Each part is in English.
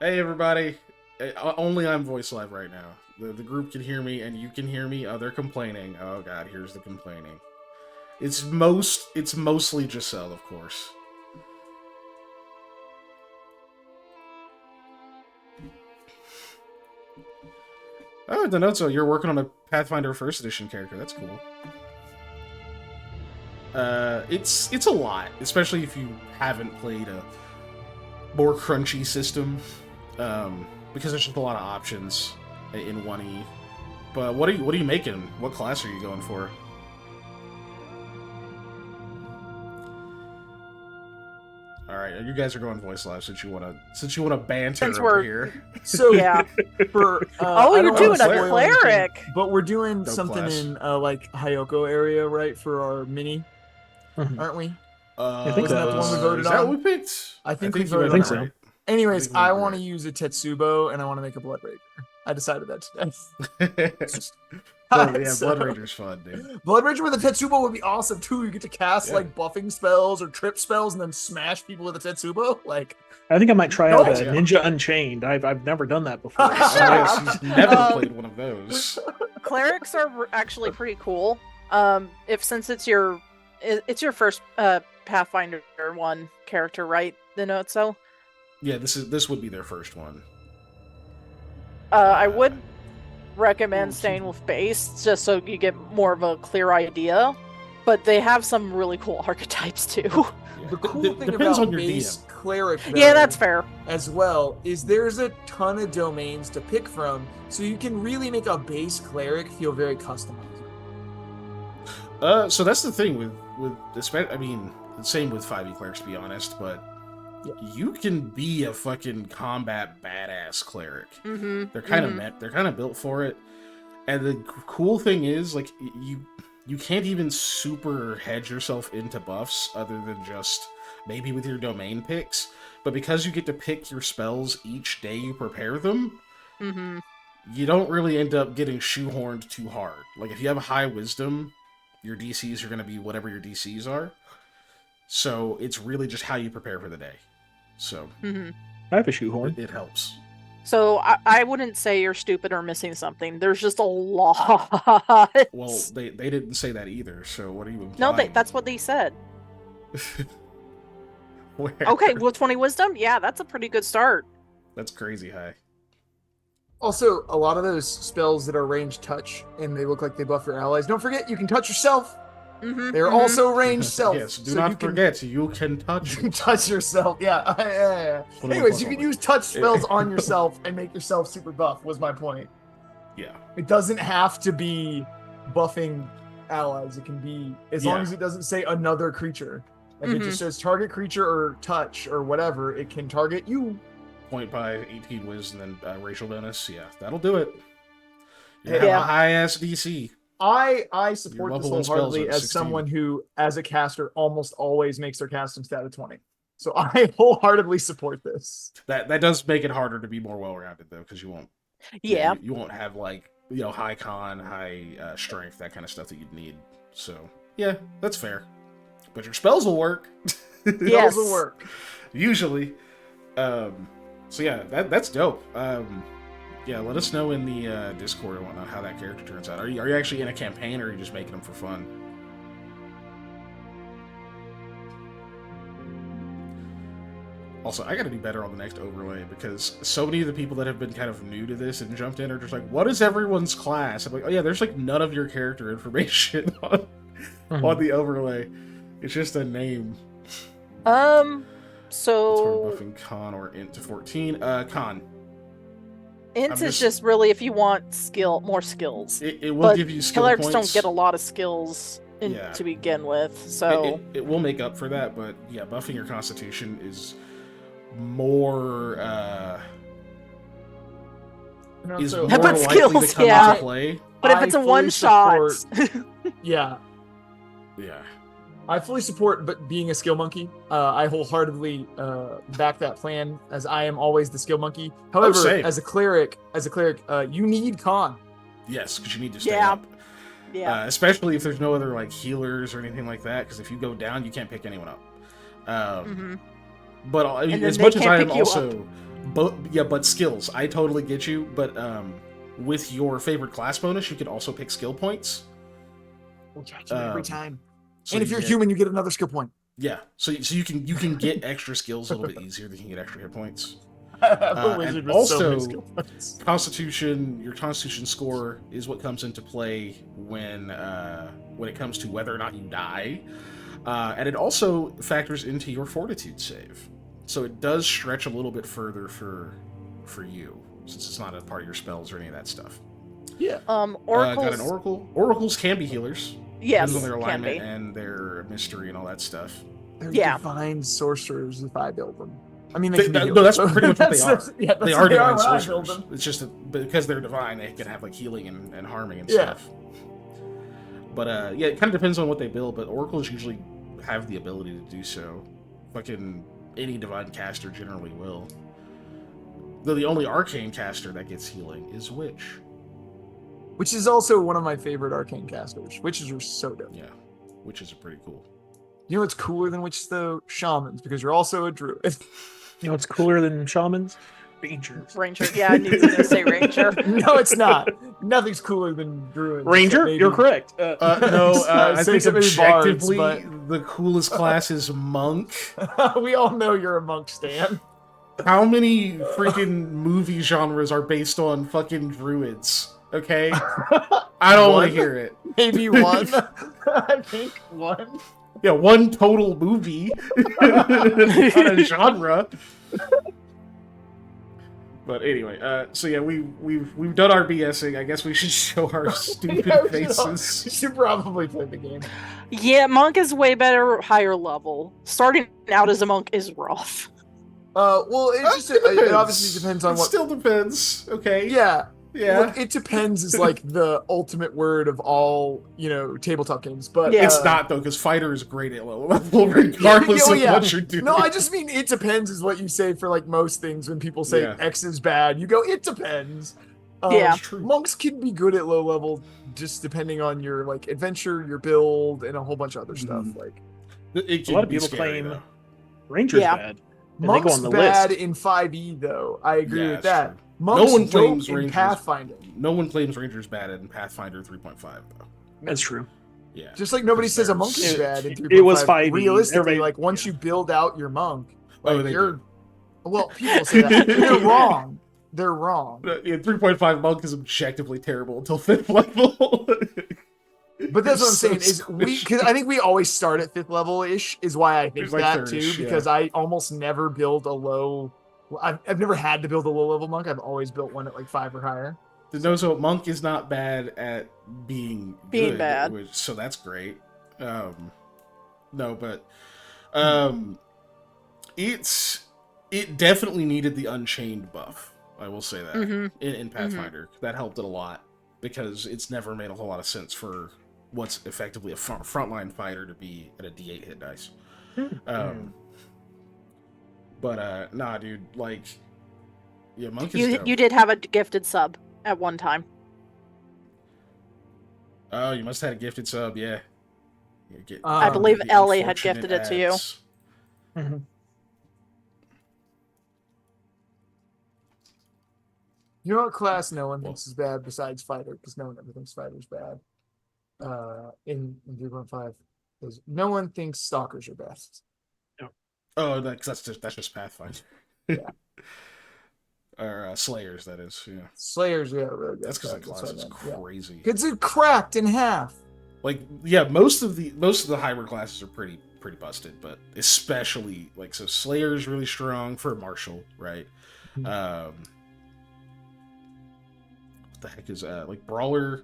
Hey everybody. Only I'm voice live right now. The group can hear me and you can hear me. Oh, they're complaining. Oh god, here's the complaining. It's mostly Giselle, of course. Oh, the note. So you're working on a Pathfinder First Edition character. That's cool. It's a lot, especially if you haven't played a more crunchy system, because there's just a lot of options in 1E. But what are you making? What class are you going for? All right, you guys are going voice live since you wanna banter Since over we're- here. So Yeah. for Oh, I you're don't doing wanna a spoil cleric. anything, but we're doing No something class. in like Hayoko area, right? For our mini, aren't we? I think Wasn't that the one we voted Is that on? what we picked? I think we you voted might on be that. right. Anyways, think I we're want to right. use a Tetsubo and I want to make a Blood Rager. I decided that today. Well, yeah, So- Blood Ranger's fun, dude. Blood Rager with a Tetsubo would be awesome too. You get to cast Yeah. like buffing spells or trip spells and then smash people with a Tetsubo. Like, I think I might try out No. a Ninja Unchained. I've never done that before. She's never Um, played one of those. Clerics are actually pretty cool. Since it's your first Pathfinder one character, right? The note so. Yeah, this would be their first one. I would recommend staying with base just so you get more of a clear idea. But they have some really cool archetypes too. the cool thing Depends about on your base DM. cleric, Yeah, though, that's fair. as well, is there's a ton of domains to pick from, so you can really make a base cleric feel very customized. So that's the thing I mean, same with 5e clerics, to be honest, but Yeah. you can be a fucking combat badass cleric. Mm-hmm. They're kind of they're kind of built for it. And the cool thing is, like, you can't even super hedge yourself into buffs other than just maybe with your domain picks. But because you get to pick your spells each day you prepare them, Mm-hmm. you don't really end up getting shoehorned too hard. Like, if you have a high wisdom, your DCs are going to be whatever your DCs are. So it's really just how you prepare for the day. So Mm-hmm. I have a shoehorn. it helps. So I wouldn't say you're stupid or missing something. There's just a lot. Well, they didn't say that either, so what are you No, implying? that's what they said. Where? Okay, well, 20 wisdom? Yeah, that's a pretty good start. That's crazy high. Also, a lot of those spells that are range touch and they look like they buff your allies. Don't forget, you can touch yourself. Mm-hmm. They're also range self. Yes, do so not you can- forget, you can touch You can it. touch yourself. Yeah. Hold on, Anyways, hold you on. can use touch spells on yourself and make yourself super buff, was my point. Yeah. It doesn't have to be buffing allies. It can be, as long Yeah. as it doesn't say another creature. If it just says target creature or touch or whatever, it can target you. Point by 18 whiz and then racial bonus. Yeah, that'll do it. You Yeah. have a high ass DC. I support Your this level one spells wholeheartedly are as 16. someone who, as a caster, almost always makes their casting stat of 20. So I wholeheartedly support this. That does make it harder to be more well rounded though, because you won't. Yeah. You won't have like high con, high strength, that kind of stuff that you'd need. So yeah, that's fair. But your spells will work. Yes. Spells will work. Usually. So yeah, that's dope. Yeah, let us know in the Discord and whatnot how that character turns out. Are you actually in a campaign, or are you just making them for fun? Also, I gotta do better on the next overlay, because so many of the people that have been kind of new to this and jumped in are just like, what is everyone's class? I'm like, oh yeah, there's like none of your character information on the overlay. It's just a name. It's for So buffing con or int to 14. Con. int I'm is just- just really if you want more skills. It will But give you skill clerics points. don't get a lot of skills Yeah. to begin with, so It will make up for that, but yeah, buffing your constitution is more And is also, more But likely skills, to come yeah. into play. but if I it's a fully one shot, Yeah, Yeah. I fully support but being a skill monkey. I wholeheartedly back that plan, as I am always the skill monkey. However, same. as a cleric, you need con. Yes, because you need to stay Yeah. up. yeah. Especially if there's no other like healers or anything like that, because if you go down, you can't pick anyone up. Mhm. But I mean, And then as they much as can't I am pick you also but skills. I totally get you, but with your favorite class bonus, you can also pick skill points. Every time. So And if you you're get- human, you get another skill point. yeah, so you can get extra skills a little bit easier than you can get extra hit points. A wizard And with so many also, skill points. your Constitution score is what comes into play when it comes to whether or not you die, and it also factors into your Fortitude save. So it does stretch a little bit further for you, since it's not a part of your spells or any of that stuff. Yeah. Oracles. Got an Oracle. Oracles can be healers. Yes, Depends on their can alignment be. and their mystery and all that stuff. They're Yeah. divine sorcerers if I build them. I mean, They- they can be no, healers, that's so pretty much what they that's- are. Yeah, that's They what are they divine when I build sorcerers. them. It's just that because they're divine, they can have like healing and harming and Yeah. stuff. But yeah, it kind of depends on what they build. But oracles usually have the ability to do so. Fucking any divine caster generally will. Though the only arcane caster that gets healing is witch. Which is also one of my favorite arcane casters. Witches are so dope. Yeah, witches are pretty cool. You know what's cooler than witches though? Shamans, because you're also a druid. You know what's cooler than shamans? Rangers. Ranger. Yeah, I knew you were gonna say Ranger. No, it's not. Nothing's cooler than druids. Ranger, except maybe- you're correct. No, I So think except maybe bards, objectively, the coolest class is monk. We all know you're a monk, Stan. How many freaking movie genres are based on fucking druids? Okay? I don't want One? to hear it. Maybe one. I think one. Yeah, one total movie. Not a genre. But anyway, so yeah, we've done our BSing. I guess we should show our stupid Yeah, faces. You should probably play the game. Yeah, monk is way better, higher level. Starting out as a monk is rough. Well, it just it obviously depends on It what. still depends. Okay. Yeah. Yeah. Look, it depends is like the ultimate word of all, tabletop games. But Yeah. It's not though, because fighter is great at low level, regardless Oh, of yeah. what you're doing. No, I just mean it depends is what you say for like most things. When people say Yeah. X is bad, you go it depends. Yeah. It's true. Monks can be good at low level, just depending on your like adventure, your build, and a whole bunch of other stuff. Mhm. Like It A lot can of be people scary, claim though. Rangers Yeah. bad. And they go monks on the bad list. in 5e though. I agree Yeah, with it's that. true. Monks one dope claims in Rangers- Pathfinder. No one claims Rangers bad in Pathfinder 3.5 though. That's true. Yeah. Just like nobody says a monk is It- bad in it 3.5. was 5e. Realistically, Everybody- like once yeah. you build out your monk, Oh, like they you're do. well, people say that. They're wrong. They're wrong. Yeah, 3.5 monk is objectively terrible until 5th level. But that's what I'm So saying is squishy. because I think we always start at 5th level ish is why I think There's like that third-ish, too yeah. because I almost never build a low. Well, I've never had to build a low level monk. I've always built one at like 5 or higher. No, so monk is not bad at being good, bad. so that's great. No, but it definitely needed the Unchained buff. I will say that Mm-hmm. in Pathfinder that helped it a lot because it's never made a whole lot of sense for what's effectively a frontline fighter to be at a D8 hit dice. But nah, dude, like, yeah, monk is dope. You did have a gifted sub at one time. Oh, you must have had a gifted sub, yeah. I believe the Ellie had unfortunate gifted it to you. ads. Mhm. You know what class no one thinks is bad besides fighter because no one ever thinks fighter's bad. In 3.5 is no one thinks stalkers are best. Oh, that's just Pathfinder. Yeah. Or Slayers, that is. Yeah, Slayers, yeah, really good. that's because that That's class what is I meant, yeah. crazy. It's cracked in half. Like, yeah, most of the hybrid classes are pretty busted, but especially like so Slayer is really strong for a martial, right? Mhm. What the heck is like Brawler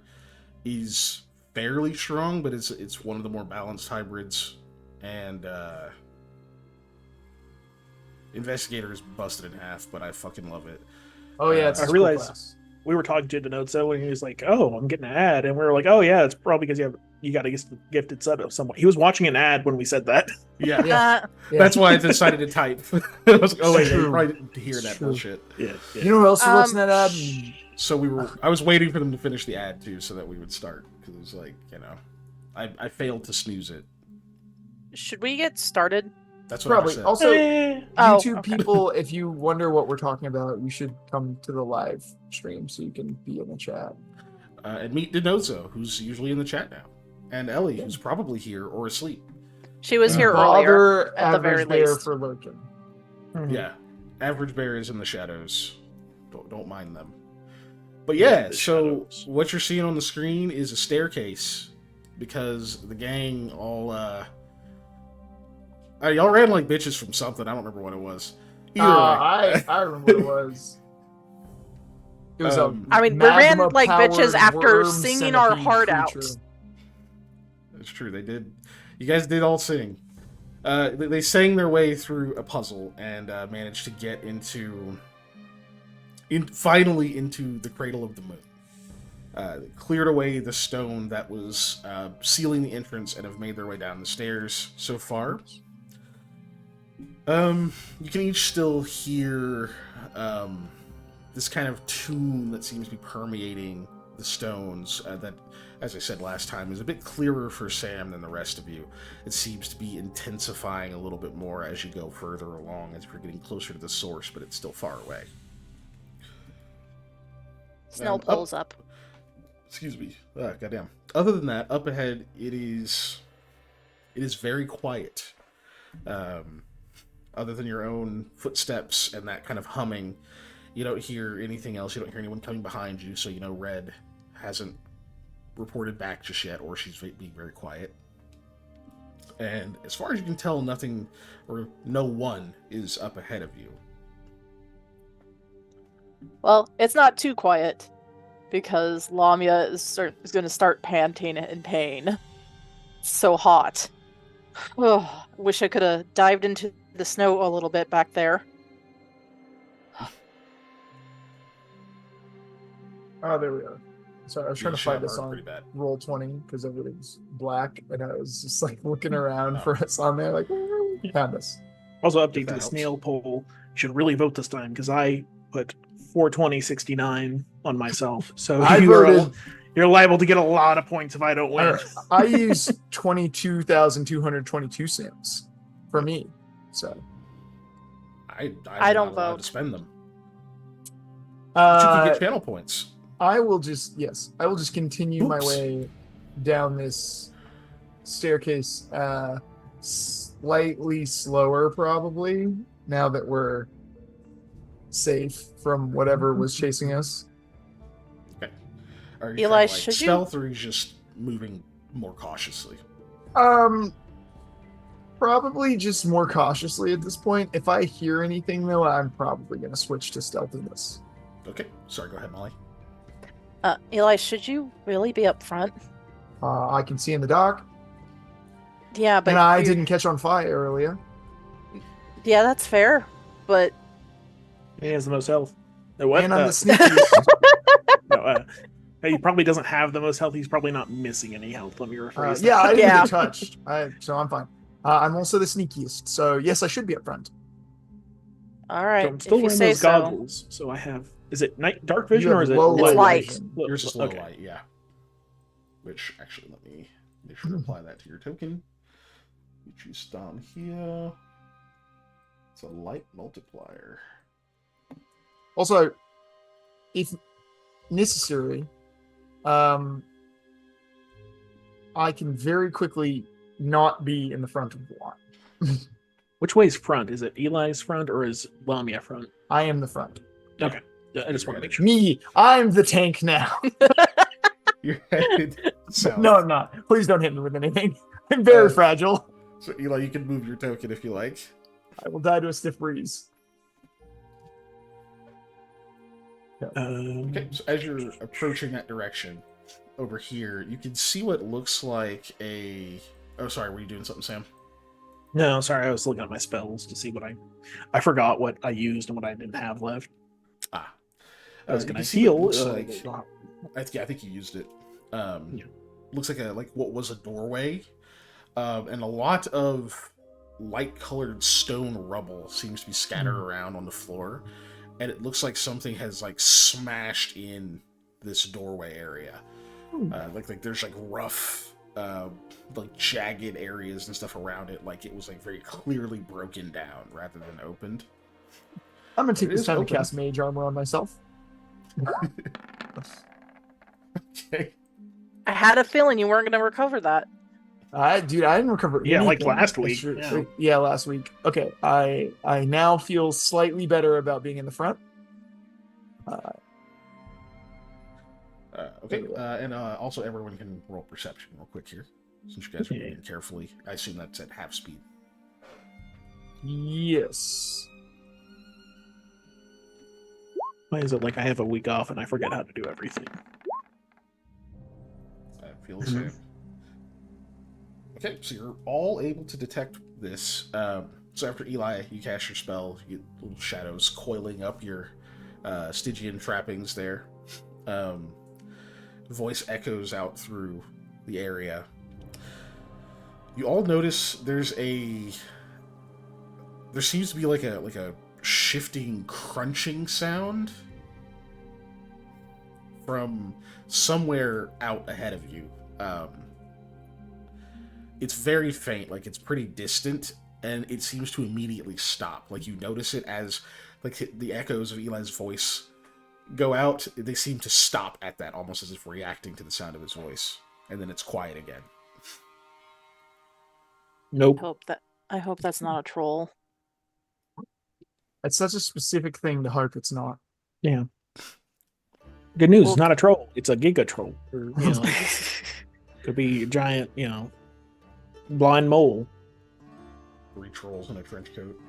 is fairly strong, but it's one of the more balanced hybrids, and Investigator is busted in half, but I fucking love it. Oh yeah, it's I a cool realized- class. We were talking to Denozo and he was like, "Oh, I'm getting an ad," and we were like, "Oh yeah, it's probably because you got a gifted sub of someone." He was watching an ad when we said that. Yeah, Yeah. Yeah. that's why I decided to type. I was like, oh wait, True. you probably didn't hear that True. bullshit. Yeah. You know who else was watching that ad? So I was waiting for them to finish the ad too, so that we would start because it was like, I failed to snooze it. Should we get started? That's what I Probably. said. Also, Eh. Oh, YouTube okay. people, if you wonder what we're talking about, you should come to the live stream so you can be in the chat. And meet Denozo, who's usually in the chat now, and Ellie, who's probably here or asleep. She was And here earlier, bother at the very Average Bear least. for lurking. Mhm. Yeah, Average Bear is in the shadows. Don't mind them. But yeah, The so shadows. what you're seeing on the screen is a staircase because the gang all y'all ran like bitches from something. I don't remember what it was. Either way, I remember what it was. It was I mean, we ran like bitches magma-powered after worm singing our centipede heart out. creature. It's true. They did. You guys did all sing. They sang their way through a puzzle and managed to get finally into the cradle of the moon. Cleared away the stone that was sealing the entrance and have made their way down the stairs so far. You can each still hear this kind of tune that seems to be permeating the stones that, as I said last time, is a bit clearer for Sam than the rest of you. It seems to be intensifying a little bit more as you go further along, as you're getting closer to the source, but it's still far away. Snow pulls up. Excuse me. Goddamn. Other than that, up ahead, it is very quiet. Other than your own footsteps and that kind of humming, you don't hear anything else. You don't hear anyone coming behind you, so you know Red hasn't reported back just yet, or she's being very quiet. And as far as you can tell, nothing, or no one, is up ahead of you. Well, it's not too quiet because Lamia is going to start panting in pain. It's so hot. Oh, wish I could have dived into the snow a little bit back there. Oh, there we are. Sorry, I was trying to find us on pretty bad. Roll20 because everything's black, and I was just like looking around for us on there, like found us. Also, If update that to the helps. snail poll. You should really vote this time because I put 42069 on myself. So I you're voted. you're liable to get a lot of points if I don't win. I used 22,222 sims for me, so I'm I don't not allowed vote. to spend them. But you can get channel points. I will just continue my Oops. way down this staircase, slightly slower probably now that we're safe from whatever was chasing us. Are you Eli, trying to, like, should you- stealth, or are you just moving more cautiously? Probably just more cautiously at this point. If I hear anything though, I'm probably gonna switch to stealthiness. Okay, sorry, go ahead, Molly. Eli, should you really be up front? I can see in the dark, Yeah, but and I you- didn't catch on fire earlier. Yeah, that's fair. But He has the most health. What? And I'm the sneakiest. No, he probably doesn't have the most health. He's probably not missing any health. Let me rephrase that. Yeah, I didn't Yeah. get touched. So I'm fine. I'm also the sneakiest, so yes, I should be up front. all right, So I'm still if you wearing say those so. goggles. So I have. Is it night dark vision You or have is it low It's light. vision. Yours is low Okay. light, yeah. Which, actually, let me make sure to apply that to your token. You choose down here. It's a light multiplier. Also, if necessary, I can very quickly not be in the front of the line. Which way is front? Is it Eli's front or is Lamia front? I am the front. Okay. I just want to make sure. Me, I'm the tank now. You're headed south. No, I'm not. Please don't hit me with anything. I'm very fragile. So, Eli, you can move your token if you like. I will die to a stiff breeze. Okay, so as you're approaching that direction, over here, you can see what looks like a... Oh, sorry, were you doing something, Sam? No, sorry. I was looking at my spells to see what I forgot what I used and what I didn't have left. Ah. I was You going can to see what heal. looks like- I think you used it. Yeah. Looks like what was a doorway, and a lot of light-colored stone rubble seems to be scattered around on the floor, and it looks like something has smashed in this doorway area. Like there's rough like jagged areas and stuff around it, like it was like very clearly broken down rather than opened. I'm gonna take It this is time open. to cast mage armor on myself. Okay. I had a feeling you weren't going to recover that. Dude, I didn't recover Yeah, like anything. last week, yeah. Last week. Okay, I now feel slightly better about being in the front. Okay, and also everyone can roll perception real quick here, since you guys are moving carefully. I assume that's at half speed. Yes. Why is it like I have a week off and I forget how to do everything? I feel the same. Okay, so you're all able to detect this. So after Eli, you cast your spell, you get little shadows coiling up your Stygian trappings there. Voice echoes out through the area. You all notice there seems to be like a shifting crunching sound from somewhere out ahead of you. It's very faint, like it's pretty distant, and it seems to immediately stop. Like you notice it as like the echoes of Eli's voice go out, they seem to stop at that, almost as if reacting to the sound of his voice, and then it's quiet again. Nope. I hope that's not a troll. It's such a specific thing to hope it's not. Yeah. Good news, Well- it's not a troll. It's a giga troll. Or, you know, could be a giant, blind mole. 3 trolls in a trench coat.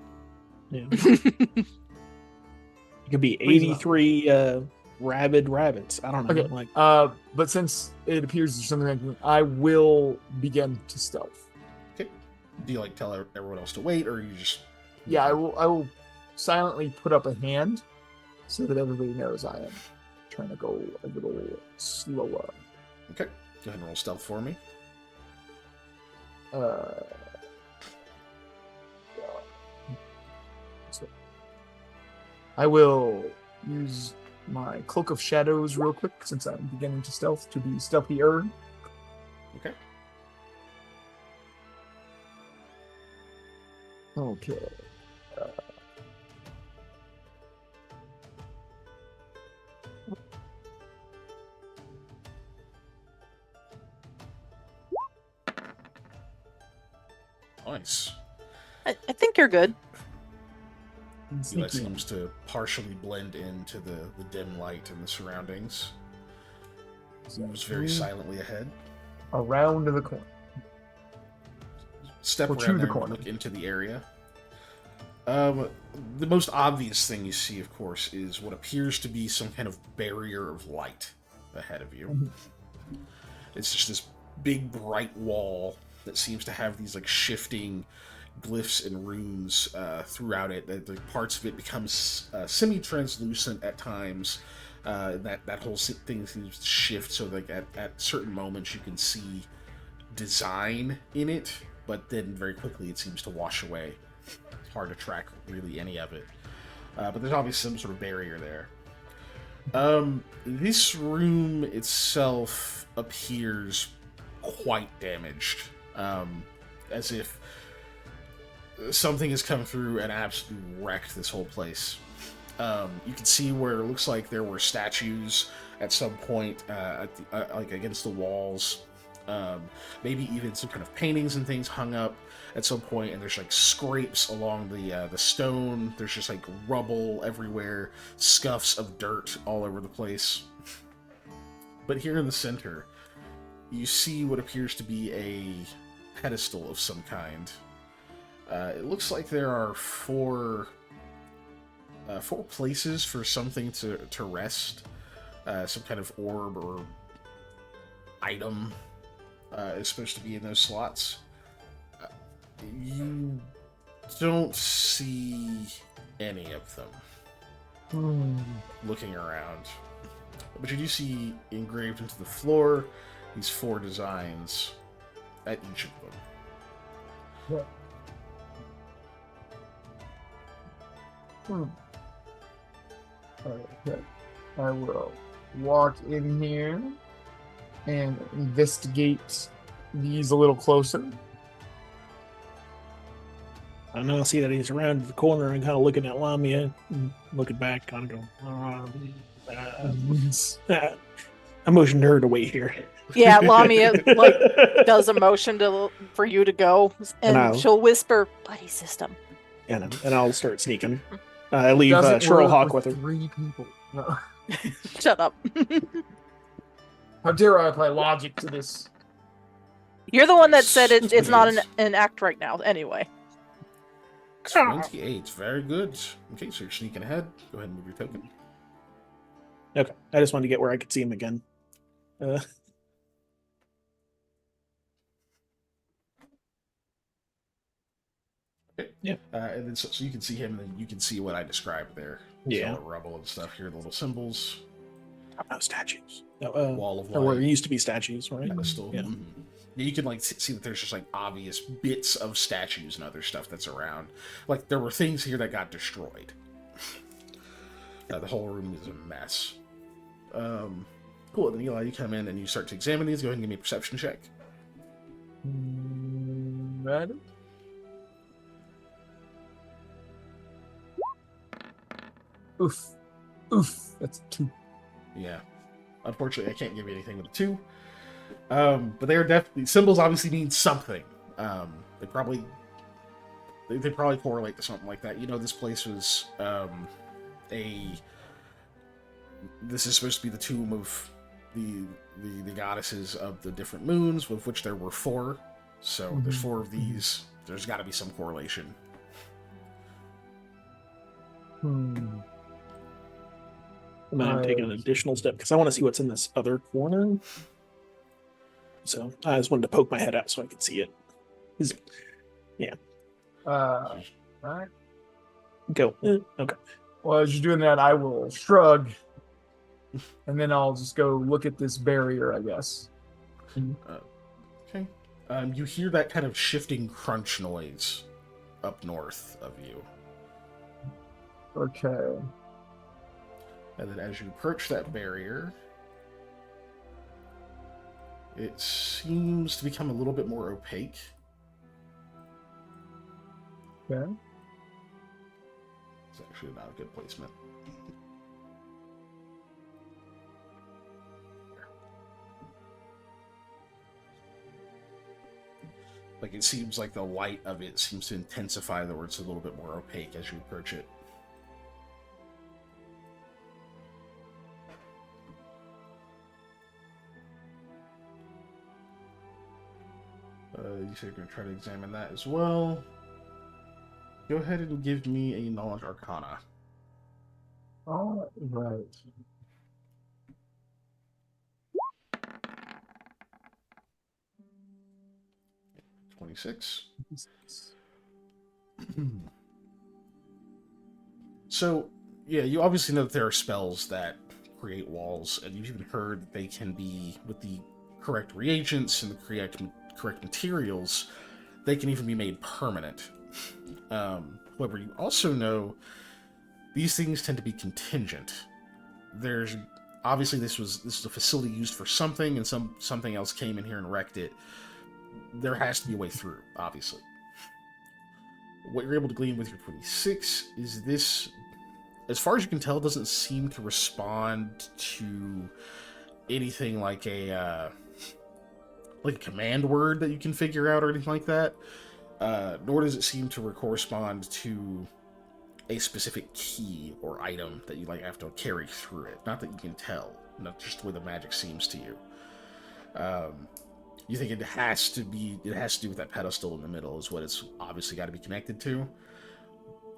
Yeah. It could be 83 rabid rabbits. I don't know. Okay. But since it appears there's something I can, I will begin to stealth. Okay. Do you like tell everyone else to wait, or you just? Yeah, I will silently put up a hand so that everybody knows I am trying to go a little slower. Okay. Go ahead and roll stealth for me. I will use my Cloak of Shadows real quick since I'm beginning to stealth to be stealthier. Okay. Okay. Nice. I think you're good. Eli seems to partially blend into the dim light and the surroundings. Moves very silently ahead. Around the corner. Step Or to around the there and corner. look into the area. The most obvious thing you see, of course, is what appears to be some kind of barrier of light ahead of you. It's just this big bright wall that seems to have these like shifting glyphs and runes throughout it. The parts of it become semi-translucent at times. That whole thing seems to shift, so like at certain moments you can see design in it, but then very quickly it seems to wash away. It's hard to track really any of it. But there's obviously some sort of barrier there. This room itself appears quite damaged. As if something has come through and absolutely wrecked this whole place. You can see where it looks like there were statues at some point, like against the walls. Maybe even some kind of paintings and things hung up at some point, and there's like scrapes along the stone. There's just like rubble everywhere, scuffs of dirt all over the place. But here in the center, you see what appears to be a pedestal of some kind. It looks like there are four places for something to rest. Some kind of orb or item is supposed to be in those slots. You don't see any of them looking around. But you do see engraved into the floor these 4 designs at each of them. Yeah. Okay. I will walk in here and investigate He's a little closer. I know. I see that he's around the corner and kind of looking at Lamia, and looking back, kind of going. I motioned her to wait here. Yeah, Lamia like does a motion for you to go, and she'll whisper, "Buddy system." And I'll start sneaking. I leave Doesn't Cheryl work Hawk with with her. 3 people. No. Shut up. How dare I apply logic to this? You're the one that said it's not an act right now. Anyway. 28. Very good. Okay, so you're sneaking ahead. Go ahead and move your token. Okay, I just wanted to get where I could see him again. Okay. Yeah. And then so you can see him, and then you can see what I described there. Yeah. All the rubble and stuff here, the little symbols. No statues. Wall of light. Where there used to be statues, right? Pedestal. Yeah. Mhm. Yeah, you can like see that there's just like obvious bits of statues and other stuff that's around. Like there were things here that got destroyed. The whole room is a mess. Cool. And then Eli, you come in and you start to examine these. Go ahead and give me a perception check. Ready? Oof. Oof. That's 2. Yeah. Unfortunately, I can't give you anything with a 2. But they are definitely symbols. Obviously, mean something. They probably correlate to something like that. You know, this place was This is supposed to be the tomb of the goddesses of the different moons, with which there were 4. So there's 4 of these. There's got to be some correlation. I'm gonna take an additional step because I want to see what's in this other corner. So I just wanted to poke my head out so I could see it. Yeah. Right. Go. Okay. Well, as you're doing that, I will shrug, and then I'll just go look at this barrier, I guess. Okay. You hear that kind of shifting crunch noise up north of you. Okay. And then as you approach that barrier, it seems to become a little bit more opaque. Okay. It's actually not a good placement. Like it seems like the light of it seems to intensify, the words a little bit more opaque as you approach it. You said you're going to try to examine that as well. Go ahead and give me a Knowledge Arcana. All right. 26. So, yeah, you obviously know that there are spells that create walls, and you've even heard that they can be, with the correct reagents and the correct materials, they can even be made permanent. However, you also know these things tend to be contingent. There's obviously this is a facility used for something, and something else came in here and wrecked it. There has to be a way through, obviously. What you're able to glean with your 26 is this, as far as you can tell, doesn't seem to respond to anything like a command word that you can figure out or anything like that. Nor does it seem to correspond to a specific key or item that you have to carry through it. Not that you can tell, not just the way the magic seems to you. You think it has to do with that pedestal in the middle is what it's obviously got to be connected to.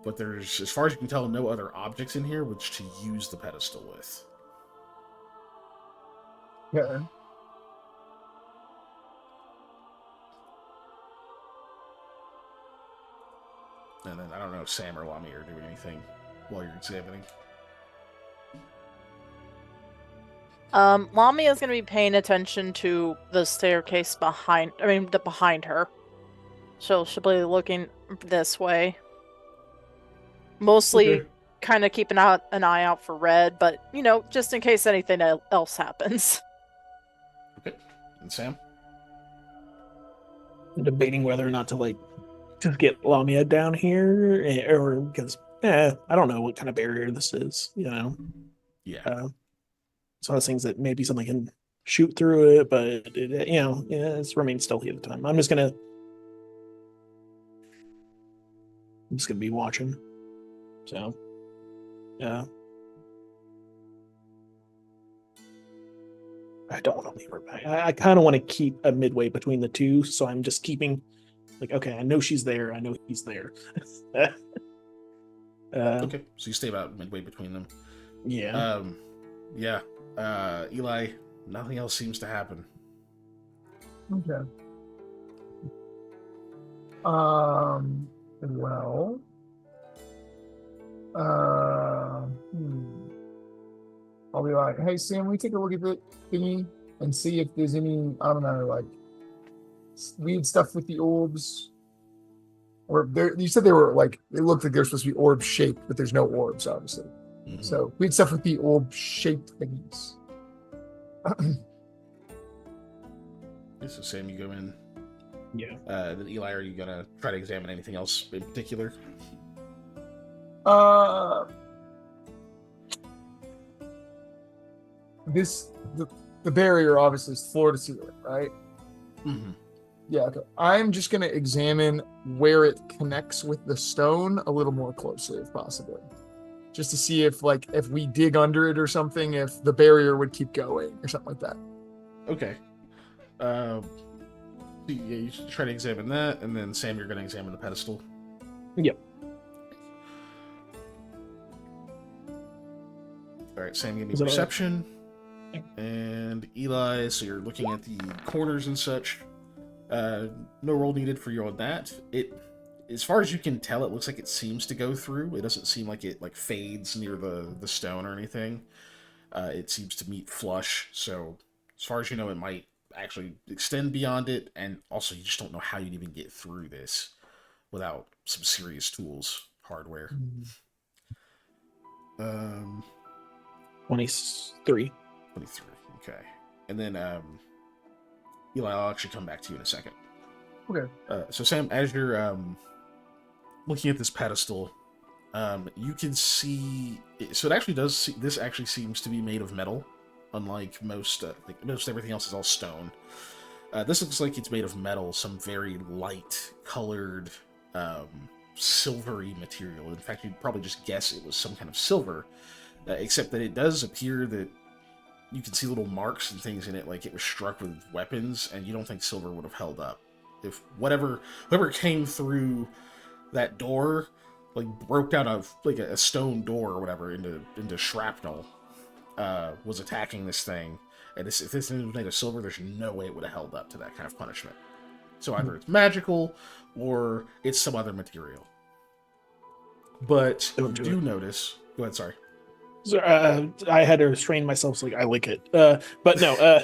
But there's, as far as you can tell, no other objects in here which to use the pedestal with. Yeah. And then I don't know if Sam or Lami are doing anything while you're examining. Lamia is going to be paying attention to the staircase behind her. She'll be looking this way. Mostly kind of keeping an eye out for Red, but, just in case anything else happens. Okay. And Sam? I'm debating whether or not to like just get Lamia down here, or because I don't know what kind of barrier this is. Yeah. It's one of those things that maybe something can shoot through it, but it's remained stealthy at the time. I'm just gonna be watching. So, yeah. I don't want to leave her back. I kind of want to keep a midway between the two, so I'm just keeping, like, okay, I know she's there. I know he's there. Okay, so you stay about midway between them. Yeah. Yeah. Eli, nothing else seems to happen. Okay. Well. I'll be like, hey Sam, we take a look at the thingy and see if there's any, I don't know, like weird stuff with the orbs. Or you said they were like, it looked like they're supposed to be orb shaped, but there's no orbs, obviously. Mm-hmm. So weird stuff with the orb shaped thingies. So Sam, you go in. Yeah. Then Eli, are you gonna try to examine anything else in particular? The barrier obviously is floor to ceiling, right? Mm-hmm. Yeah, okay. I'm just gonna examine where it connects with the stone a little more closely, if possible. Just to see if we dig under it or something, if the barrier would keep going or something like that. Okay. Yeah, you should try to examine that, and then Sam, you're gonna examine the pedestal. Yep. All right, Sam, give me Is it perception. And Eli, so you're looking at the corners and such. No roll needed for you on that. As far as you can tell, it looks like it seems to go through. It doesn't seem like it fades near the stone or anything. It seems to meet flush. So as far as you know, it might actually extend beyond it. And also, you just don't know how you'd even get through this without some serious tools, hardware. 23. 23. Okay. And then Eli, I'll actually come back to you in a second. Okay. So Sam, as you're looking at this pedestal, you can see. So it actually does. This actually seems to be made of metal, unlike most everything else is all stone. This looks like it's made of metal, some very light colored, silvery material. In fact, you'd probably just guess it was some kind of silver, except that it does appear that you can see little marks and things in it, like it was struck with weapons, and you don't think silver would have held up. If whoever came through that door, broke down a stone door or whatever into shrapnel, was attacking this thing, and if this thing was made of silver, there's no way it would have held up to that kind of punishment. So either it's magical or it's some other material. But you do notice. Go ahead. Sorry. So, I had to restrain myself, so I lick it. But no,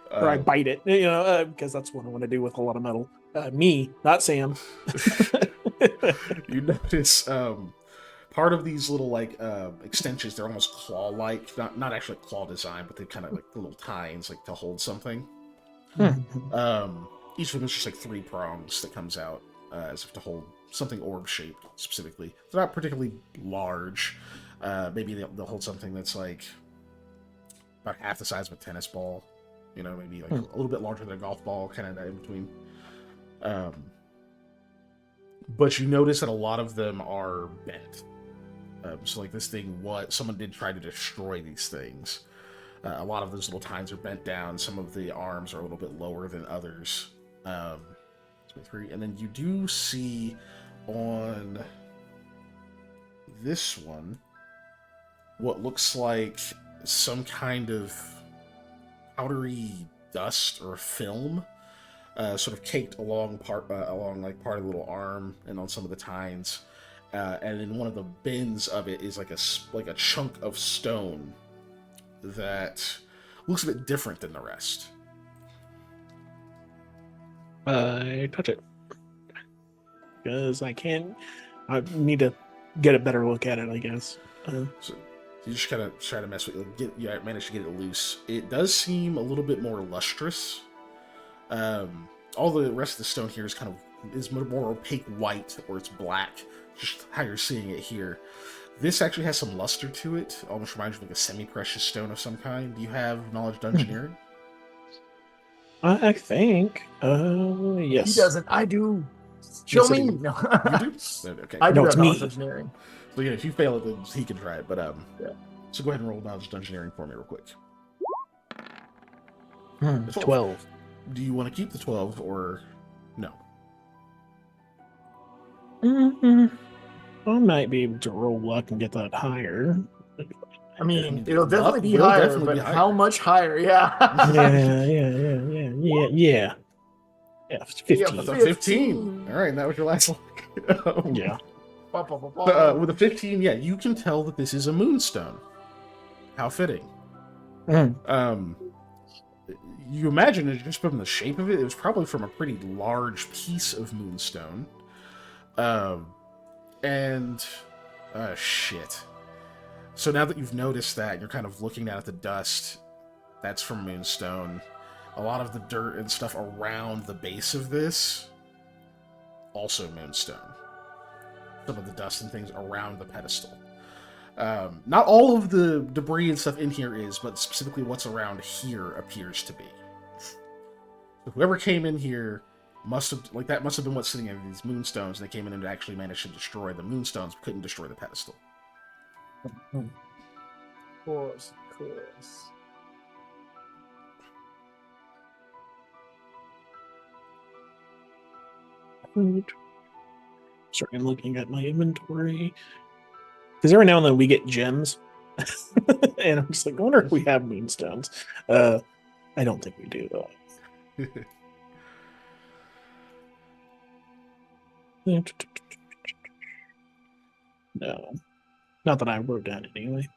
or I bite it, because that's what I want to do with a lot of metal. Me, not Sam. You notice part of these little extensions, they're almost claw-like, not actually claw design, but they kind of like little tines to hold something. Each of them is just 3 prongs that comes out as if to hold something orb-shaped specifically. They're not particularly large. Maybe they'll hold something that's about half the size of a tennis ball. Maybe a little bit larger than a golf ball, kind of in between. But you notice that a lot of them are bent. So this thing, someone did try to destroy these things. A lot of those little tines are bent down. Some of the arms are a little bit lower than others. 23. And then you do see on this one what looks like some kind of powdery dust or film, sort of caked along part of the little arm and on some of the tines. And in one of the bins of it is a chunk of stone that looks a bit different than the rest. I touch it because I need to get a better look at it, I guess. So you just kind of try to mess with it. You manage to get it loose. It does seem a little bit more lustrous. All the rest of the stone here is kind of is more opaque white, or it's black, just how you're seeing it here. This actually has some luster to it. Almost reminds you of like a semi-precious stone of some kind. Do you have knowledge of engineering? I think. Yes. He doesn't. I do. Show Yes, I me. do. No. You do? Okay. I do No, have it's knowledge me. engineering. So yeah, if you fail it, then he can try it. But Yeah. so go ahead and roll knowledge of engineering for me real quick. 12. Do you want to keep the 12 or no? I might be able to roll luck and get that higher. I mean, Luck it'll definitely be will higher, definitely but be higher. how much higher? Yeah. Yeah. Yeah, 15. Yeah, That's a 15. All right, that was your last luck. Yeah. With a 15, yeah, you can tell that this is a moonstone. How fitting. You imagine it just from the shape of it, it was probably from a pretty large piece of moonstone. Shit. So now that you've noticed that, you're kind of looking down at the dust. That's from moonstone. A lot of the dirt and stuff around the base of this, also moonstone. Some of the dust and things around the pedestal. Not all of the debris and stuff in here is, but specifically what's around here appears to be. So whoever came in here must have been what's sitting in these moonstones. They came in and actually managed to destroy the moonstones, but couldn't destroy the pedestal. Of course. Sorry, I'm looking at my inventory. Because every now and then we get gems. And I'm just like, I wonder if we have moonstones. I don't think we do, though. No. Not that I wrote down anyway.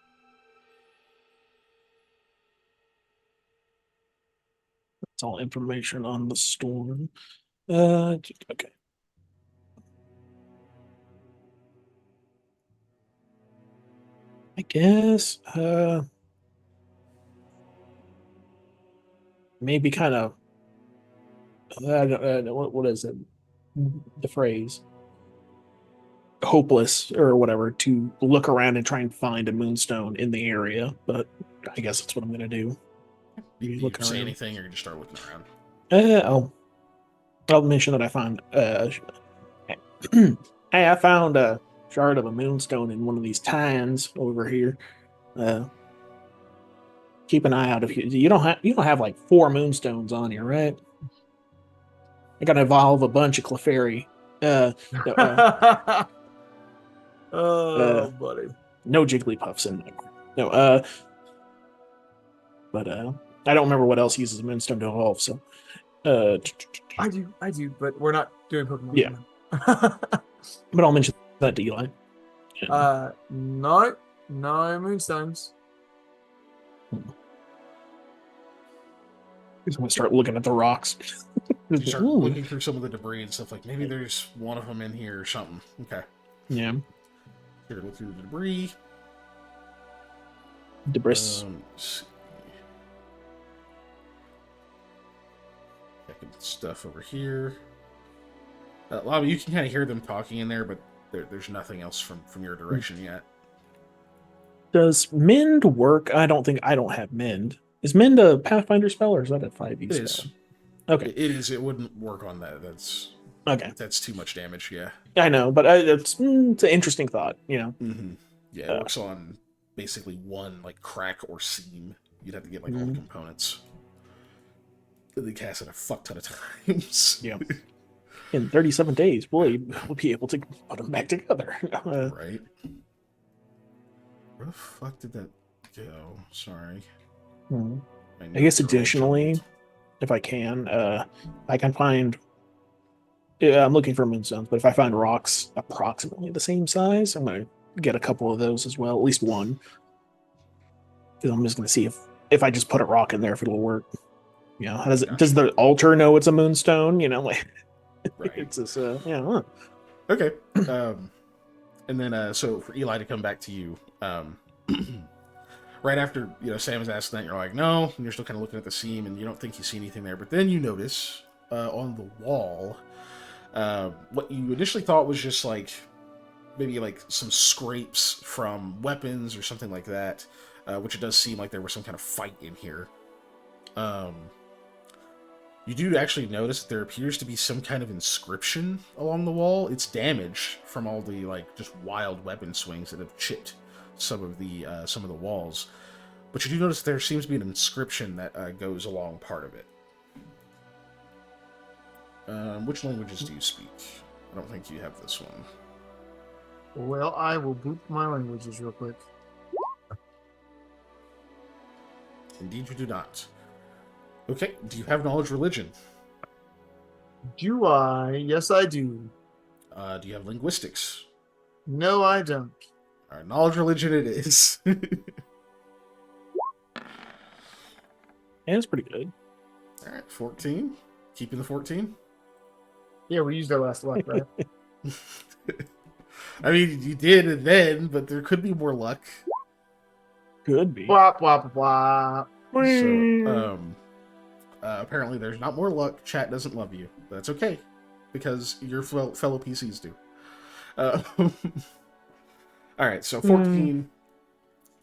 That's all information on the storm. Okay. I guess, maybe kind of, what is it? The phrase hopeless or whatever to look around and try and find a moonstone in the area, but I guess that's what I'm gonna do. Do you Look say around. anything, or you just start looking around? I'll mention that I found hey, I found a shard of a moonstone in one of these tines over here. Keep an eye out if you don't have like 4 moonstones on you, right? I gotta evolve a bunch of Clefairy. Buddy. No Jigglypuffs in there. No, but I don't remember what else uses a moonstone to evolve, so I do, but we're not doing Pokemon. Yeah. But I'll mention that to Eli. No moonstones. I'm gonna start looking at the rocks. You start Ooh. looking through some of the debris and stuff, like maybe there's one of them in here or something. Okay. Yeah. Here, look through the debris. Debris. Let's see. Checking stuff over here. Lava, you can kind of hear them talking in there, but there's nothing else from your direction yet. Does Mend work? I don't have Mend. Is Mend a Pathfinder spell or is that a 5e It spell? is. Okay. It is. It wouldn't work on that. Okay. That's too much damage. Yeah. I know, but it's an interesting thought, you know. Mm-hmm. Yeah, it works on basically one like crack or seam. You'd have to get like all the components. They cast it a fuck ton of times. Yeah. In 37 days, we'll be able to put them back together. Right. Where the fuck did that go? Sorry. I guess additionally, if I can find. Yeah, I'm looking for moonstones, but if I find rocks approximately the same size, I'm gonna get a couple of those as well, at least one. Because I'm just gonna see if I just put a rock in there, if it'll work. You know, does the altar know it's a moonstone? You know, like Right. it's this. Yeah. Huh. Okay. And then so for Eli to come back to you, right after Sam is asking that, you're like, no, and you're still kind of looking at the seam, and you don't think you see anything there. But then you notice on the wall what you initially thought was just like maybe like some scrapes from weapons or something like that, which it does seem like there was some kind of fight in here. You do actually notice that there appears to be some kind of inscription along the wall. It's damaged from all the like just wild weapon swings that have chipped some of the walls. But you do notice there seems to be an inscription that goes along part of it. Which languages do you speak? I don't think you have this one. Well, I will boot my languages real quick. Indeed, you do not. Okay, do you have knowledge religion? Do I? Yes, I do. Do you have linguistics? No, I don't. All right, knowledge religion it is. And it's pretty good. All right, 14. Keeping the 14? Yeah, we used our last luck, right? I mean, you did and then, but there could be more luck. Could be. Wop, wop, wop. So, apparently there's not more luck. Chat doesn't love you. That's okay, because your fellow PCs do. All right, so 14.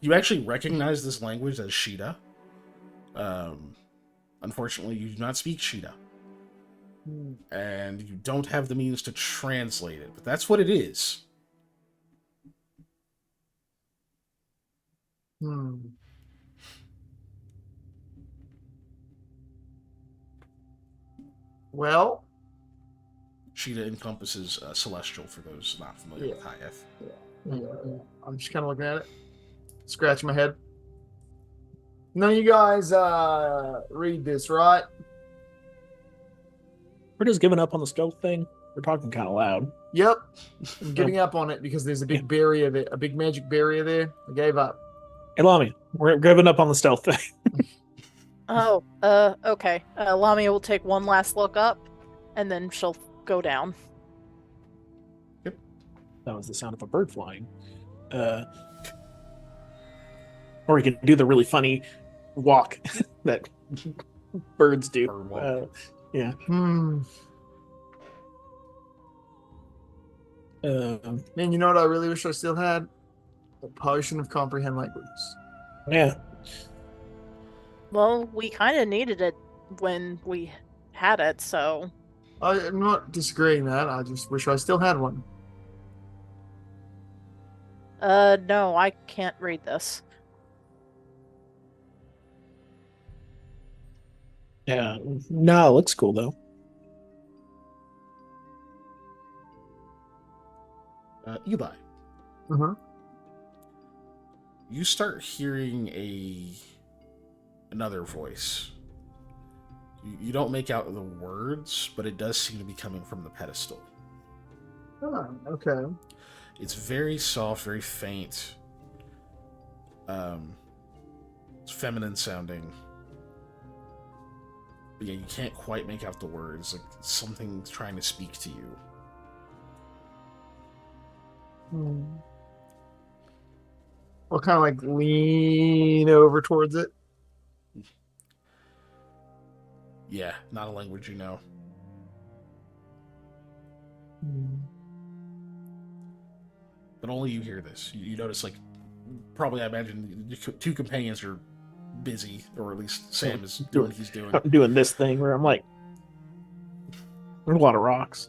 You actually recognize this language as Shida. Unfortunately, you do not speak Shida. And you don't have the means to translate it, but that's what it is. Well, Shida encompasses celestial for those not familiar with Hayethe. yeah. I'm just kind of looking at it, scratching my head. None of you guys read this, right? We're just giving up on the stealth thing. We're talking kind of loud. Yep. I'm giving up on it because there's a big barrier there, a big magic barrier there. I gave up. Hey, Lami, we're giving up on the stealth thing. Oh, okay. Lamia will take one last look up, and then she'll go down. Yep. That was the sound of a bird flying. Or we can do the really funny walk that birds do. Bird walk. Yeah. Man, you know what I really wish I still had? A potion of comprehend languages. Yeah. Well, we kind of needed it when we had it, so... I'm not disagreeing that. I just wish I still had one. No, I can't read this. Yeah. No, it looks cool, though. Eli, Uh-huh. you start hearing another voice. You don't make out the words, but it does seem to be coming from the pedestal. Oh, okay. It's very soft, very faint. It's feminine sounding. But yeah, you can't quite make out the words. Like something's trying to speak to you. I'll kind of like lean over towards it. Yeah, not a language you know. But only you hear this. You notice, like, probably I imagine the two companions are busy, or at least Sam is doing what he's doing. I'm doing this thing where I'm like, there's a lot of rocks.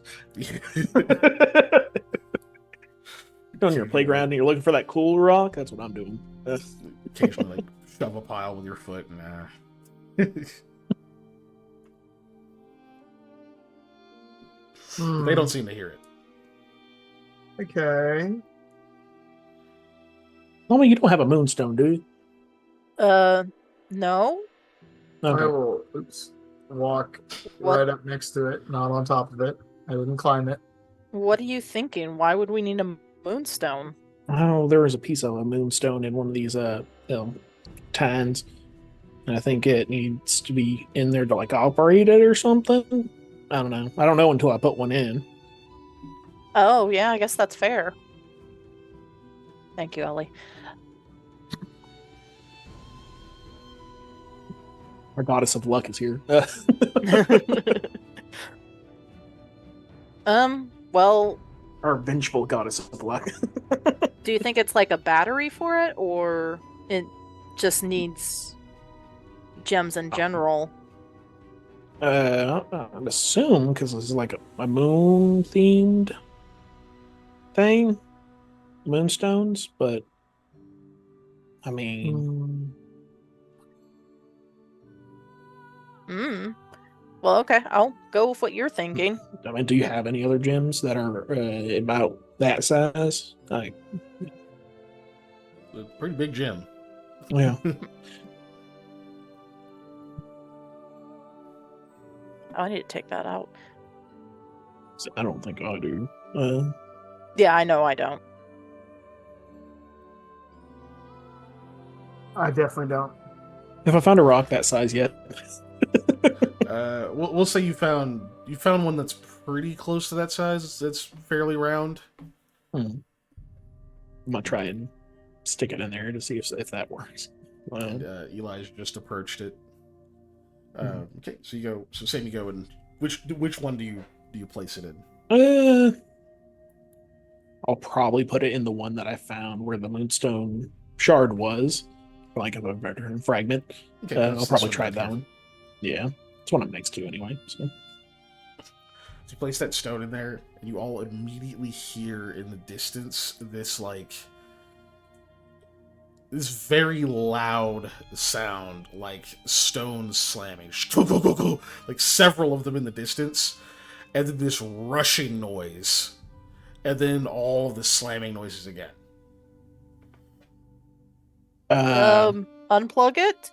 On your playground and you're looking for that cool rock, that's what I'm doing. Occasionally, like, shove a pile with your foot and they don't seem to hear it. Okay. Tell me you don't have a moonstone, do you? No? Okay. I will walk What? right up next to it, not on top of it. I wouldn't climb it. What are you thinking? Why would we need a moonstone? Oh, there was a piece of a moonstone in one of these tines. And I think it needs to be in there to like operate it or something. I don't know. I don't know until I put one in. Oh, yeah, I guess that's fair. Thank you, Ellie. Our goddess of luck is here. Well, Our vengeful goddess of luck. do you think it's like a battery for it, or it just needs gems in general? I'd assume because this is like a moon themed thing, moonstones. But I mean, Hmm. Well, okay, I'll go with what you're thinking. do you have any other gems that are about that size? Like, A pretty big gym. yeah. Oh, I need to take that out. I don't think I do. Yeah, I know I don't. I definitely don't. Have I found a rock that size yet? We'll say you found one that's pretty close to that size. That's fairly round. I'm gonna try and stick it in there to see if that works. And Elijah just approached it. Okay, so you go. So same, you go, and which one do you place it in? I'll probably put it in the one that I found where the moonstone shard was, like a veteran fragment. Okay, I'll probably try right that here. one. Yeah, it's one I'm next to anyway. So. So you place that stone in there, and you all immediately hear in the distance this very loud sound, like stones slamming, like several of them in the distance, and then this rushing noise, and then all the slamming noises again. Unplug it?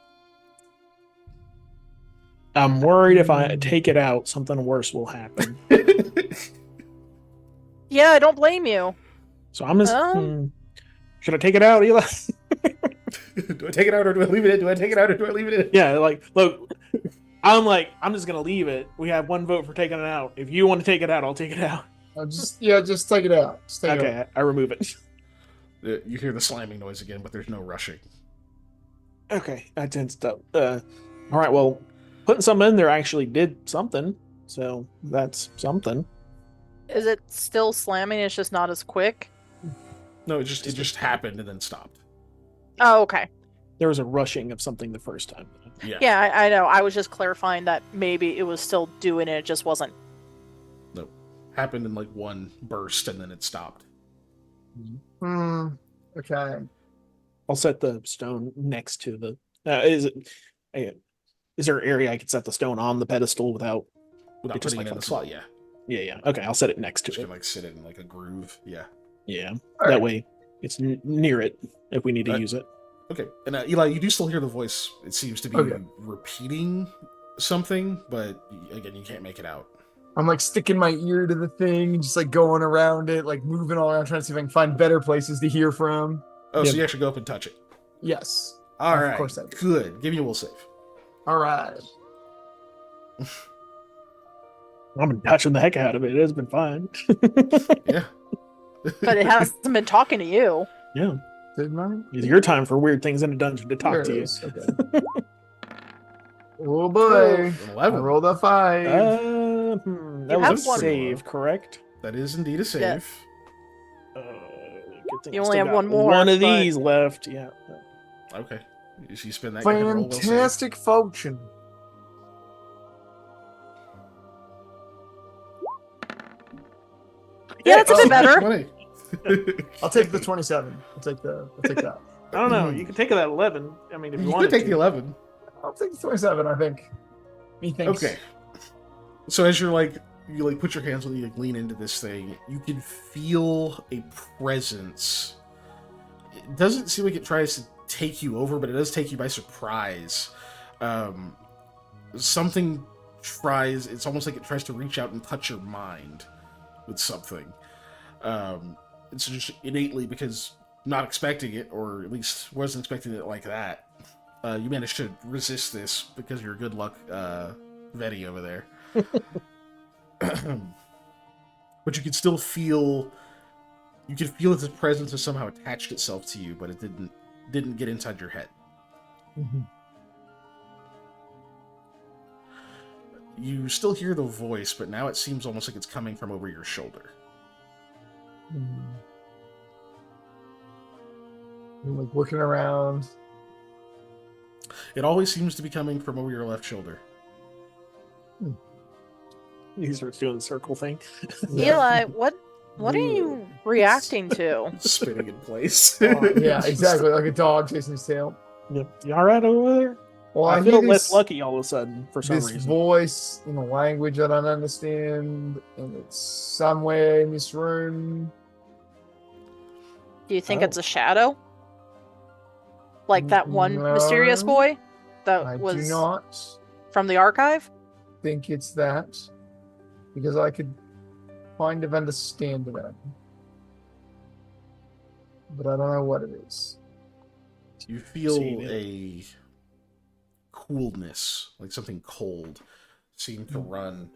I'm worried if I take it out, something worse will happen. Yeah, I don't blame you. So I'm just. Should I take it out, Eli? Do I take it out or do I leave it in? Do I take it out or do I leave it in? Yeah, like, look, I'm just gonna leave it. We have one vote for taking it out. If you want to take it out, I'll take it out. Just take it out. Just take it out. Okay, I remove it. You hear the slamming noise again, but there's no rushing. Okay, I tensed up. All right, well, putting something in there actually did something, so that's something. Is it still slamming? It's just not as quick? No, it just happened and then stopped. Oh, okay. There was a rushing of something the first time. Yeah. Yeah, I know. I was just clarifying that maybe it was still doing it, it just wasn't. No. Happened in like one burst and then it stopped. Okay. I'll set the stone next to the. Is there an area I could set the stone on the pedestal without Without just, putting like, it in the slot, yeah. Yeah. Okay, I'll set it next to Just it. gonna like sit it in like a groove, yeah. Yeah, All that right. way it's near it if we need to use it. Okay, and Eli, you do still hear the voice. It seems to be Okay. repeating something, but again, you can't make it out. I'm like sticking my ear to the thing and just like going around it, like moving all around, trying to see if I can find better places to hear from. Oh, Yeah. so you actually go up and touch it. Yes. All Of right, course I do. good. Give me a will save. All right. I've been touching the heck out of it. It has been fine. Yeah. But it hasn't been talking to you. Yeah, Did mine? it's your time for weird things in a dungeon to talk There to it you. is. Okay. Oh boy. An I 11. rolled a 5. That You was have a one. save, correct? That is indeed a save. Yeah. Good thing You I only still have got one more, One of but- these left. Yeah. Okay. You spend that, you can roll will save. Fantastic fortune. Yeah, that's a bit better. 20. I'll take the 27. I'll take that. I don't know. You can take that 11. I mean, if you, You want could take the 11. I'll take the 27, I think. Me thinks. Okay. So as you put your hands on it, you lean into this thing, you can feel a presence. It doesn't seem like it tries to take you over, but it does take you by surprise. Something tries, it's almost like it tries to reach out and touch your mind with something. It's just innately, because not expecting it, or at least wasn't expecting it like that, you managed to resist this because of your good luck, Vetty over there. But you could still feel, you could feel that the presence has somehow attached itself to you, but it didn't get inside your head. You still hear the voice, but now it seems almost like it's coming from over your shoulder. I'm like looking around. It always seems to be coming from over your left shoulder. He starts doing the circle thing. Eli, what are you reacting to? Spinning in place. Yeah, exactly. Like a dog chasing his tail. Yep. You all right over there? Well, I I feel hear less this, lucky all of a sudden for some this reason. voice in a language I don't understand, and it's somewhere in this room. Do you think Oh. it's a shadow? Like that one mysterious No, boy that I do was not from the archive? think it's that, because I could kind of understand that, but I don't know what it is. You feel Seen it. a coolness, like something cold, seem to run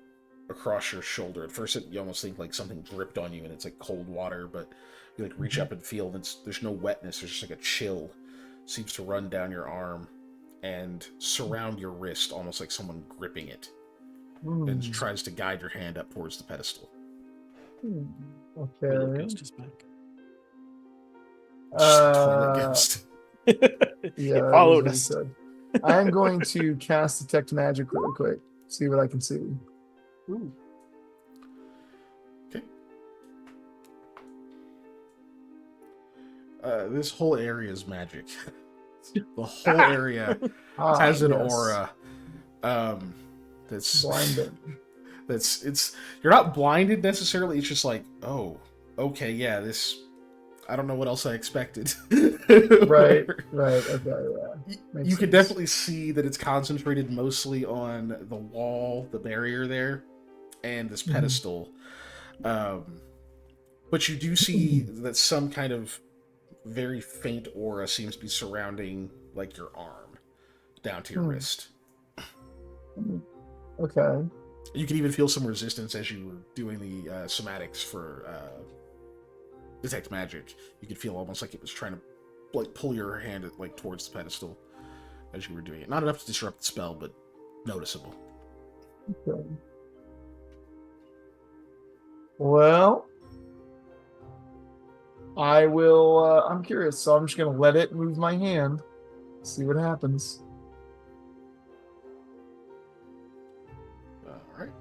across your shoulder. At first, you almost think like something dripped on you, and it's like cold water. But you like reach up and feel, and there's no wetness. There's just like a chill seems to run down your arm and surround your wrist, almost like someone gripping it, and tries to guide your hand up towards the pedestal. Okay. Ghost is back. Toilet ghost. Yeah, It that followed was us. what he said. I am going to cast Detect Magic really quick. See what I can see. Ooh. Okay. This whole area is magic. The whole area has an yes. aura. That's Blinded. it's you're not blinded necessarily. It's just like, oh, okay, yeah, this. I don't know what else I expected. Right. Okay. Yeah. Makes You can sense. definitely see that it's concentrated mostly on the wall, the barrier there, and this pedestal. But you do see that some kind of very faint aura seems to be surrounding like your arm down to your wrist. Okay. You can even feel some resistance as you were doing the somatics for detect magic. You could feel almost like it was trying to like pull your hand like towards the pedestal as you were doing it. Not enough to disrupt the spell, but noticeable. Okay. Well, I will. I'm curious, so I'm just gonna let it move my hand. See what happens. All right.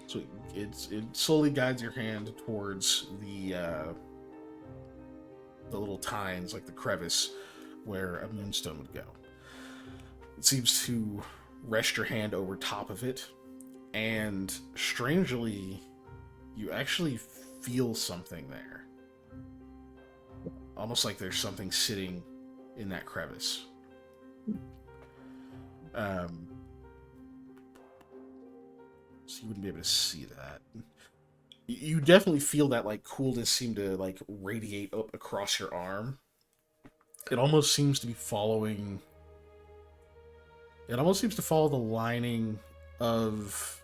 So it slowly guides your hand towards the little tines, like the crevice where a moonstone would go. It seems to rest your hand over top of it, and strangely, you actually feel something there. Almost like there's something sitting in that crevice. So you wouldn't be able to see that. You definitely feel that like coolness seem to like radiate up across your arm. It almost seems to be following. It almost seems to follow the lining of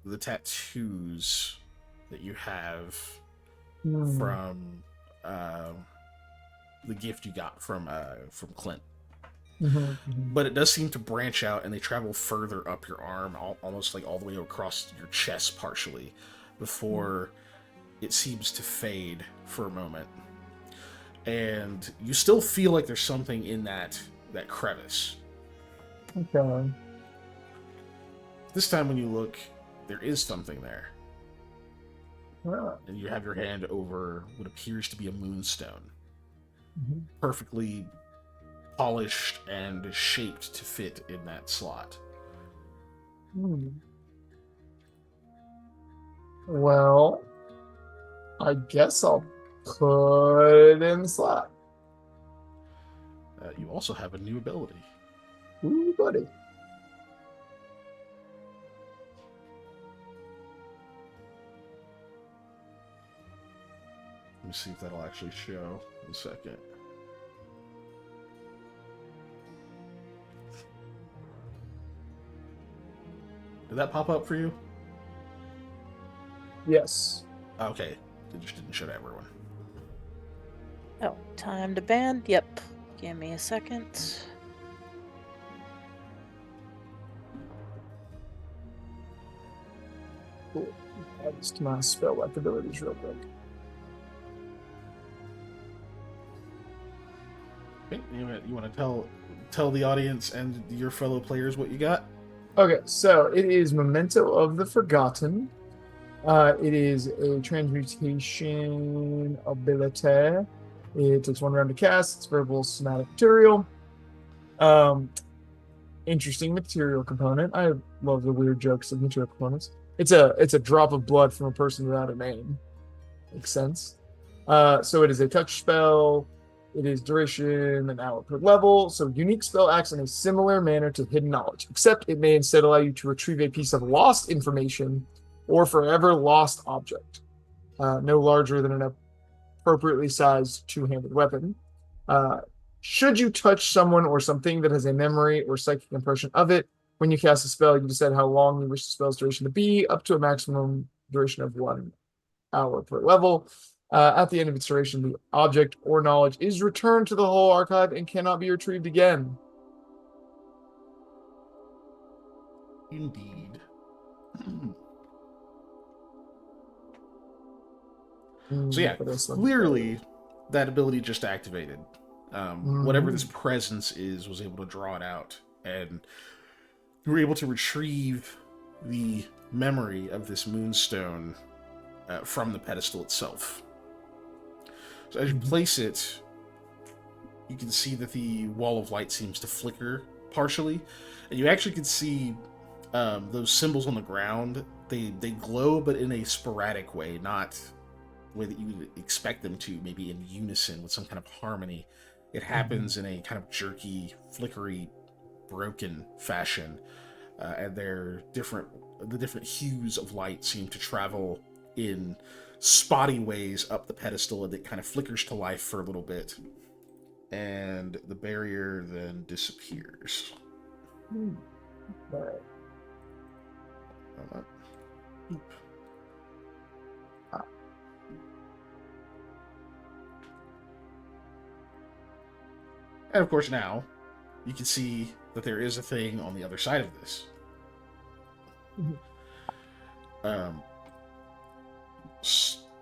the tattoos that you have from the gift you got from Clint. But it does seem to branch out, and they travel further up your arm, almost like all the way across your chest partially, before it seems to fade for a moment. And you still feel like there's something in that crevice. Okay. This time when you look, there is something there. Well, And you have your hand over what appears to be a moonstone. Perfectly polished and shaped to fit in that slot. Well, I guess I'll put it in the slot. You also have a new ability. Ooh, buddy. Let me see if that'll actually show in a second. Did that pop up for you? Yes. Okay. It just didn't show to everyone. Oh, time to ban? Yep. Give me a second. to my spell-like abilities real quick. Okay, you want to tell the audience and your fellow players what you got? Okay, so it is Memento of the Forgotten. It is a transmutation ability. It takes 1 round to cast. It's verbal somatic material. Interesting material component. I love the weird jokes of material components. It's a drop of blood from a person without a name. Makes sense. So it is a touch spell. It is duration an hour per level. So unique spell acts in a similar manner to hidden knowledge, except it may instead allow you to retrieve a piece of lost information or forever lost object. No larger than an appropriately sized two-handed weapon. Should you touch someone or something that has a memory or psychic impression of it, when you cast a spell, you decide how long you wish the spell's duration to be, up to a maximum duration of 1 hour per level. At the end of its duration, the object or knowledge is returned to the whole archive and cannot be retrieved again. Indeed. So yeah, clearly that ability just activated. Whatever this presence is was able to draw it out, and you were able to retrieve the memory of this moonstone from the pedestal itself. So as you place it, you can see that the wall of light seems to flicker partially, and you actually can see those symbols on the ground. They glow, but in a sporadic way, not the way that you would expect them to, maybe in unison with some kind of harmony. It happens in a kind of jerky, flickery, broken fashion, and the different hues of light seem to travel in spotty ways up the pedestal, and it kind of flickers to life for a little bit, and the barrier then disappears. And of course now, you can see that there is a thing on the other side of this.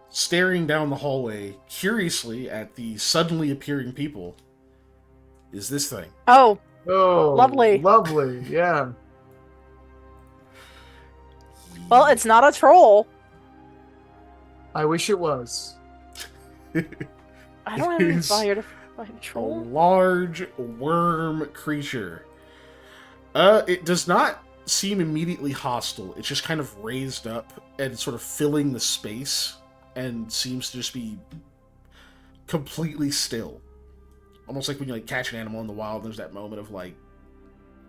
Staring down the hallway curiously at the suddenly appearing people is this thing. Oh, lovely, lovely. Yeah. Well, it's not a troll. I wish it was. I don't have any It's fire to fight a a troll. large worm creature. It does not seem immediately hostile. It's just kind of raised up and sort of filling the space, and seems to just be completely still. Almost like when you catch an animal in the wild, there's that moment of are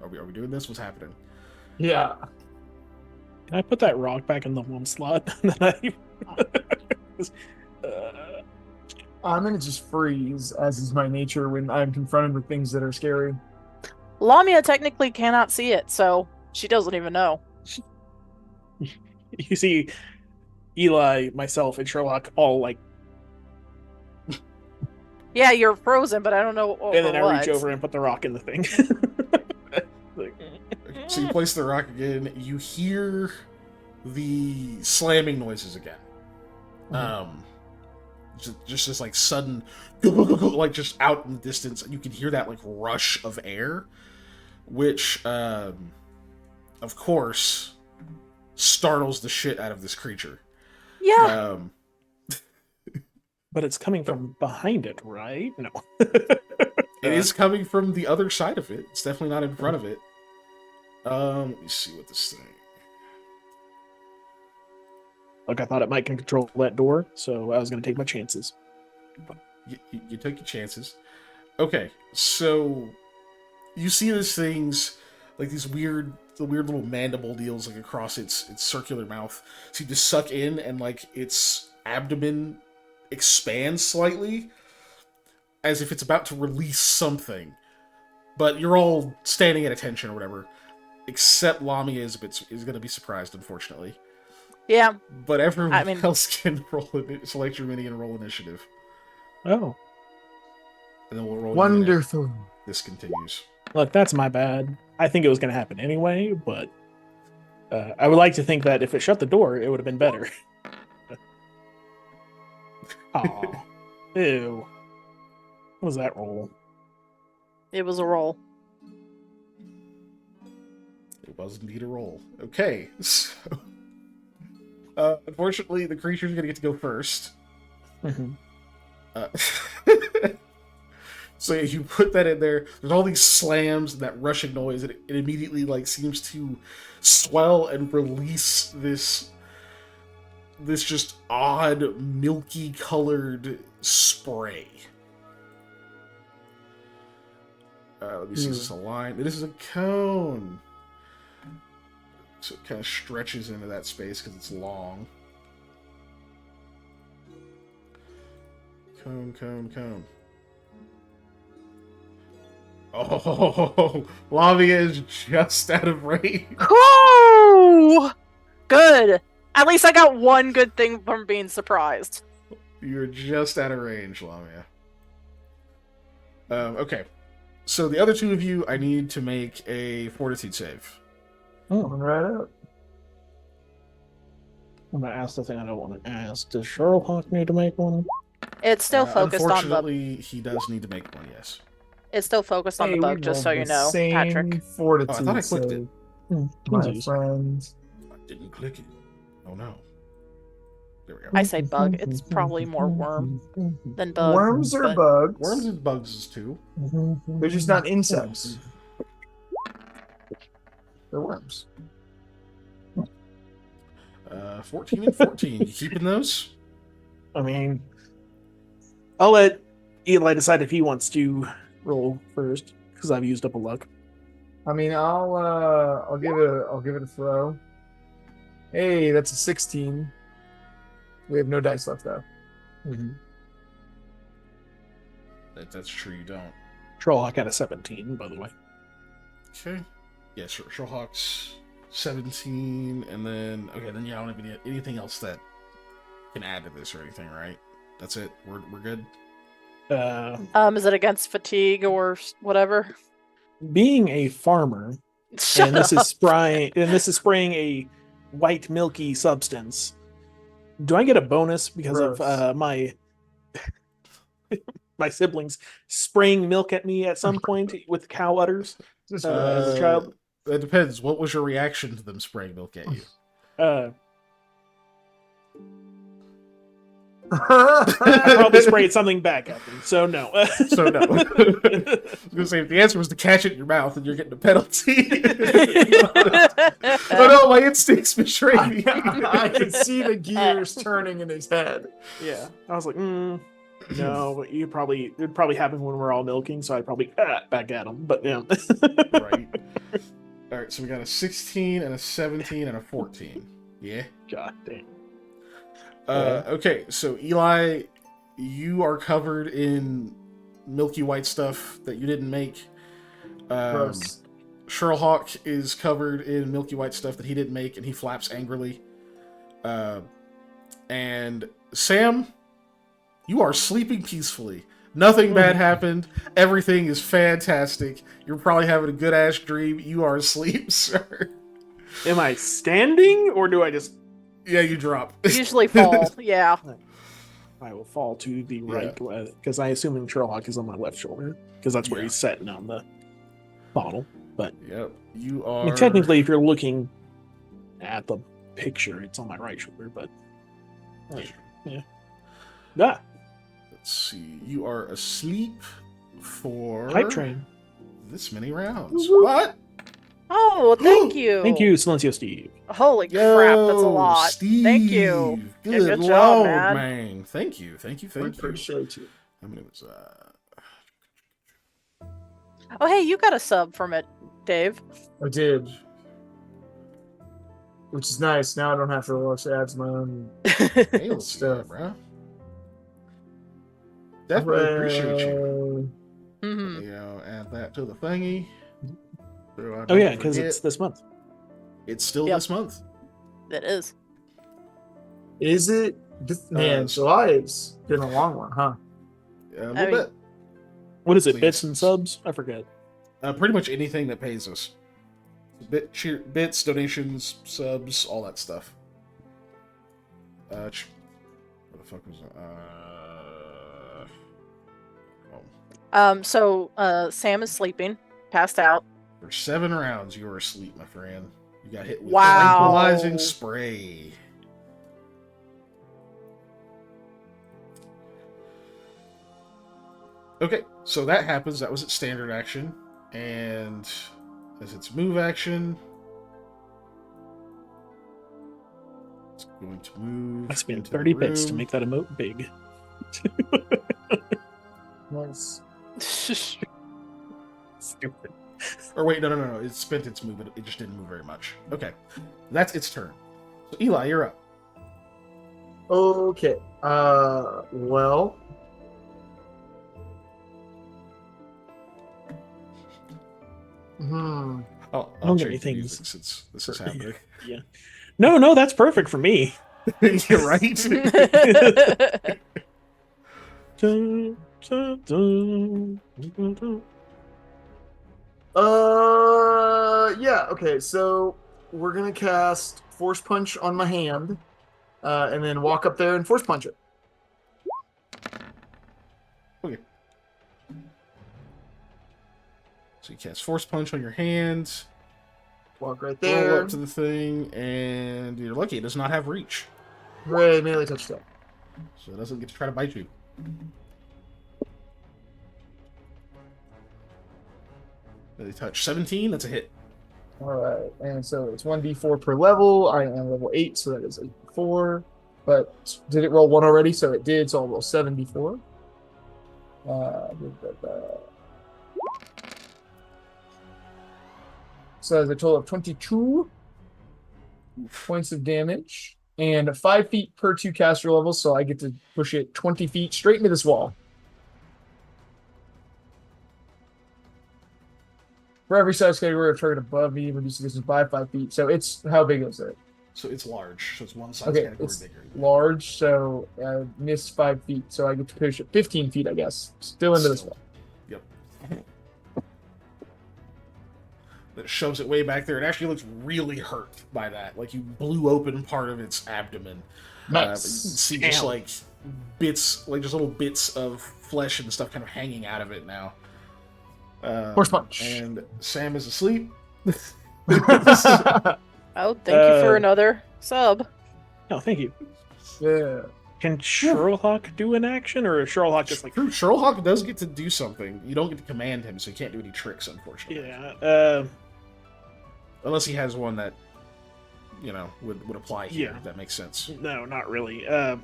we doing this? What's happening? Yeah. Can I put that rock back in the one slot? I'm gonna just freeze, as is my nature when I'm confronted with things that are scary. Lamia technically cannot see it, so she doesn't even know. You see Eli, myself, and Sherlock all Yeah, you're frozen, but I don't know over and then I what. reach over and put the rock in the thing. So you place the rock again. You hear the slamming noises again. Just this sudden, just out in the distance. You can hear that rush of air, which, of course, startles the shit out of this creature. Yeah. But it's coming from behind it, right? No. It is coming from the other side of it. It's definitely not in front of it. Let me see what this thing. Look, I thought it might control that door, so I was going to take my chances. You took your chances. Okay, so you see these things, these weird little mandible deals across its circular mouth seem to suck in, and its abdomen expands slightly, as if it's about to release something. But you're all standing at attention or whatever, except Lamia is going to be surprised, unfortunately. Yeah. But everyone else can select your mini and roll initiative. Oh. And then we'll roll. I would like to think that if it shut the door, it would have been better. Aw. Ew. What was that roll? It was a roll. It was indeed a roll. Okay, so unfortunately, the creature's gonna get to go first. Mm-hmm. Uh, so you put that in there. There's all these slams and that rushing noise, and it immediately like seems to swell and release this just odd milky colored spray. Let me see. Is this a line? This is a cone. So it kind of stretches into that space because it's long. Cone. Oh, Lavia is just out of range. Woo! Good. At least I got one good thing from being surprised. You're just out of range, Lamia. Okay. So the other two of you, I need to make a fortitude save. Coming right up. I'm gonna ask the thing I don't want to ask. Does Sherlock need to make one? It's still focused on the. Unfortunately, he does need to make one, yes. It's still focused on the Hey, bug, we just so rolled you the know, same Patrick. Fortitude, Oh, I thought I clicked it. my Twinsies. friend. I didn't click it. Oh no. There we go. I say bug. It's probably more worm than bug. Worms or but- bugs? Worms and bugs is too. They're just not insects. They're worms. 14 and 14. You keeping those? I mean, I'll let Eli decide if he wants to roll first because I've used up a luck. I mean, I'll give it a throw. Hey, that's a 16. We have no dice left though. Mm-hmm. That's true, you don't. Trollhawk had a 17, by the way. Okay. Yeah, sure. Showhawk's 17, and then then yeah, I don't have anything else that can add to this or anything, right? That's it. We're good. Is it against fatigue or whatever? Being a farmer, Shut and this up. is spraying a white milky substance. Do I get a bonus because Gross. of my my siblings spraying milk at me at some point with cow udders Just as a child? It depends. What was your reaction to them spraying milk at you? I probably sprayed something back at them, so no. So no. I was gonna say if the answer was to catch it in your mouth, and you're getting a penalty. Oh no, my instincts betray me. I can see the gears turning in his head. Yeah, I was like, no, but it'd probably happen when we're all milking, so I'd probably back at them. But yeah, Right. All right. So we got a 16 and a 17 and a 14. Yeah. God damn. Okay. So Eli, you are covered in milky white stuff that you didn't make. Gross. Sherlock is covered in milky white stuff that he didn't make, and he flaps angrily. And Sam, you are sleeping peacefully. Nothing bad happened. Everything is fantastic. You're probably having a good ass dream. You are asleep, sir. Am I standing, or do I just? Yeah, you drop. Usually fall. Yeah. I will fall to the right, because I assume Sherlock is on my left shoulder, because that's where Yeah. he's sitting on the bottle. But Yep. You I are. mean, technically, if you're looking at the picture, it's on my right shoulder. But yeah. Let's see. You are asleep for Hype train. this many rounds. What? Oh, thank you. Thank you, Silencio Steve. Holy crap, that's a lot. Steve. Thank you. Yeah, Good good job, lord, man. Thank you. I Thank you. appreciate you. How many was Oh, hey, you got a sub from it, Dave. I did. Which is nice. Now I don't have to watch ads of my own. Hail Stuff. stuff, bro. Definitely appreciate you. Mhm. You know, add that to the thingy. So I Oh don't yeah, because forget. it's this month. It's still Yep. this month. It is. Is it? Man, July has been a long one, huh? A I little mean- bit. What is it? Please. Bits and subs? I forget. Pretty much anything that pays us. Bits, donations, subs, all that stuff. What the fuck was that? So Sam is sleeping, passed out. For 7 rounds, you were asleep, my friend. You got hit with Wow. tranquilizing spray. Okay, so that happens. That was its standard action. And as its move action, it's going to move. I spent into the 30 bits to room. make that emote big. Nice. Stupid. Or wait, no. It spent its move. It just didn't move very much. Okay, that's its turn. So Eli, you're up. Okay. Well. I'll Don't get change me the things music since this is happening. Yeah. No, that's perfect for me. You're right. Dun, dun, dun, dun, dun. Yeah. Okay. So we're gonna cast Force Punch on my hand, and then walk up there and Force Punch it. Okay. So you cast Force Punch on your hand. Walk right Roll there. up to the thing, and you're lucky. It does not have reach, Hooray, melee touchdown. so it doesn't get to try to bite you. Melee touch 17. That's a hit. All right, and so it's 1d4 per level. I am level 8, so that is a 4. But did it roll 1 already? So it did. So I'll roll 7d4. So that's a total of 22 points of damage and 5 feet per 2 caster levels. So I get to push it 20 feet straight into this wall. For every size category of target above me, reduces distance by 5 feet. So it's how big is it? So it's large. So it's one size Okay, category it's bigger. large, so missed 5 feet. So I get to push it 15 feet, I guess. Still into this wall. Yep. That shoves it way back there. It actually looks really hurt by that. Like you blew open part of its abdomen. But you can Nice. see just Ow. like bits, like just little bits of flesh and stuff kind of hanging out of it now. Force punch. And Sam is asleep. Oh, thank you for Uh, another sub. No, thank you. Yeah. Can Sherlock do an action, or is Sherlock just like... True, Sherlock does get to do something. You don't get to command him, so he can't do any tricks, unfortunately. Yeah, Unless he has one that, would apply here. Yeah. If that makes sense. no, not really. Can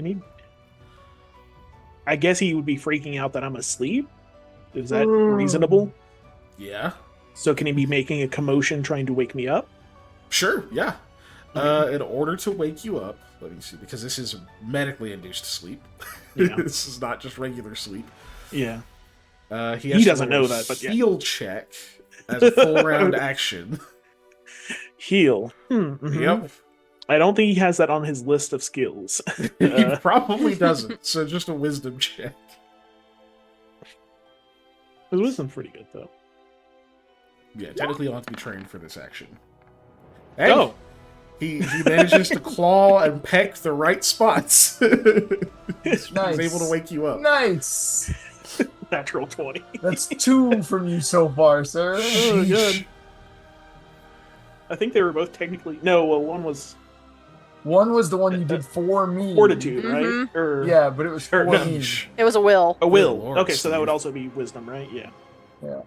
he... I guess he would be freaking out that I'm asleep? Is that reasonable? Yeah. So can he be making a commotion trying to wake me up? Sure, yeah. Okay. In order to wake you up, let me see, because this is medically induced sleep. Yeah. This is not just regular sleep. Yeah. He has to doesn't roll know a that, but yeah. heal check as a full round action. Heal. Mhm. Yep. I don't think he has that on his list of skills. He probably doesn't. So just a wisdom check. His wisdom's pretty good, though. Yeah, technically you'll have to be trained for this action. Hey, Oh! he manages to claw and peck the right spots. He's Nice. able to wake you up. Nice. Natural 20. That's 2 from you so far, sir. Oh, good. I think they were both technically... No, well, one was One was the one you did for me. fortitude, right? Mhm. Or Yeah, but it was Or for no. me. It was a will. a will. Good lord, Okay, so that would Steve. also be wisdom, right? Yeah. Yeah.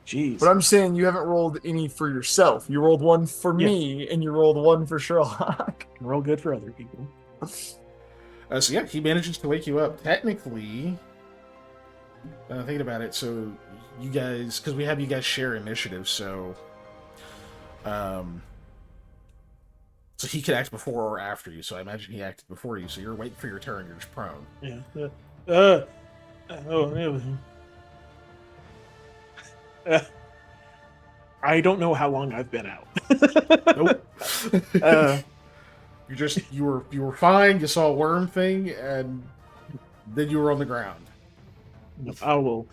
Jeez. But I'm saying you haven't rolled any for yourself. You rolled 1 for Yeah. me, and you rolled 1 for Sherlock. Real good for other people. So yeah, he manages to wake you up. Technically, thinking about it, so you guys, because we have you guys share initiative, so so he could act before or after you. So I imagine he acted before you. So you're waiting for your turn. You're just prone. Yeah. I don't know how long I've been out. Nope. You were fine. You saw a worm thing, and then you were on the ground. I will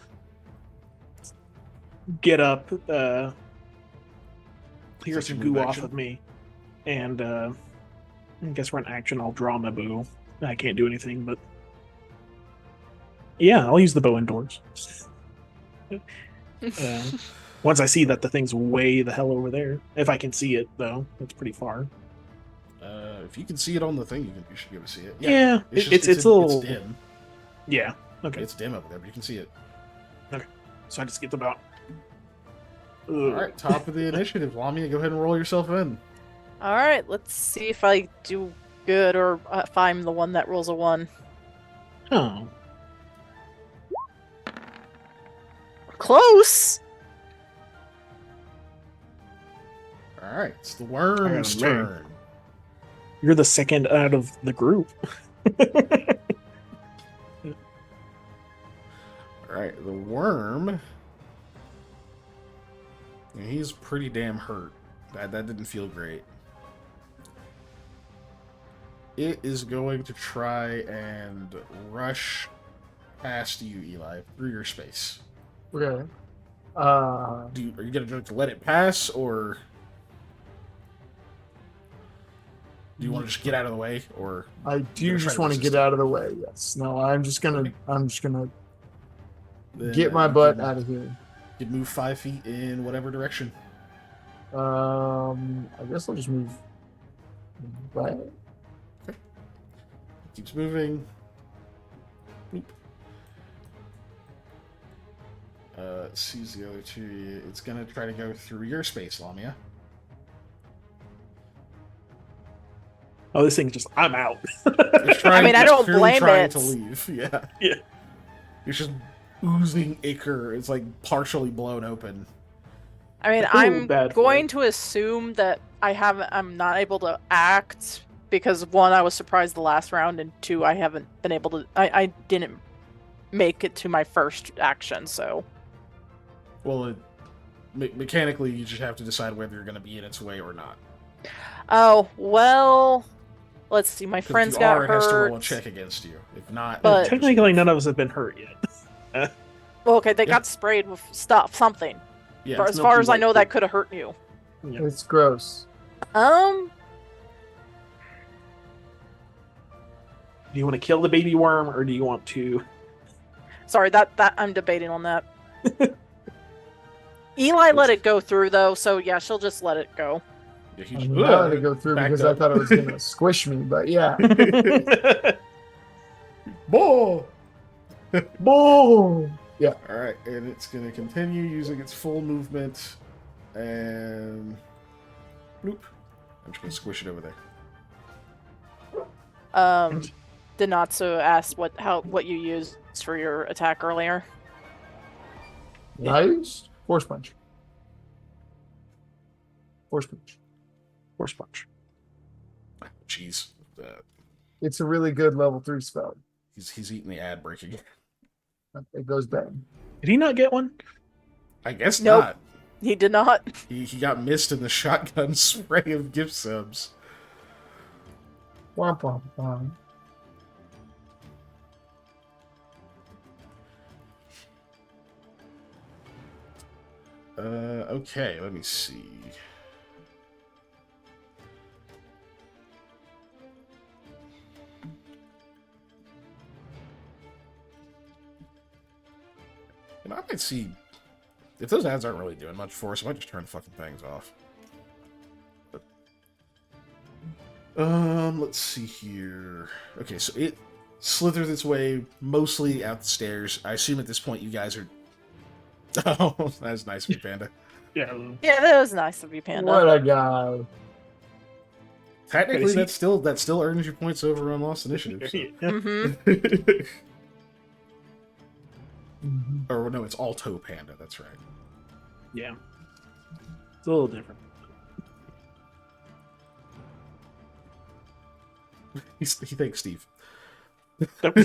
get up, clear Is that some your move goo off action? of me, and I guess for an action, I'll draw my bow. I can't do anything, but yeah, I'll use the bow indoors. Once I see that the thing's way the hell over there, if I can see it though, it's pretty far. If you can see it on the thing, you should be able to see it. Yeah, it's it's just, a little it's dim. Yeah. Okay. It's dim over there, but you can see it. Okay. So I just get about. All right, top of the initiative, Lamia. Go ahead and roll yourself in. All right, let's see if I do good or if I'm the one that rolls a 1. Oh. Close. All right, it's the worm's I got a man. turn. You're the second out of the group. All right, the worm. He's pretty damn hurt. That didn't feel great. It is going to try and rush past you, Eli, through your space. Okay. Are you going to let it pass, or do you want to just get out of the way, or I do gonna just try want to resist get it? out of the way. Yes. No, I'm just gonna Then, get my you butt can- out of here. You can move 5 feet in whatever direction. I guess I'll just move back. Keeps moving. Boop. Sees the other two. It's gonna try to go through your space, Lamia. Oh, this thing's just. I'm out. It's trying, mean, I it's don't clearly blame trying it. to leave. Yeah. Yeah. It's just oozing ichor. It's like partially blown open. I mean, I feel I'm bad for going it. to assume that I'm not able to act because 1, I was surprised the last round, and 2, I haven't been able to. I didn't make it to my first action, so. Well, mechanically, you just have to decide whether you're going to be in its way or not. Oh well. Let's see. My 'Cause if friends you got are, it has to roll a hurt. check against you. If not, But- just Technically, leave. none of us have been hurt yet. Well, okay, they Yeah. got sprayed with something. Yeah, But it's as no far as I like- know, that could have hurt you. Yeah. It's gross. Um, Do you want to kill the baby worm, or do you want to? sorry, that I'm debating on that. Eli let it go through though, so yeah, she'll just let it go. Yeah, I he's mean, I let it go through backed because I up. thought it was gonna squish me, but yeah. Bull! Boom! Yeah. All right, and it's going to continue using its full movement, and bloop. I'm just going to squish it over there. Denatsu asked what you used for your attack earlier. Nice. Force punch. Force punch. Force punch. Jeez, It's a really good level 3 spell. he's eating the ad breaking. It goes bang. Did he not get one? I guess Nope. not. He did not. He got missed in the shotgun spray of gift subs. Womp womp womp. Okay, let me see. And I might see if those ads aren't really doing much for us. I might just turn the fucking things off. But, let's see here. Okay, so it slithers its way mostly out the stairs. I assume at this point you guys are. Oh, that's nice of you, Panda. Yeah. Yeah, that was nice of you, Panda. What a guy. Technically, Crazy. that still earns you points over on Lost Initiative. So. Yeah. Mm-hmm. Mhm. Or no, it's Alto Panda. That's right. Yeah. It's a little different. He thanks Steve. That's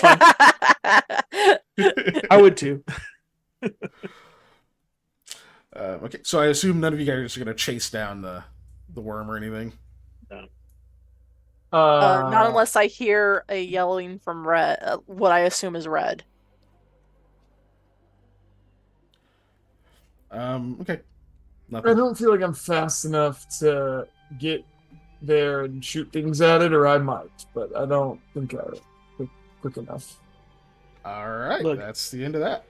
fine. I would too. Okay, so I assume none of you guys are just gonna chase down the worm or anything. Not unless I hear a yelling from Red, what I assume is Red. Okay. I Nothing. don't feel like I'm fast enough to get there and shoot things at it, or I might, but I don't think I'm quick enough. All right, Look. that's the end of that.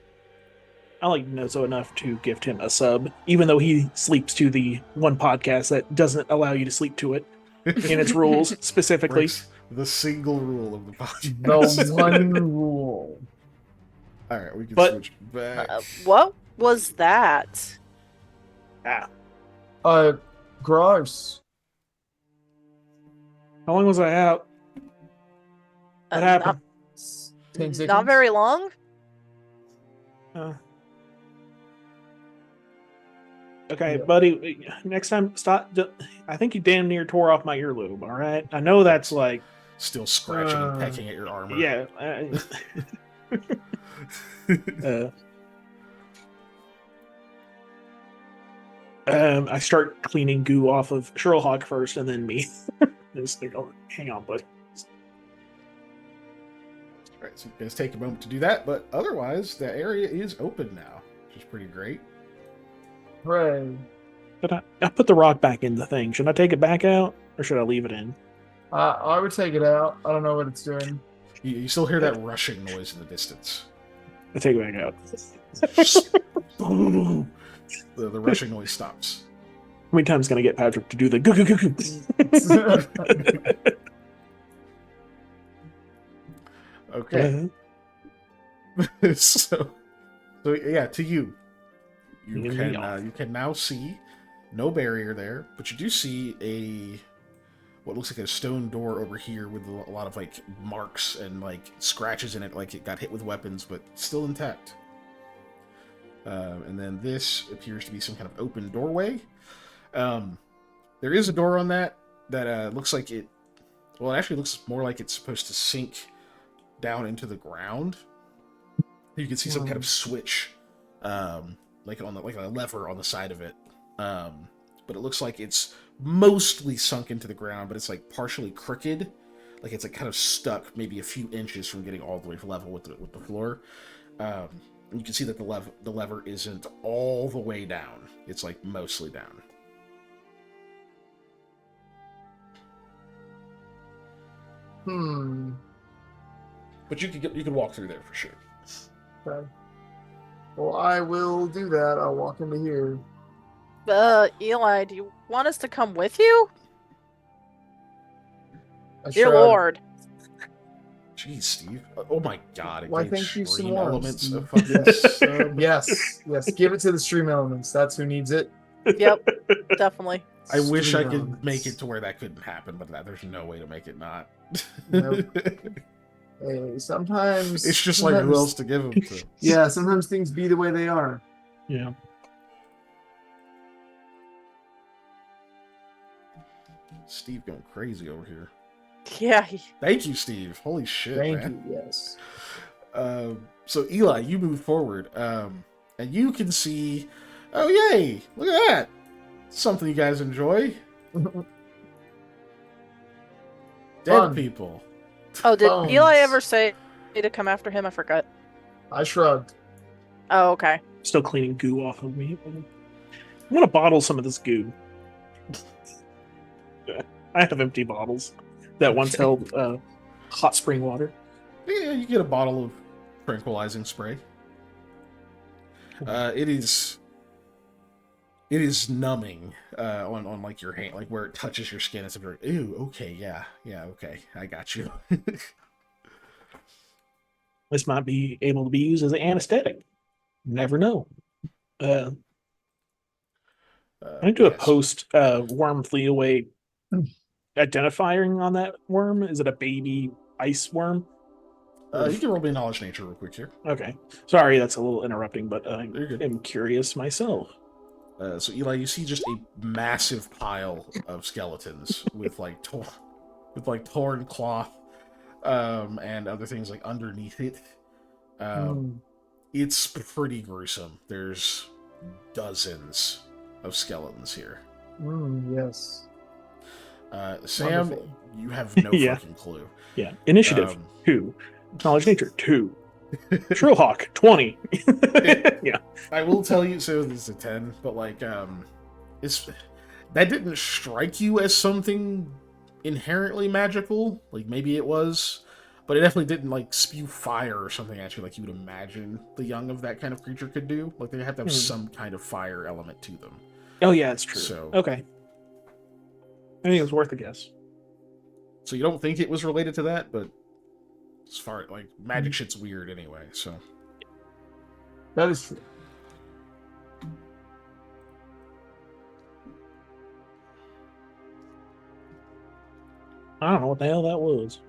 I like Nozo enough to gift him a sub, even though he sleeps to the one podcast that doesn't allow you to sleep to it in its rules specifically. Breaks the single rule of the podcast. The one rule. All right, we can But- switch back. What was that? Gross. How long was I out? What happened? 10 seconds. Not very long. Okay, Yeah. buddy. Next time, stop. I think you damn near tore off my earlobe. All right. I know that's like, Still scratching and pecking at your armor. yeah. I start cleaning goo off of Sherlock first, and then me. Just like, oh, hang on, bud. All right, so you guys take a moment to do that, but otherwise, the area is open now, which is pretty great. Hooray. But I put the rock back in the thing. Should I take it back out, or should I leave it in? I would take it out. I don't know what it's doing. You still hear that rushing noise in the distance. I take it back out. The rushing noise stops. How many times can I get Patrick to do the goo goo goo goo? Okay. so yeah, to you. You can now see no barrier there, but you do see what looks like a stone door over here with a lot of like marks and like scratches in it, like it got hit with weapons, but still intact. And then this appears to be some kind of open doorway. There is a door on that looks like it. Well, it actually looks more like it's supposed to sink down into the ground. You can see some kind of switch, like a lever on the side of it. But it looks like it's mostly sunk into the ground, but it's like partially crooked, like it's like kind of stuck, maybe a few inches from getting all the way level with the floor. And you can see that the lever isn't all the way down; it's like mostly down. But you could walk through there for sure. Okay. Well, I will do that. I'll walk into here. Eli, do you want us to come with you? I Dear shrug. Lord. Jeez, Steve! Oh my God! It Why, gave thank you some stream more, elements Steve. of fucking Yes, give it to the stream elements. That's who needs it. Yep, definitely. I wish I Stream could elements. make it to where that couldn't happen, but there's no way to make it not. Nope. Hey, sometimes It's just like who else to give them to? Yeah, sometimes things be the way they are. Yeah. Steve going crazy over here. Yeah. Thank you, Steve. Holy shit, Thank man. you. Yes. So Eli, you move forward, and you can see. Oh yay! Look at that. Something you guys enjoy. Dead Fun. people. Oh, did Bones. Eli ever say to come after him? I forgot. I shrugged. Oh, okay. Still cleaning goo off of me. I'm gonna bottle some of this goo. I have empty bottles that once held hot spring water. Yeah, you get a bottle of tranquilizing spray. It is numbing on like your hand, like where it touches your skin. It's like, ooh, okay, yeah, okay, I got you. This might be able to be used as an anesthetic. Never know. I need to do a yes. post worm flea away identifying on that worm. Is it a baby ice worm? You can roll me knowledge nature real quick here. Okay. Sorry, that's a little interrupting, but I You're good. am curious myself. So Eli, you see just a massive pile of skeletons with like torn cloth and other things like underneath it. It's pretty gruesome. There's dozens of skeletons here. Yes. Sam, Wonderful. you have no Yeah. fucking clue. Yeah. Initiative Um, 2. Knowledge nature 2. Trillhawk 20. Yeah. I will tell you, so this is a 10, but like it's that didn't strike you as something inherently magical. Like maybe it was, but it definitely didn't like spew fire or something at you like you would imagine the young of that kind of creature could do. Like they have to have some kind of fire element to them. Oh yeah, it's true. So okay, I think it was worth a guess. So you don't think it was related to that, but as far as like magic shit's weird anyway. So That is true. I don't know what the hell that was.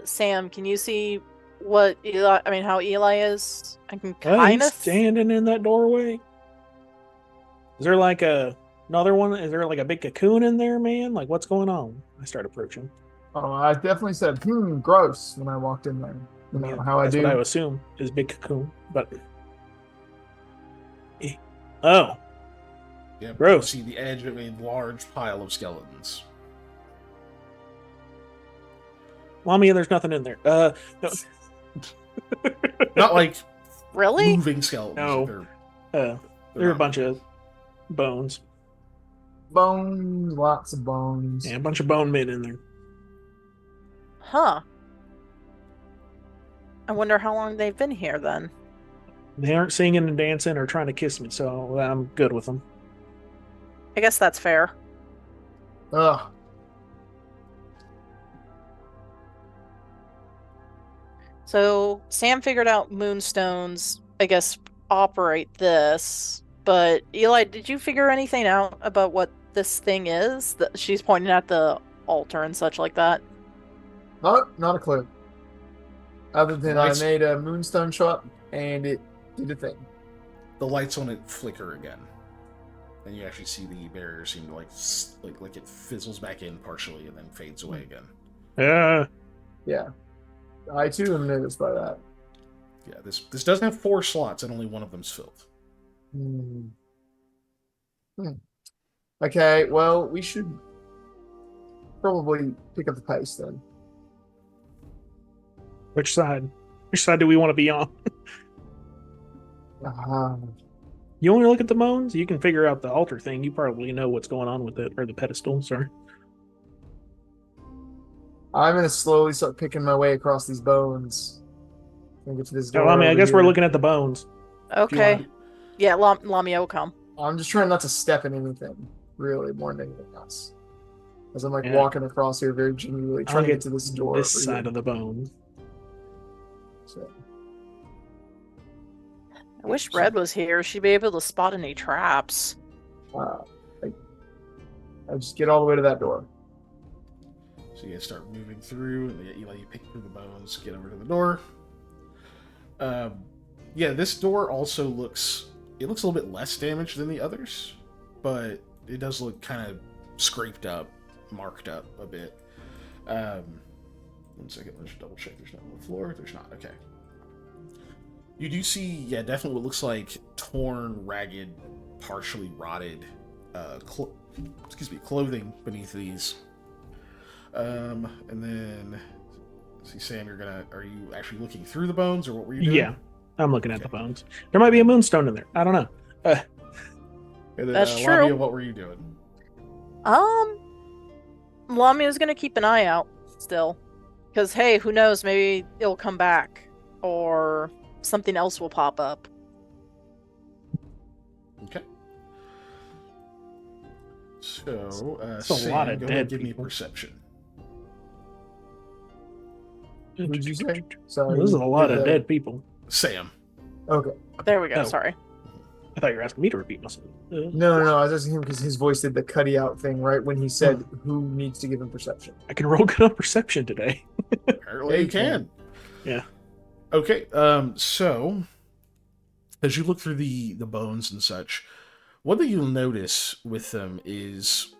Sam, can you see what Eli? I mean, how Eli is? I can He's kind of. standing in that doorway. Is there like another one? Is there like a big cocoon in there, man? Like what's going on? I start approaching. Oh, I definitely said, gross when I walked in there. You know how I That's do. what I would assume is big cocoon, but oh, yeah, gross. You see the edge of a large pile of skeletons. Mommy, there's nothing in there. No. Not like Really? moving skeletons. No. They're There are a not bunch moving. of bones. Bones, lots of bones. Yeah, a bunch of bone men in there. Huh. I wonder how long they've been here then. They aren't singing and dancing or trying to kiss me, so I'm good with them. I guess that's fair. Ugh. So Sam figured out moonstones, I guess, operate this. But Eli, did you figure anything out about what this thing is? That she's pointing at the altar and such like that. Not a clue. Other than Lights- I made a moonstone show up and it did a thing. The lights on it flicker again, and you actually see the barrier seem to like it fizzles back in partially and then fades away again. Yeah. I too am noticed by that. Yeah, this does have 4 slots and only one of them's filled. Okay, well, we should probably pick up the pace then. Which side? Which side do we want to be on? You want to look at the bones? You can figure out the altar thing. You probably know what's going on with it, or the pedestal. Sorry. I'm gonna slowly start picking my way across these bones. And get to this door. Oh, I mean, I over guess we're here. looking at the bones. Okay. want- Yeah, Lamia will come. I'm just trying not to step in anything, really, more than anything else. As I'm like Yeah. walking across here very gingerly, I'll trying to get to this door. This over side here. of the bone. So, I wish Red was here. She'd be able to spot any traps. I just get all the way to that door. So you guys start moving through, and Eli, you pick through the bones, get over to the door. Yeah, this door also looks a little bit less damaged than the others, but it does look kind of scraped up, marked up a bit. 1 second, let's double check. There's nothing on the floor. There's not. Okay. You do see, yeah, definitely what looks like torn, ragged, partially rotted, clothing beneath these. And then, see, Sam, are you actually looking through the bones, or what were you doing? Yeah, I'm looking at the bones. There might be a moonstone in there. I don't know. And then, That's Lamia, true. what were you doing? Lamia's gonna keep an eye out still. Because, hey, who knows, maybe it'll come back. Or something else will pop up. Okay. So, That's a Sam, lot of go ahead and dead give me people. perception. What did you say? Sorry. This is a lot of the- dead people. Sam. Okay. There we go, Oh. sorry. I thought you were asking me to repeat myself. No. I was asking him because his voice did the cutty out thing right when he said who needs to give him perception. I can roll good on perception today. Apparently you can. Yeah. Okay, so as you look through the bones and such, one thing you'll notice with them is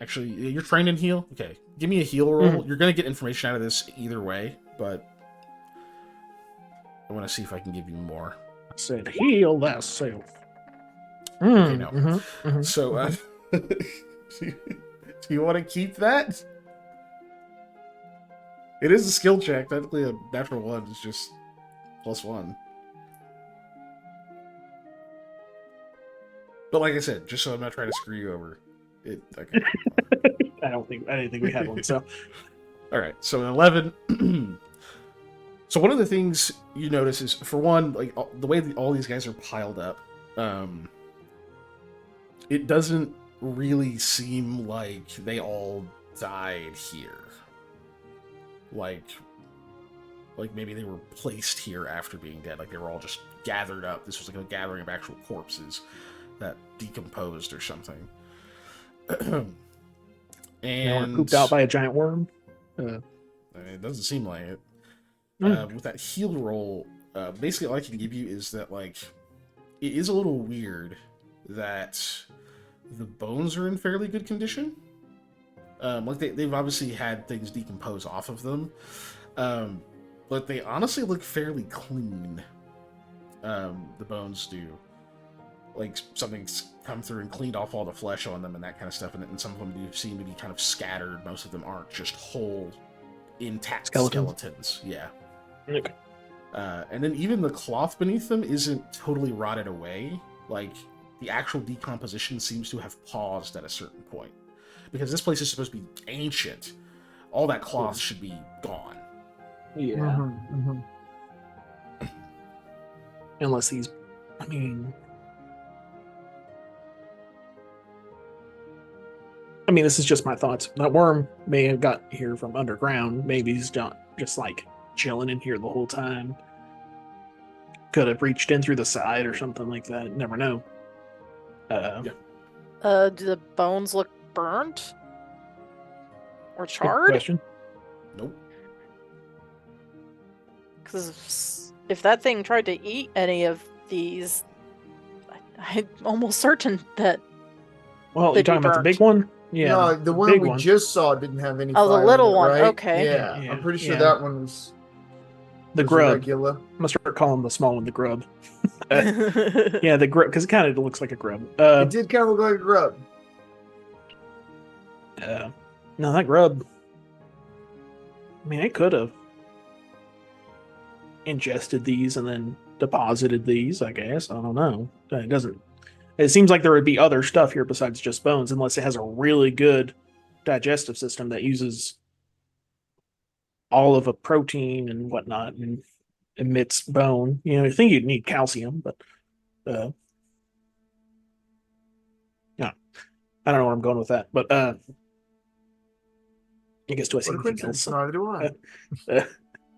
actually you're trained in heal. Okay, give me a heal roll. You're gonna get information out of this either way, but I want to see if I can give you more. I said, heal thyself. Okay, no. Mhm. So, do you want to keep that? It is a skill check. Technically, a natural 1 is just +1. But like I said, just so I'm not trying to screw you over, okay. I didn't think we had one. So All right, so 11. So one of the things you notice is, for one, like the way that all these guys are piled up, it doesn't really seem like they all died here. Like maybe they were placed here after being dead. Like they were all just gathered up. This was like a gathering of actual corpses that decomposed or something. they And were pooped out by a giant worm. I mean, it doesn't seem like it. Mm. With that heal roll, basically all I can give you is that, like, it is a little weird that the bones are in fairly good condition. Like they've obviously had things decompose off of them, but they honestly look fairly clean. The bones do. Like something's come through and cleaned off all the flesh on them and that kind of stuff, and some of them do seem to be kind of scattered. Most of them aren't just whole, intact skeletons. Yeah. Okay. And then even the cloth beneath them isn't totally rotted away. Like, the actual decomposition seems to have paused at a certain point. Because this place is supposed to be ancient. All that cloth should be gone. Yeah. Mm-hmm, mm-hmm. Unless he's, I mean, this is just my thoughts. That worm may have got here from underground. Maybe he's not just like chilling in here the whole time. Could have reached in through the side or something like that. Never know. Yeah. Do the bones look burnt? Or Good charred? question. Nope. Because if that thing tried to eat any of these, I'm almost certain that. Well, you're They'd be talking about the burnt. big one? Yeah. No, the one big we just saw didn't have any. Oh, the fire in little it, one, right? okay. Yeah, Yeah, I'm pretty sure yeah. that one was The was grub. regular. I'm gonna start calling the small one the grub. Yeah, the grub, because it kind of looks like a grub. It did kind of look like a grub. No, that grub. I mean, it could have ingested these and then deposited these. I guess I don't know. It doesn't. It seems like there would be other stuff here besides just bones, unless it has a really good digestive system that uses all of a protein and whatnot and emits bone. You know, I think you'd need calcium, but yeah, I don't know where I'm going with that. But I guess do I see What a anything coincidence! else Neither do I.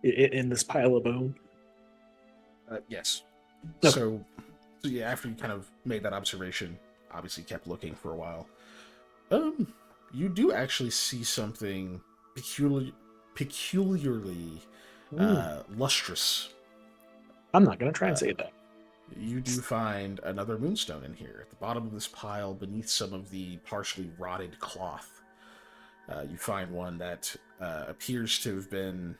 in this pile of bone? Yes. Okay. So yeah, after you kind of made that observation, obviously kept looking for a while. You do actually see something peculiarly lustrous. I'm not gonna try and say that. You do find another moonstone in here at the bottom of this pile, beneath some of the partially rotted cloth. You find one that appears to have been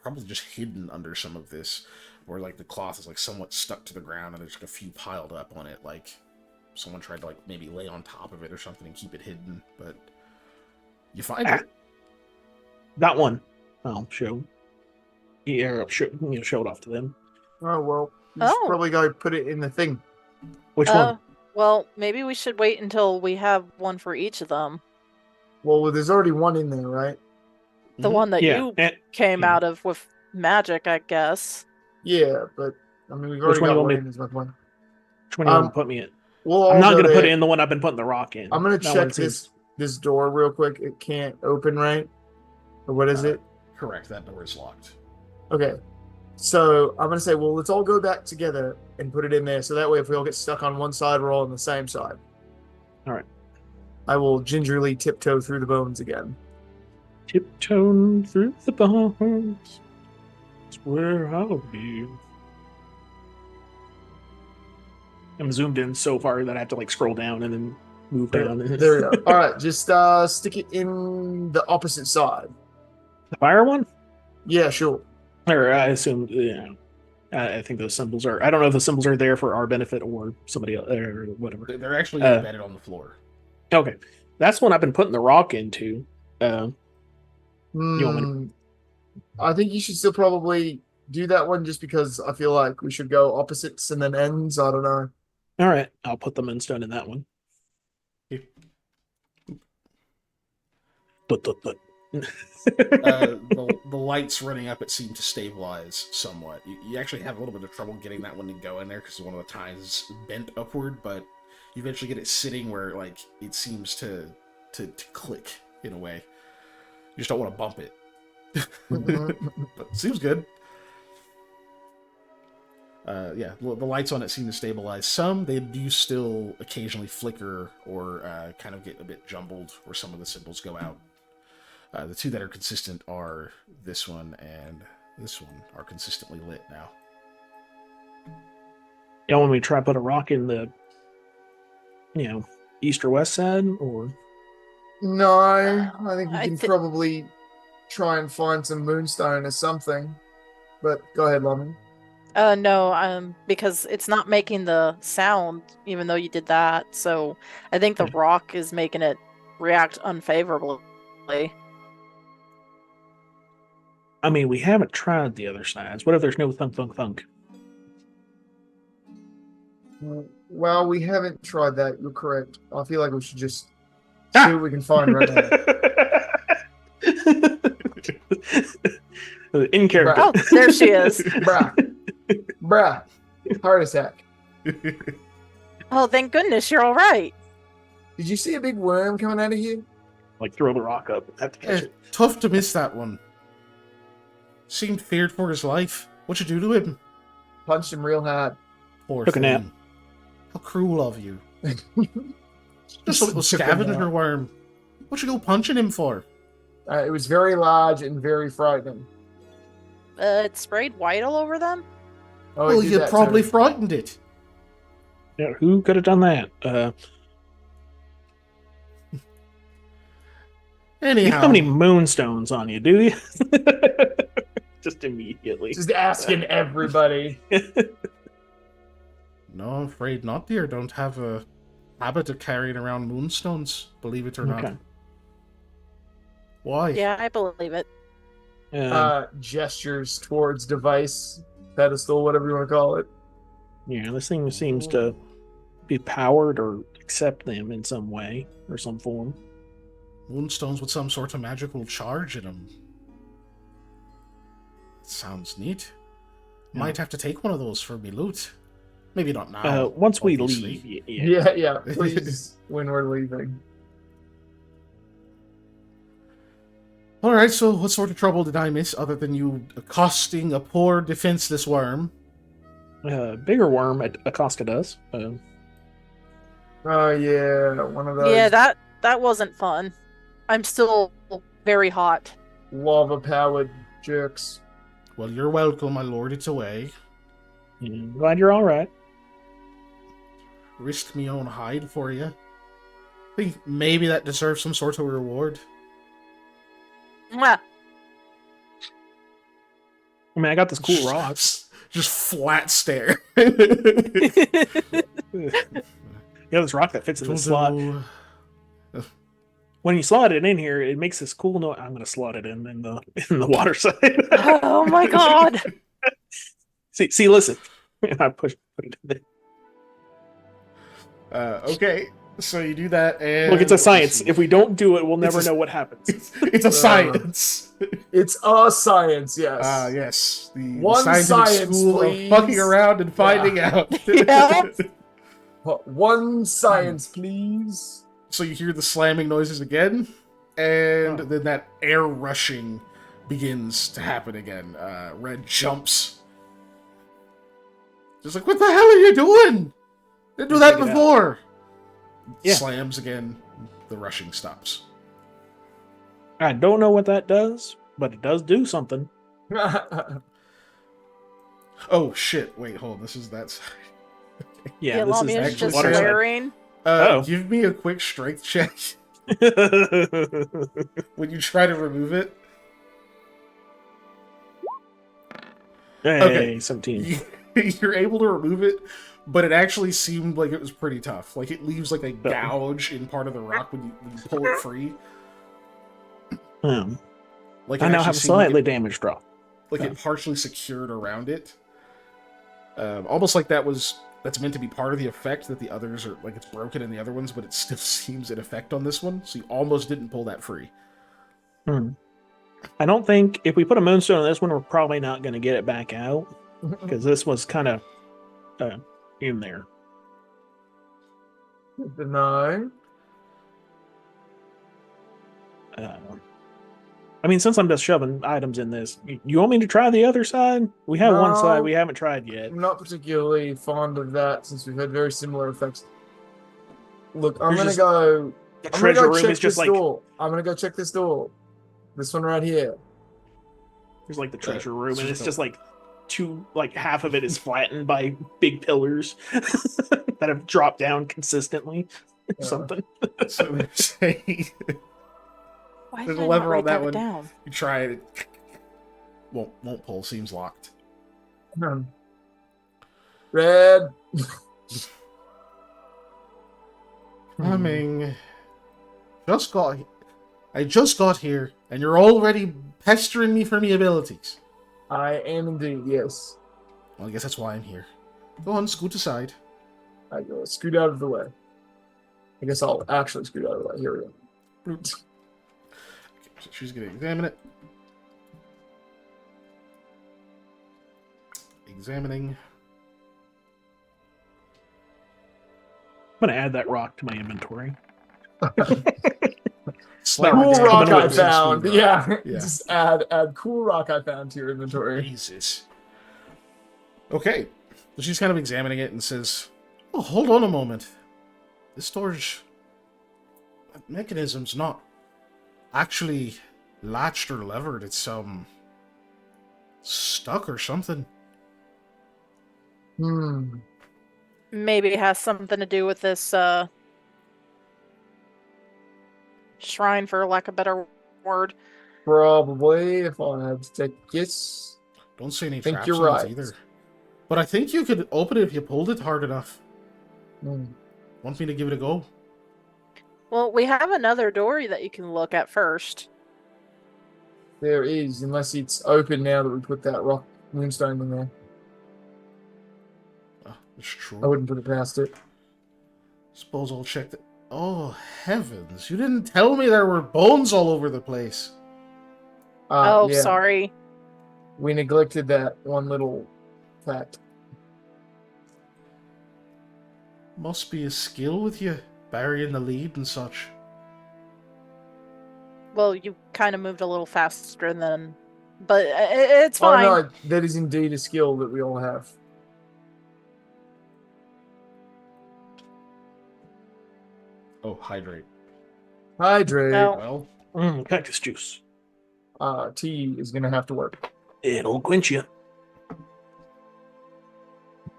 probably just hidden under some of this, where like the cloth is like somewhat stuck to the ground and there's like a few piled up on it, like someone tried to like maybe lay on top of it or something and keep it hidden, but you find it. That one. I'll show. Yeah, show it off to them. Oh well, you should probably go put it in the thing. Which one? Well, maybe we should wait until we have one for each of them. Well, there's already one in there, right? The one that Yeah, you and- came yeah. out of with magic, I guess. Yeah, but I mean, we've Which already one got you want one me- in. Is my point. Which one do you want to put me in? We'll I'm all not go gonna put there. it in the one I've been putting the rock in. I'm gonna That one check seems- this door real quick. It can't open, right? Or what is it? Correct, that door is locked. Okay. So I'm gonna say, well, let's all go back together and put it in there, so that way, if we all get stuck on one side, we're all on the same side. All right. I will gingerly tiptoe through the bones again. Tiptoeing through the bones. It's where I'll be. I'm zoomed in so far that I have to like scroll down and then move down. There we go. All right, just stick it in the opposite side. The fire one? Yeah, sure. Or I assume, yeah. I think those symbols are. I don't know if the symbols are there for our benefit or somebody else or whatever. They're actually embedded on the floor. Okay, that's one I've been putting the rock into. You want me I think you should still probably do that one, just because I feel like we should go opposites and then ends. I don't know. All right, I'll put the moonstone in that one. Tut, tut, tut. The lights running up, it seemed to stabilize somewhat. You actually have a little bit of trouble getting that one to go in there because one of the tines is bent upward, but you eventually get it sitting where like it seems to click in a way. You just don't want to bump it. But it seems good. Yeah, the lights on it seem to stabilize some. They do still occasionally flicker or kind of get a bit jumbled where some of the symbols go out. The two that are consistent are this one and this one are consistently lit now. Y'all want me to try to put a rock in the, east or west side, or? No, I think we I can thi- probably try and find some moonstone or something. But go ahead, Lemon. No, because it's not making the sound, even though you did that. So I think the Yeah. rock is making it react unfavorably. I mean, we haven't tried the other sides. What if there's no thunk, thunk, thunk? Well, we haven't tried that. You're correct. I feel like we should just see Ah! what we can find right now. In character. Oh, there she is. Bruh. Heart attack. Oh, thank goodness you're all right. Did you see a big worm coming out of here? Like throw the rock up and have to catch it. Tough to miss that one. Seemed feared for his life. What'd you do to him? Punched him real hard. Poor Took a nap. thing. How cruel of you. Just a little scavenger worm. What you go punching him for? It was very large and very frightening. It sprayed white all over them? Oh, Well, it did you that probably too. frightened it. Yeah, who could have done that? You Anyhow, don't have any moonstones on you, do you? Just immediately. Just asking everybody. no, I'm afraid not, dear. Don't have a habit of carrying around moonstones, believe it or Okay. not. Why? Yeah, I believe it. Gestures towards device, pedestal, whatever you want to call it. Yeah, this thing seems to be powered or accept them in some way or some form. Moonstones with some sort of magical charge in them. Sounds neat. Yeah. Might have to take one of those for me loot. Maybe not now. Once we obviously. leave, yeah. Yeah, please, when we're leaving. Alright, so what sort of trouble did I miss other than you accosting a poor defenseless worm? Bigger worm accosted us. Oh yeah, one of those Yeah, that wasn't fun. I'm still very hot. lava-powered jerks. Well, you're welcome, my lord. It's away. Glad you're all right. Risked me own hide for you. Think maybe that deserves some sort of reward. Mwah. I mean, I got this cool rock. Just flat stare. Yeah, this rock that fits in the slot. When you slot it in here, it makes this cool noise. I'm going to slot it in the water side. Oh my god. See, listen. I put it in there. Okay, so you do that, and Look, it's a science. If we don't do it, we'll never know what happens. It's a science. It's a science, yes. Yes. The One scientific science, school please. of fucking around and finding out. Yeah. One science, please. So you hear the slamming noises again, and then that air rushing begins to happen again. Red jumps. Just like, what the hell are you doing? Didn't do that Take it out. before. Yeah. Slams again. The rushing stops. I don't know what that does, but it does do something. Oh shit! Wait, hold on. This is that side. Yeah, this is Lamia's actually just water side. glaring. Oh. Give me a quick strength check when you try to remove it. Hey, Okay. 17. You're able to remove it, but it actually seemed like it was pretty tough. Like it leaves like a gouge in part of the rock when you pull it free. Like I it now actually have a seemed like slightly it- damaged rock. like it partially secured around it. Almost like that was that's meant to be part of the effect that the others are, like, it's broken in the other ones, but it still seems in effect on this one, so you almost didn't pull that free. I don't think if we put a moonstone on this one, we're probably not going to get it back out because this was kind of in there. Deny. I mean, since I'm just shoving items in this, you want me to try the other side? We have one side No. we haven't tried yet. I'm not particularly fond of that since we've had very similar effects. Look, I'm There's gonna go. The I'm gonna treasure go room check is just this like door. I'm gonna go check this door. This one right here. there's like the treasure room, it's and just it's just like half of it is flattened by big pillars that have dropped down consistently. Yeah. Something. So they say, Why there's did a I lever not write on that that one. down? You try it, won't pull, seems locked. Red. Coming. I just got here, and you're already pestering me for me abilities. I am indeed, yes. Well, I guess that's why I'm here. Go on, scoot aside. I go scoot out of the way. I guess I'll actually scoot out of the way. Here we go. Okay, so she's gonna examine it. Examining. I'm gonna add that rock to my inventory. Slight Cool reduction rock to I the found. speed rock. Yeah. Yeah. Just add cool rock I found to your inventory. Jesus. Okay. So she's kind of examining it and says, "Oh, hold on a moment. This storage mechanism's not actually latched or levered. It's stuck or something." Maybe it has something to do with this shrine, for lack of a better word. Probably, if I had to take a guess. Don't see any Think traps you're on right. it either. But I think you could open it if you pulled it hard enough. Want me to give it a go? Well, we have another door that you can look at first. There is, unless it's open now that we put that rock moonstone in there. Oh, it's true. I wouldn't put it past it. Suppose I'll check the... Oh, heavens. You didn't tell me there were bones all over the place. Oh, Yeah. sorry. We neglected that one little fact. Must be a skill with you, burying the lead and such. Well, you kind of moved a little faster than... But it's fine. Oh no, that is indeed a skill that we all have. Oh, hydrate. Hydrate. No. Well, Cactus juice. Tea is gonna have to work. It'll quench you.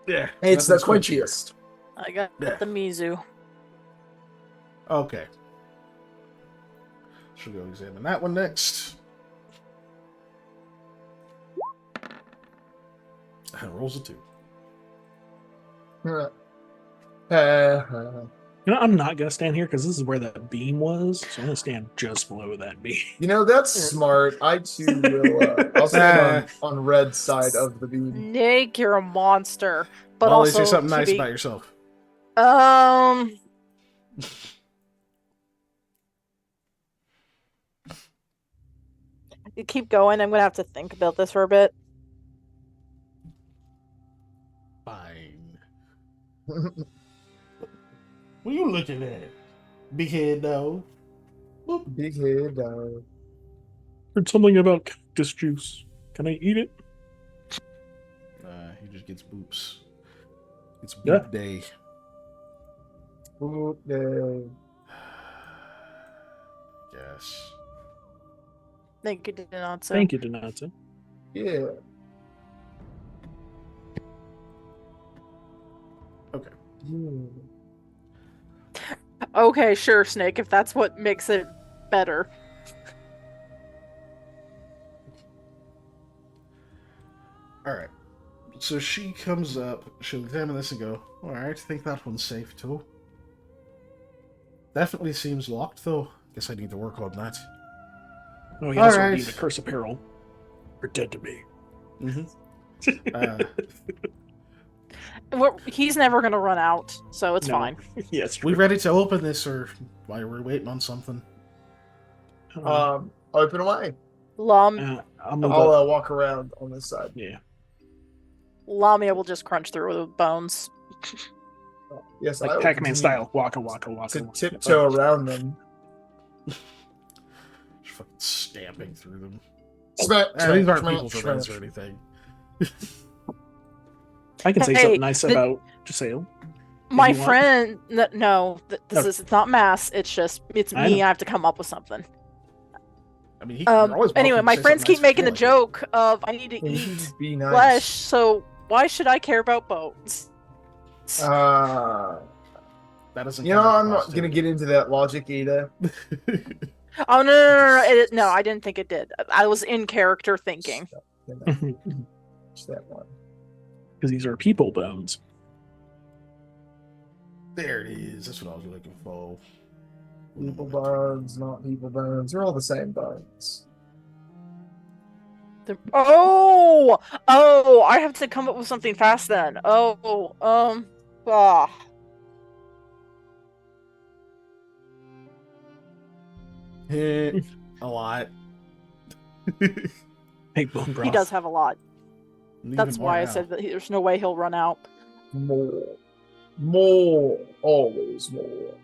yeah. It's the nothing's quenchiest. I got Yeah. the Mizu. Okay. Should go examine that one next. And rolls a 2. You know, I'm not gonna stand here because this is where that beam was, so I'm gonna stand just below that beam. You know, that's smart. I too will. I'll stand on red side of the beam. Nick, you're a monster. But Molly, also say something to nice be- about yourself. You keep going. I'm gonna have to think about this for a bit. Fine. What are you looking at? Big head, though. Big head. Heard something about cactus juice. Can I eat it? He just gets boops. It's boop Yeah. day. Boop, Yes. Thank you, did not say. Thank you, Donata. yeah. Okay. Okay, sure, Snake, if that's what makes it better. Alright. So she comes up, she'll examine this and go, alright, I think that one's safe too. Definitely seems locked though. Guess I need to work on that. Oh, he also Alright. needs a curse of peril. Pretend to be. Mm-hmm. He's never gonna run out, so it's No. fine. Yes, We ready to open this, or while we're waiting on something? Open away. I'll move I'll up. walk around on this side. Yeah. Lamia will just crunch through the bones. Yes, I Like will Pac-Man continue style. Waka, waka, waka. to waka. tiptoe around them. Just fucking stamping through them. Smack, These aren't smack, people's smack, remains or smack. anything. I can say Hey, something nice about Giselle. My you want. friend, no, this Okay. is it's not mass. It's I me. know. I have to come up with something. I mean, you're always Anyway, welcome to my say friends something keep nice if making you the like. joke of I need to You eat should be nice. flesh, so why should I care about bones? That doesn't. You know, I'm not gonna get into that logic either. Oh no! No, I didn't think it did. I was in character thinking. Just that one. Because these are people bones. There it is. That's what I was looking for. People bones, not people bones. They're all the same bones. Oh, I have to come up with something fast then. Ah. A lot. Big bone broth. He does have a lot. Even That's more why I now. said that there's no way he'll run out. More, always more.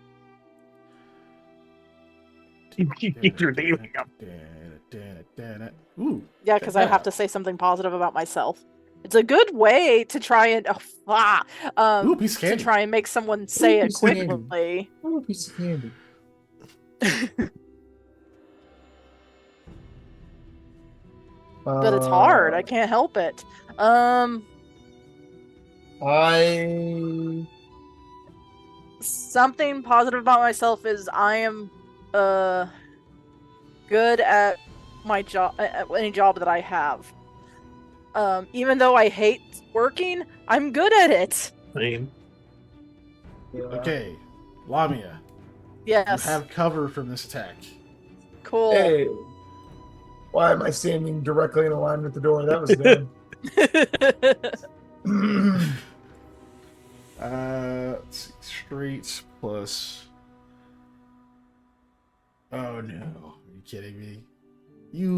You're naming them. Ooh. Yeah, because I have to say something positive about myself. It's a good way to try and Ooh, piece of to candy. try and make someone say it piece of candy. quickly. Oh, a piece of candy. But it's hard. I can't help it. I Something positive about myself is I am good at my job, at any job that I have. Even though I hate working, I'm good at it. Same. Okay, Lamia, Yes. you have cover from this attack. Cool. Hey, why am I standing directly in line with the door? That was good. Let's see, streets plus. Oh no! Are you kidding me? You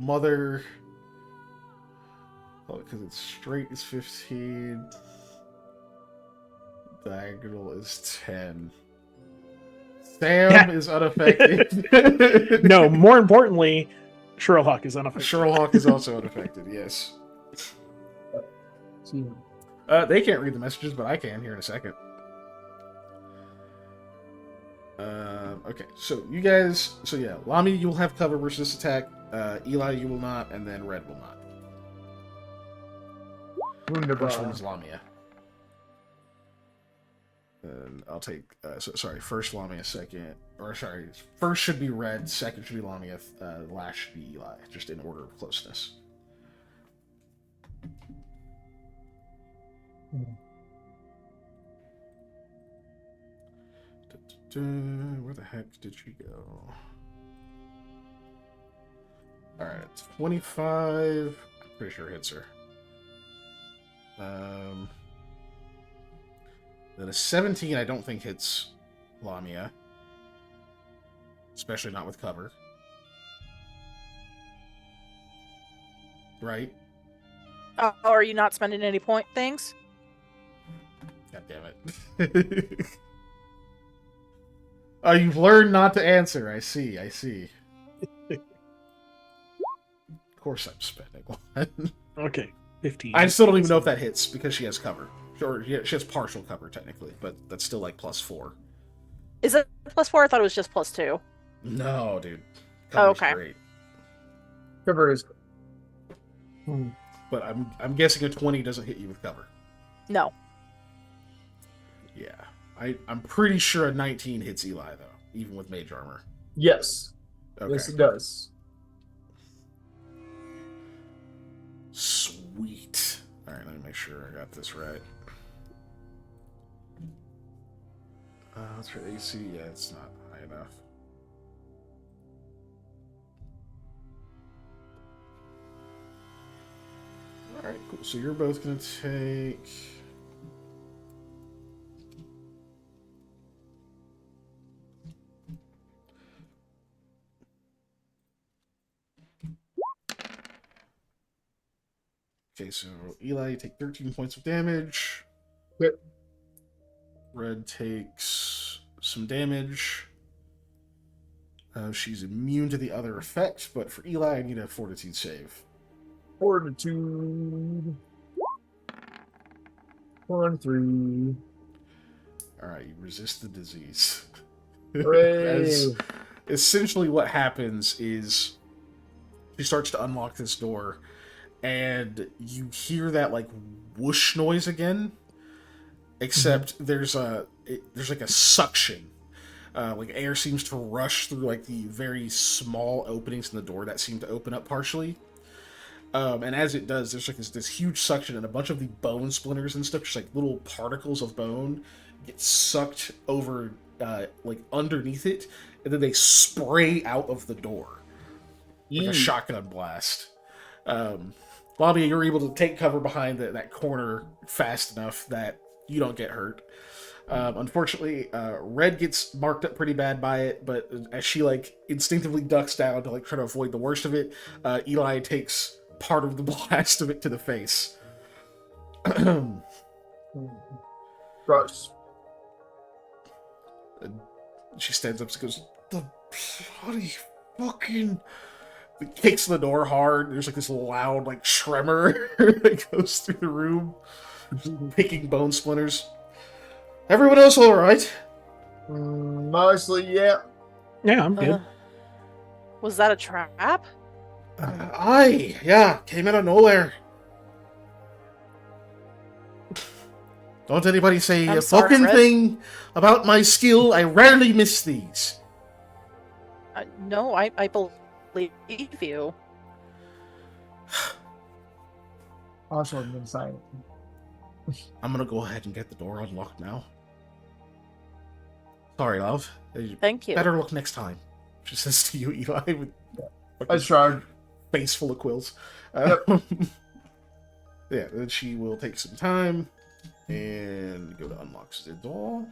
mother. Oh, because it's straight is 15. Diagonal is 10. Sam is unaffected. No, more importantly, Sherlock is unaffected. Sherlock is also unaffected, yes. They can't read the messages, but I can here in a second. Okay, so you guys... So yeah, Lami, you will have cover versus this attack. Eli, you will not, and then Red will not. First one is Lamia. And I'll take... sorry, first Lamia, second... Or sorry, first should be Red, second should be Lamia, last should be Eli, just in order of closeness. Where the heck did she go? Alright, 25. I'm pretty sure hits her. Then a 17 I don't think hits Lamia. Especially not with cover. Right? Are you not spending any point things? God damn it. Oh, you've learned not to answer. I see. Of course I'm spending one. Okay, 15. I still don't even know if that hits because she has cover. Or yeah, she has partial cover technically, but that's still like +4. Is it +4? I thought it was just +2. No, dude. Oh, Cover's okay. great. Cover is But I'm guessing a 20 doesn't hit you with cover. No. Yeah. I'm pretty sure a 19 hits Eli though, even with mage armor. yes. Okay. Yes, it does. Sweet. Alright, let me make sure I got this right. That's for AC. Yeah, it's not high enough. Alright, cool. So you're both going to take Okay, so Eli, you take 13 points of damage. Yep. Red takes some damage. She's immune to the other effect, but for Eli, I need a fortitude save. Fortitude. 1, 3. Alright, you resist the disease. Hooray! As essentially what happens is she starts to unlock this door, and you hear that like whoosh noise again, except there's like a suction. Like air seems to rush through like the very small openings in the door that seem to open up partially. And as it does, there's like this huge suction, and a bunch of the bone splinters and stuff, just like little particles of bone, get sucked over like underneath it, and then they spray out of the door like a shotgun blast. Lamia, you're able to take cover behind that corner fast enough that you don't get hurt. Unfortunately, Red gets marked up pretty bad by it, but as she like instinctively ducks down to like try to avoid the worst of it, Eli takes part of the blast of it to the face. Gross. She stands up and goes, "The bloody fucking..." It kicks the door hard. There's like this loud like tremor that goes through the room, picking bone splinters. Everyone else all right? Mostly, yeah. Yeah, I'm good. Was that a trap? Yeah, came out of nowhere. Don't anybody say I'm a sorry, fucking Red. thing about my skill. I rarely miss these. No, I believe you. Also, I've been silent. I'm gonna go ahead and get the door unlocked now. Sorry, love. Thank you. Better luck next time. She says to you, Eli, with I tried. face full of quills. Yep. Yeah, then she will take some time and go to unlock the door.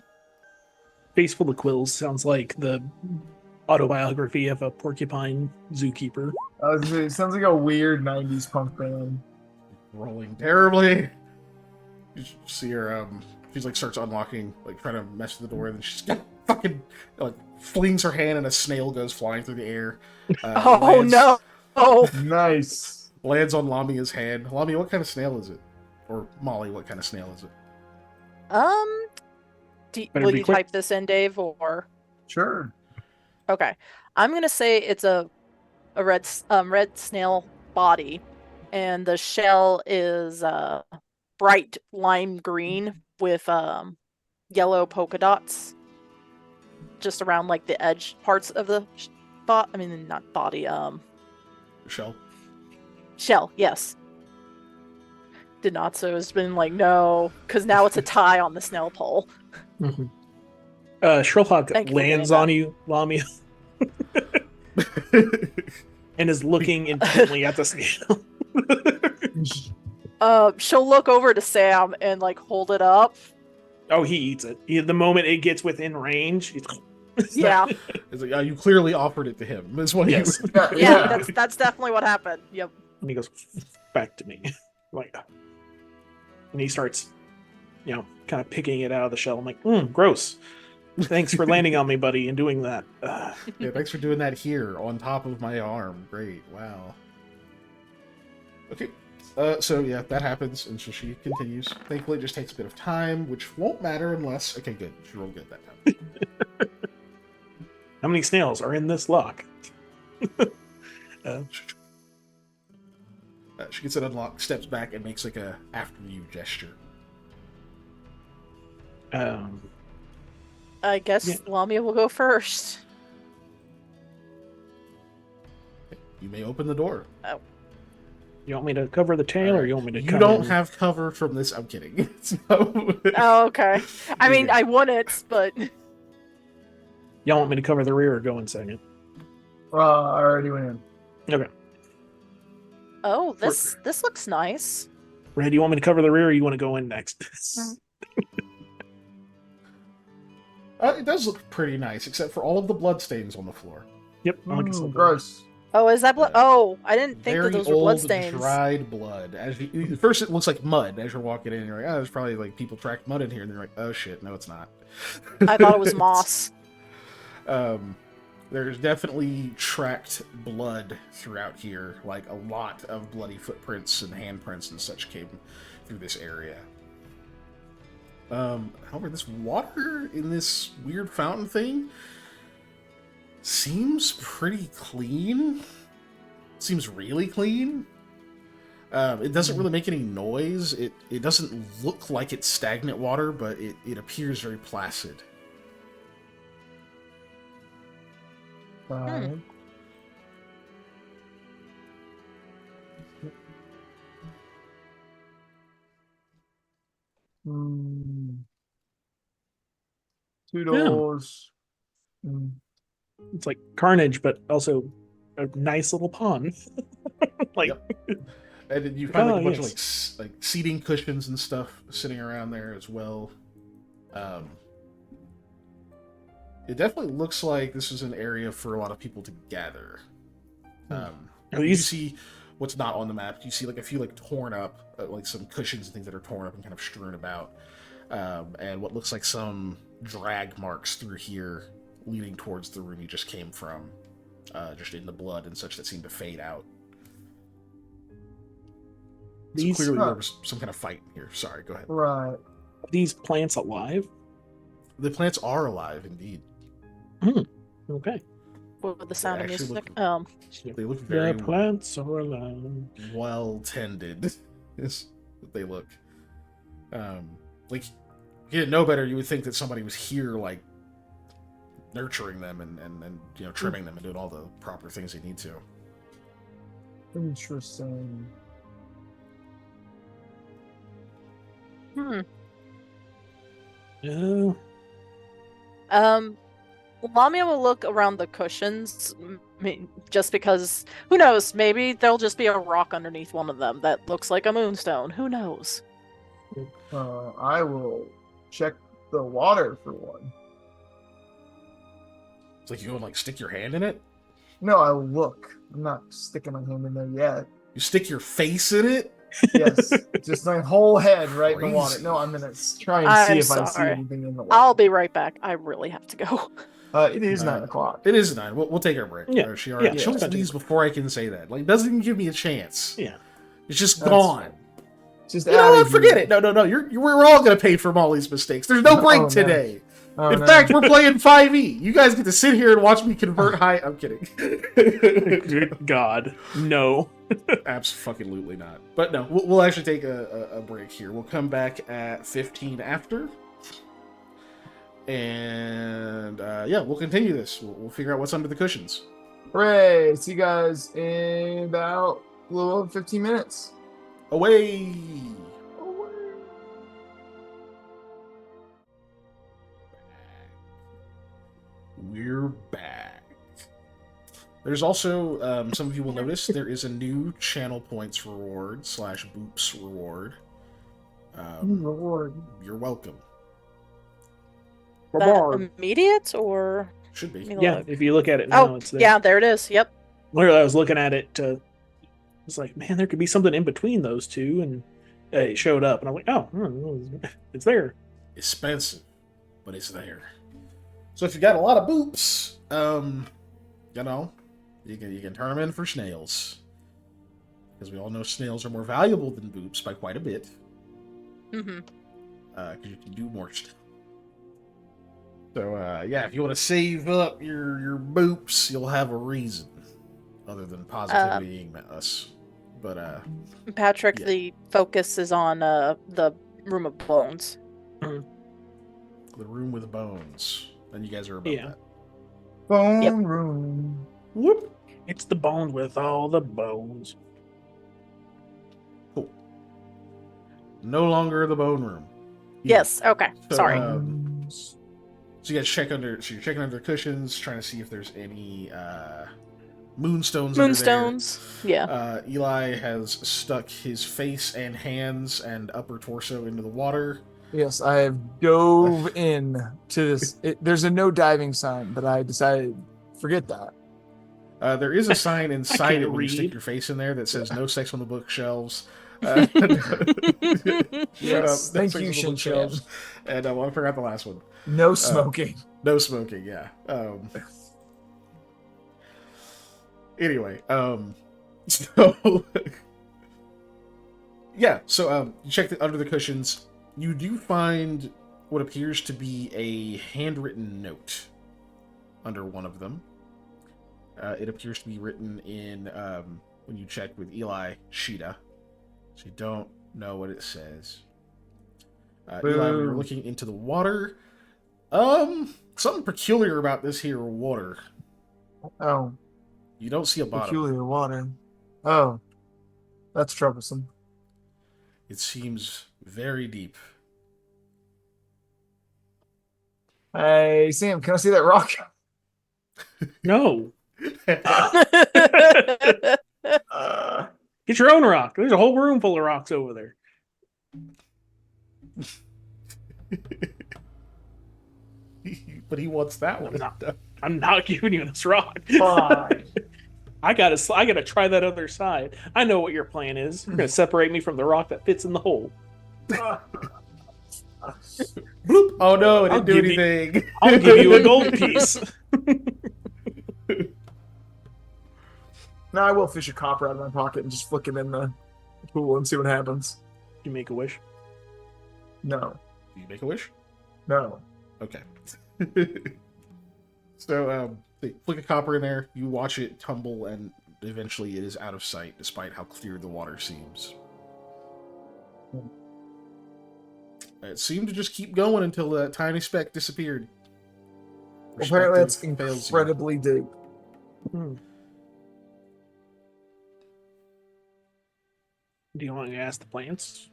Face full of quills sounds like the autobiography of a porcupine zookeeper. It sounds like a weird 90s punk band. Rolling terribly. You see her, she's like starts unlocking, like trying to mess with the door, and then she's fucking like flings her hand and a snail goes flying through the air. Oh no! Oh, Nice. Lands on Lamia's hand. Lamia, what kind of snail is it? Or Molly, what kind of snail is it? Better will be you quick. type this in, Dave, or Sure. okay? I'm gonna say it's a red snail body, and the shell is bright lime green with yellow polka dots just around like the edge parts of the not body, Shell. shell. Yes. Did not. So it's been like no, because now it's a tie on the snail pole. Mm-hmm. Sherlock Thank you for lands getting on you, Lamia, and is looking intently at the snail. She'll look over to Sam and like hold it up. Oh, he eats it. The moment it gets within range, he's Yeah. It's like, you clearly offered it to him. Is what Yes. you... Yeah, that's definitely what happened. Yep. And he goes back to me, like, and he starts, kind of picking it out of the shell. I'm like, gross. Thanks for landing on me, buddy, and doing that. Yeah, thanks for doing that here on top of my arm. Great. Wow. Okay. So yeah, that happens, and so she continues. Thankfully, it just takes a bit of time, which won't matter unless... Okay, good. She rolled good that time. How many snails are in this lock? She gets it unlocked, steps back, and makes like a after you gesture. I guess Lamia will go first. You may open the door. Oh. You want me to cover the tail, or you want me to? You cover... don't have cover from this. I'm kidding. Oh, okay. I mean, I wouldn't, but Y'all want me to cover the rear or go in second? I already went in. Okay. oh, this looks nice. Red, you want me to cover the rear, or you want to go in next? It does look pretty nice, except for all of the bloodstains on the floor. Yep. I like it so far. Gross. Oh, is that blood? Oh, I didn't think that Very those were old, bloodstains. dried blood. At first, it looks like mud as you're walking in. You're like, oh, there's probably like people tracked mud in here. And they're like, oh shit, no, it's not. I thought it was moss. There's definitely tracked blood throughout here. Like a lot of bloody footprints and handprints and such came through this area. However, this water in this weird fountain thing seems pretty clean. Seems really clean. It doesn't really make any noise. It doesn't look like it's stagnant water, but it appears very placid. Fine. Toodles. Mm. It's like Carnage, but also a nice little pond. Like, Yep. And then you find like a bunch yes. of like seating cushions and stuff sitting around there as well. It definitely looks like this is an area for a lot of people to gather. You see what's not on the map. You see like a few like torn up, like some cushions and things that are torn up and kind of strewn about, and what looks like some drag marks through here leading towards the room you just came from, just in the blood and such that seem to fade out. So clearly there was some kind of fight here. Sorry, go ahead. Right. Are these plants alive? The plants are alive, indeed. Okay. With the sound of music. They look very The plants are alive. well tended. Is what they look. Like if you didn't know better, you would think that somebody was here, like nurturing them and you know trimming them and doing all the proper things they need to. Interesting. Yeah. Lamia will look around the cushions, just because, who knows, maybe there'll just be a rock underneath one of them that looks like a moonstone. Who knows? I will check the water for one. It's like you would like stick your hand in it. No, I will look. I'm not sticking my hand in there yet. You stick your face in it. Yes, just my whole head right in the water. Crazy. No, I'm gonna try and see if I see sorry. anything in the water. I'll be right back. I really have to go. It is 9 o'clock. It is 9. We'll take our break. Yeah. She Yeah. leaves before I can say that. Like, doesn't even give me a chance. Yeah. It's just That's gone. Just You know what? Forget it. No. We're all gonna pay for Molly's mistakes. There's no break no. today. Oh, In no. fact, we're playing 5e. You guys get to sit here and watch me convert high. I'm kidding. Good God. No. Absolutely not. But no, we'll actually take a break here. We'll come back at 15 after. And yeah, we'll continue this. We'll figure out what's under the cushions. Hooray! See you guys in about a little over 15 minutes. Away! We're back. There's also, some of you will notice, there is a new channel points reward / boops reward. Reward. You're welcome. That immediate or? Should be. Yeah, if you look at it now, Oh, it's there. yeah, there it is. Yep. Literally, I was looking at it. It's like, man, there could be something in between those two, and it showed up, and I'm like, oh, it's there. Expensive, but it's there. So if you got a lot of boops, you know, you can turn them in for snails, because we all know snails are more valuable than boops by quite a bit. Mm-hmm. Because you can do more stuff. So yeah, if you want to save up your boops, you'll have a reason, other than positively being us. But Patrick, yeah. the focus is on the room of bones. The room with bones. And you guys are above that. Bone room. Whoop. It's the bones with all the bones. Cool. No longer the bone room. Yes. Okay. So, Sorry. So you guys check under. So you're checking under cushions, trying to see if there's any moonstones. Moonstones. Yeah. Eli has stuck his face and hands and upper torso into the water. Yes, I have dove in to this. There's a no diving sign, but I decided forget that. There is a sign inside can't it when you stick read. your face in there that says "No sex on the bookshelves." Uh, Yes, no thank sex you, on the Shin bookshelves. Chan. And well, I forgot the last one. No smoking. No smoking. Yeah. Anyway, so yeah, so you check under the cushions. You do find what appears to be a handwritten note under one of them. It appears to be written in, when you check with Eli, Sheeta. So you don't know what it says. Eli, when you're Boo. looking into the water, something peculiar about this here water. Oh, You don't see a bottom. peculiar water. Oh, that's troublesome. It seems very deep. Hey, Sam, can I see that rock? No. Uh, Get your own rock. There's a whole room full of rocks over there. But he wants that one. I'm not giving you this rock. fine. I gotta try that other side. I know what your plan is. You're gonna separate me from the rock that fits in the hole. Bloop. Oh no, it I'll didn't do give you- anything. I'll give you a gold piece. No, I will fish a copper out of my pocket and just flick it in the pool and see what happens. You make a wish. No, Do you make a wish? no. Okay. So, they flick a copper in there, you watch it tumble, and eventually it is out of sight, despite how clear the water seems. It seemed to just keep going until that tiny speck disappeared. Apparently, it's Perspective fails you. incredibly deep. Do you want to ask the plants?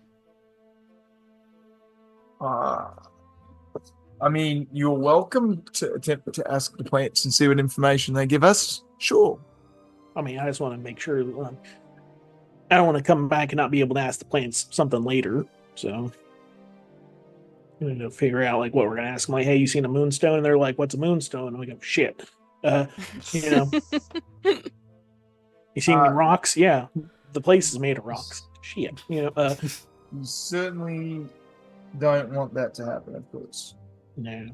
I mean, you're welcome to attempt to ask the plants and see what information they give us. Sure. I mean, I just want to make sure. I don't want to come back and not be able to ask the plants something later. So, I need to figure out like what we're gonna ask them. Like, hey, you seen a moonstone? And they're like, "What's a moonstone?" And we go, "Shit." You know, you seen any rocks? Yeah, the place is made of rocks. Shit. You know. You certainly don't want that to happen, of course. No.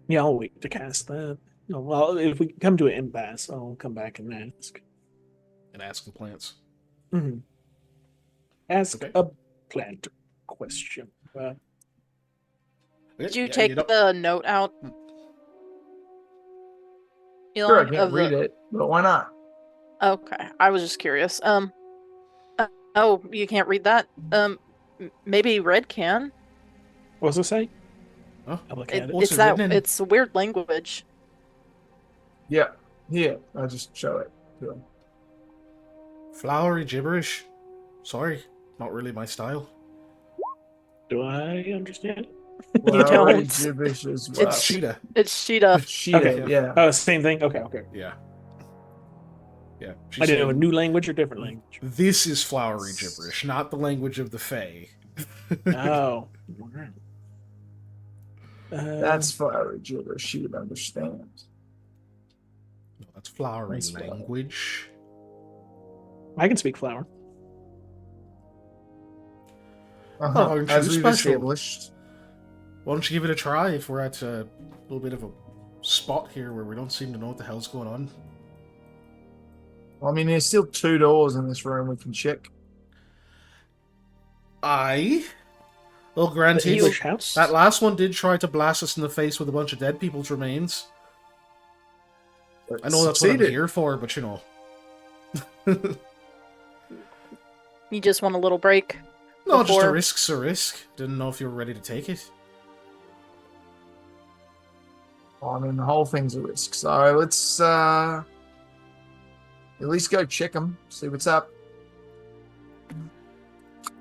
Yeah, I'll wait to cast that. No, well, if we come to an impasse, I'll come back and ask. And ask the plants. Mm-hmm. Ask Okay. a plant question. Did you Yeah, take don't- the note out? Sure, I Elon, can't of read the... it, but why not? Okay, I was just curious. Oh, you can't read that? Maybe Red can. What does it say? Huh? I'll look at it. What's It's it that. written in? It's a weird language. Yeah, here. I'll just show it to him. Flowery gibberish. Sorry, not really my style. Do I understand it? You Flowery don't. gibberish as well. It's- Cheetah. It's Sheeta. Cheetah, Okay. yeah. Oh, same thing. Okay, okay. Yeah. Yeah. She I didn't know said, a new language or different language. This is flowery gibberish, not the language of the Fae. Oh, alright. That's flowery gibberish. She would understand. No, that's flowery That's flowery. language. I can speak flower. Uh-huh. aren't As you we've special? established. Why don't you give it a try if we're at a little bit of a spot here where we don't seem to know what the hell's going on? I mean, there's still 2 doors in this room we can check. Well, granted, The English house. that last one did try to blast us in the face with a bunch of dead people's remains. I know that's what I'm Succeeded. here for, but you know. You just want a little break. No, just a Before- risk's a risk. Didn't know if you were ready to take it. Well, I mean, the whole thing's a risk. So let's at least go check them, see what's up.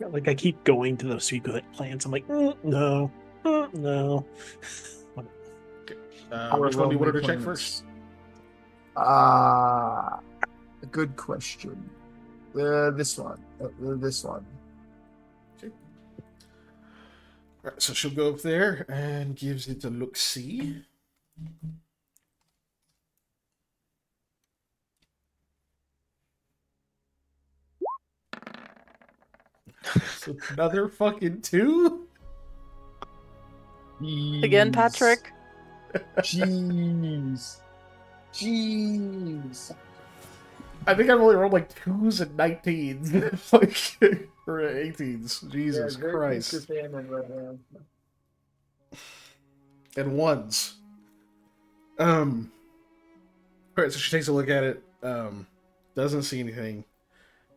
Like I keep going to those secret plants. I'm like, no, no. Which one do you want her to check Overwhelming first? Ah, a good question. This one. This one. Okay. All right, so she'll go up there and gives it a look-see. So another fucking 2? Again, Jeez. Patrick. Jeez. Jeez. I think I've only rolled like 2s and 19s. Like, or 18s. Jesus Yeah, very Christ. feast or famine right now. And 1s. Alright, so she takes a look at it. Doesn't see anything.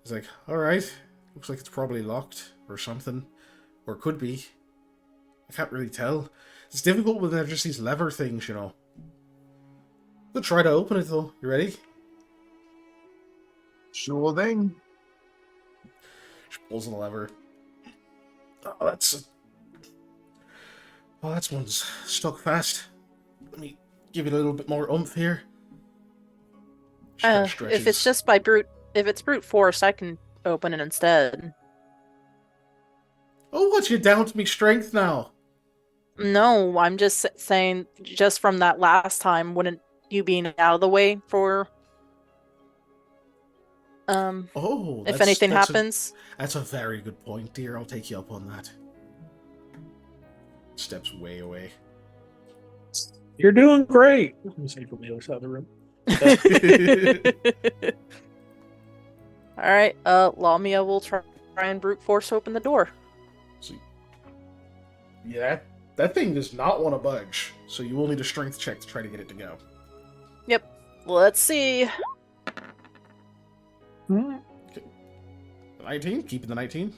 It's like, alright. Looks like it's probably locked or something. Or could be. I can't really tell. It's difficult when there's just these lever things, you know. We'll try to open it though. You ready? Sure thing. She pulls on the lever. Oh, that's one's stuck fast. Let me give it a little bit more oomph here. She kinda If it's stretches. just if it's brute force, I can open it instead. Oh, what? You down to me strength now? No, I'm just saying, just from that last time, wouldn't you being out of the way for, Oh, if anything happens? that's a very good point, dear. I'll take you up on that. Steps way away. You're doing great. I'm saying from the other side of the room. All right, Lamia will try and brute force open the door. See. Yeah, that thing does not want to budge, so you will need a strength check to try to get it to go. Yep. Let's see. 19? Keeping the 19?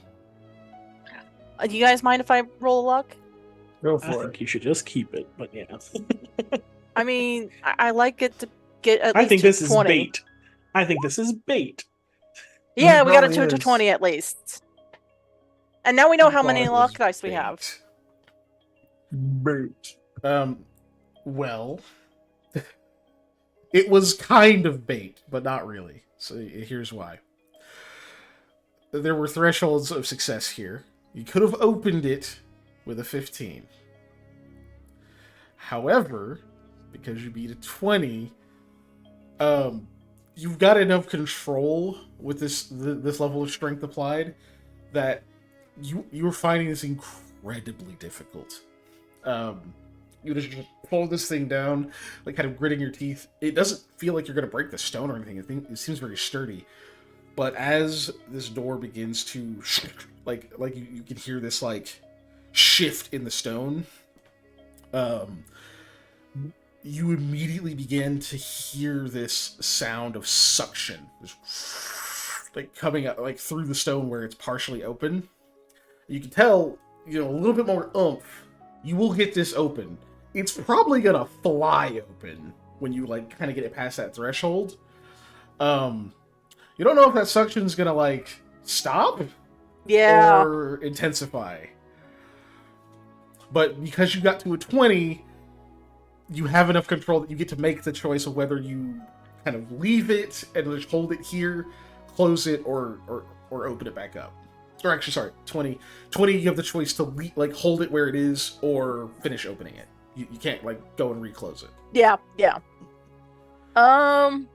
Do you guys mind if I roll a luck? Go I for think it. you should just keep it, but yeah. I mean, I like it to get at I least think to this is 20. bait. I think this is bait. Yeah, we got it Probably to is. 20 at least. And now we know how many Thought it luck was dice we bait. have. Bait. Well, it was kind of bait, but not really. So here's why. There were thresholds of success here. You could have opened it with a 15. However, because you beat a 20, you've got enough control with this level of strength applied that you're finding this incredibly difficult. You just pull this thing down, like kind of gritting your teeth. It doesn't feel like you're going to break the stone or anything. It seems very sturdy. But as this door begins to, like you can hear this like shift in the stone, you immediately begin to hear this sound of suction, this, like coming up like through the stone where it's partially open. You can tell, a little bit more oomph. You will get this open. It's probably gonna fly open when you like kind of get it past that threshold. You don't know if that suction's gonna like stop Yeah. or intensify. But because you got to a 20, you have enough control that you get to make the choice of whether you kind of leave it and just hold it here, close it, or open it back up. Or actually, sorry, 20. 20, you have the choice to hold it where it is or finish opening it. You can't like go and reclose it. Yeah. I'm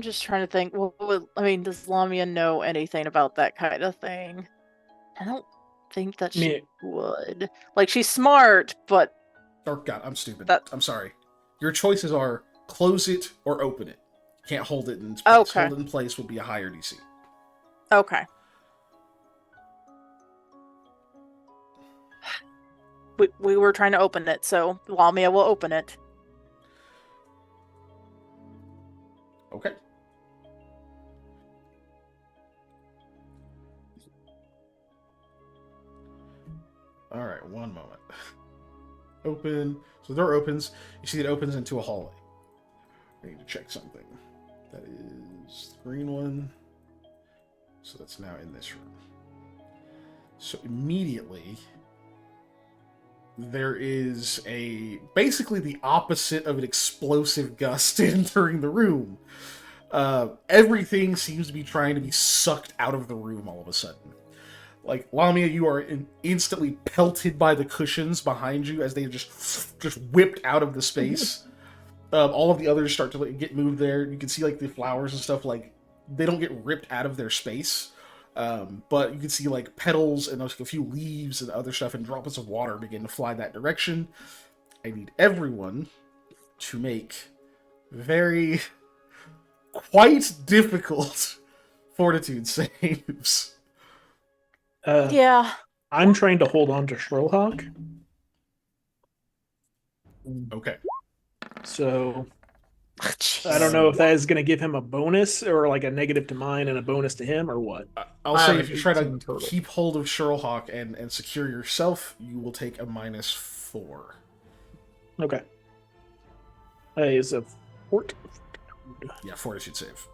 just trying to think. Well, I mean, does Lamia know anything about that kind of thing? I don't think that she would. Like, she's smart, but... Oh, God, I'm stupid. That... I'm sorry. Your choices are close it or open it. You can't hold it in place. Okay. Hold it in place would be a higher DC. Okay. We were trying to open it, so Lamia will open it. Okay. All right, one moment. Open. So the door opens. You see it opens into a hallway. I need to check something. That is the green one. So that's now in this room. So immediately, there is basically the opposite of an explosive gust entering the room. Everything seems to be trying to be sucked out of the room all of a sudden. Like, Lamia, you are instantly pelted by the cushions behind you as they just whipped out of the space. All of the others start to get moved there. You can see, like, the flowers and stuff, like, they don't get ripped out of their space. But you can see, like, petals and like, a few leaves and other stuff and droplets of water begin to fly that direction. I need everyone to make very quite difficult fortitude saves. Yeah. I'm trying to hold on to Shrillhawk. Okay. So I don't know if that is going to give him a bonus or like a negative to mine and a bonus to him or what. I'll say if you try to 18 total. keep hold of Sherlhawk and secure yourself, you will take a -4. Okay. Is a fort. Yeah, fortitude save.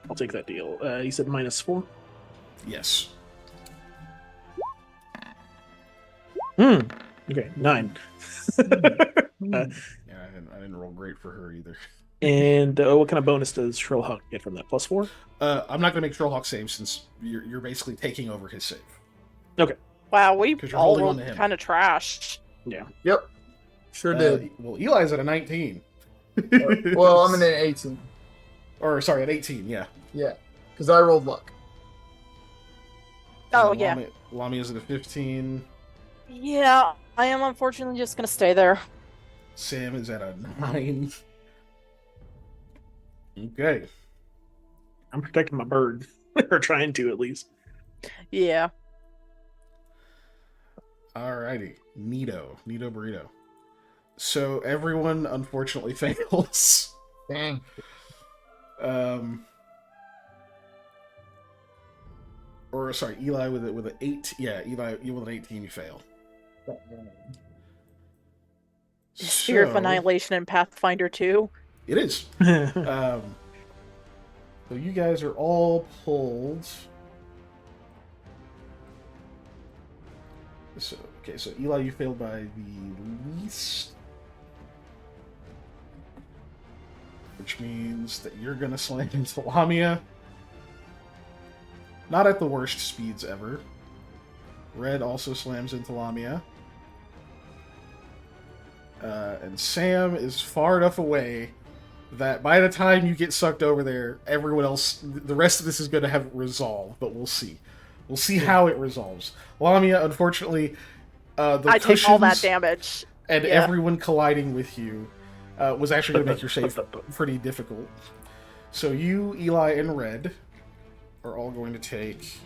I'll take that deal. You said -4? Yes. Okay, 9. Yeah, I didn't roll great for her either. And what kind of bonus does Shrillhawk get from that? +4? I'm not going to make Sherlhawk save since you're basically taking over his save. Okay. Wow, we 'Cause you're all holding on rolled to him. kind of trash. Yeah. Yep. Sure did. Well, Eli's at a 19. Well, I'm in an 18. Or, sorry, at 18, yeah. Yeah. Because I rolled luck. Oh, And yeah. Lamia's at a 15. Yeah, I am unfortunately just gonna stay there. Sam is at a 9. Okay. I'm protecting my bird. Or trying to, at least. Yeah. Alrighty. Neato Burrito. So everyone unfortunately fails. Dang. Or sorry, Eli with an 8. Yeah, Eli, you with an 18, you fail. Sphere of Annihilation and Pathfinder 2. It is. So you guys are all pulled. So okay, so Eli, you failed by the least, which means that you're gonna slam into Lamia. Not at the worst speeds ever. Red also slams into Lamia. And Sam is far enough away that by the time you get sucked over there, everyone else, the rest of this is going to have resolved, but we'll see. We'll see how it resolves. Lamia, unfortunately, I take all that damage. and Yeah. everyone colliding with you was actually going to make your save pretty difficult. So you, Eli, and Red are all going to take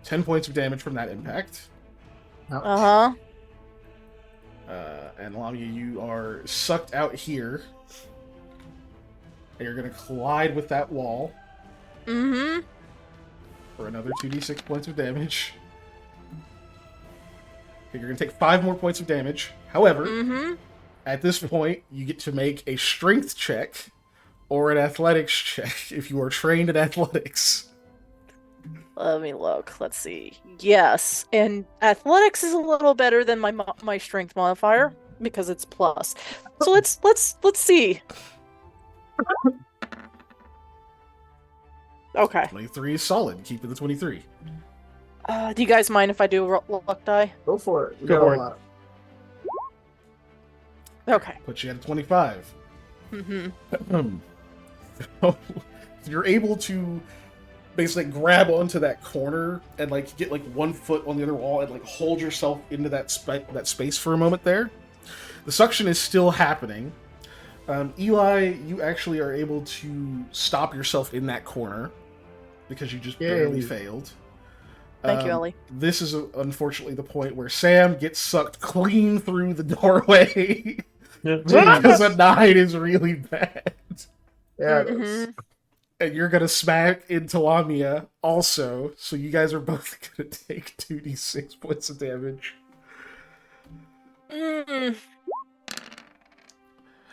10 points of damage from that impact. Uh-huh. And Lamia, you are sucked out here. And you're going to collide with that wall Mm-hmm. for another 2d6 points of damage. Okay, you're going to take 5 more points of damage. However, Mm-hmm. at this point, you get to make a strength check or an athletics check if you are trained in athletics. Let me look. Let's see. Yes, and athletics is a little better than my strength modifier because it's plus. So let's see. Okay. 23 is solid. Keep it the 23. Do you guys mind if I do a luck die? Go for it. We Go got for a it. lot. Okay. Puts you at a 25. Mm-hmm. You're able to basically grab onto that corner and like get like one foot on the other wall and like hold yourself into that space for a moment there. The suction is still happening. Eli, you actually are able to stop yourself in that corner because you just barely failed. Thank you, Ellie. This is unfortunately the point where Sam gets sucked clean through the doorway because a 9 is really bad. Yeah. it Mhm. is. And you're gonna smack into Lamia also, so you guys are both gonna take 2d6 points of damage. Mm.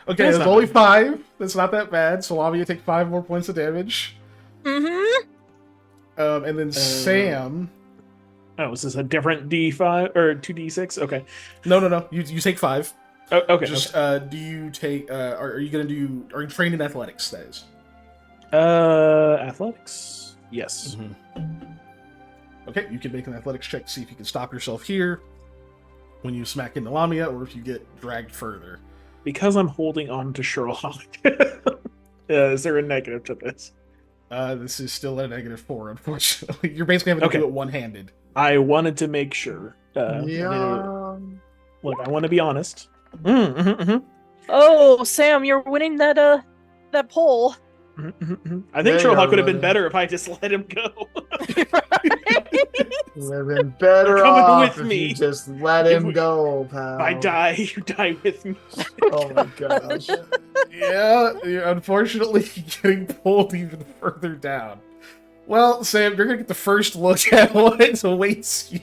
Okay, That's that's not only bad. 5. That's not that bad. So Lamia take 5 more points of damage. Mm-hmm. And then Sam. Oh, is this a different D5 or 2D6? Okay. No. You take 5. Oh, okay. Just do you take? Are you gonna do? Are you trained in athletics? That is. Athletics. Yes. Okay, you can make an athletics check to see if you can stop yourself here when you smack into Lamia, or if you get dragged further. Because I'm holding on to Sherlock. Is there a negative to this? This is still a -4, unfortunately. You're basically having to do it one-handed. I wanted to make sure. Look, I want to be honest. Oh, Sam, you're winning that poll. I think Sherlock would have been better if I just let him go. Would have been better Coming off with if me. you just let him go, pal. If I die, you die with me. Oh my gosh. Yeah, you're unfortunately getting pulled even further down. Well, Sam, you're gonna get the first look at what awaits you.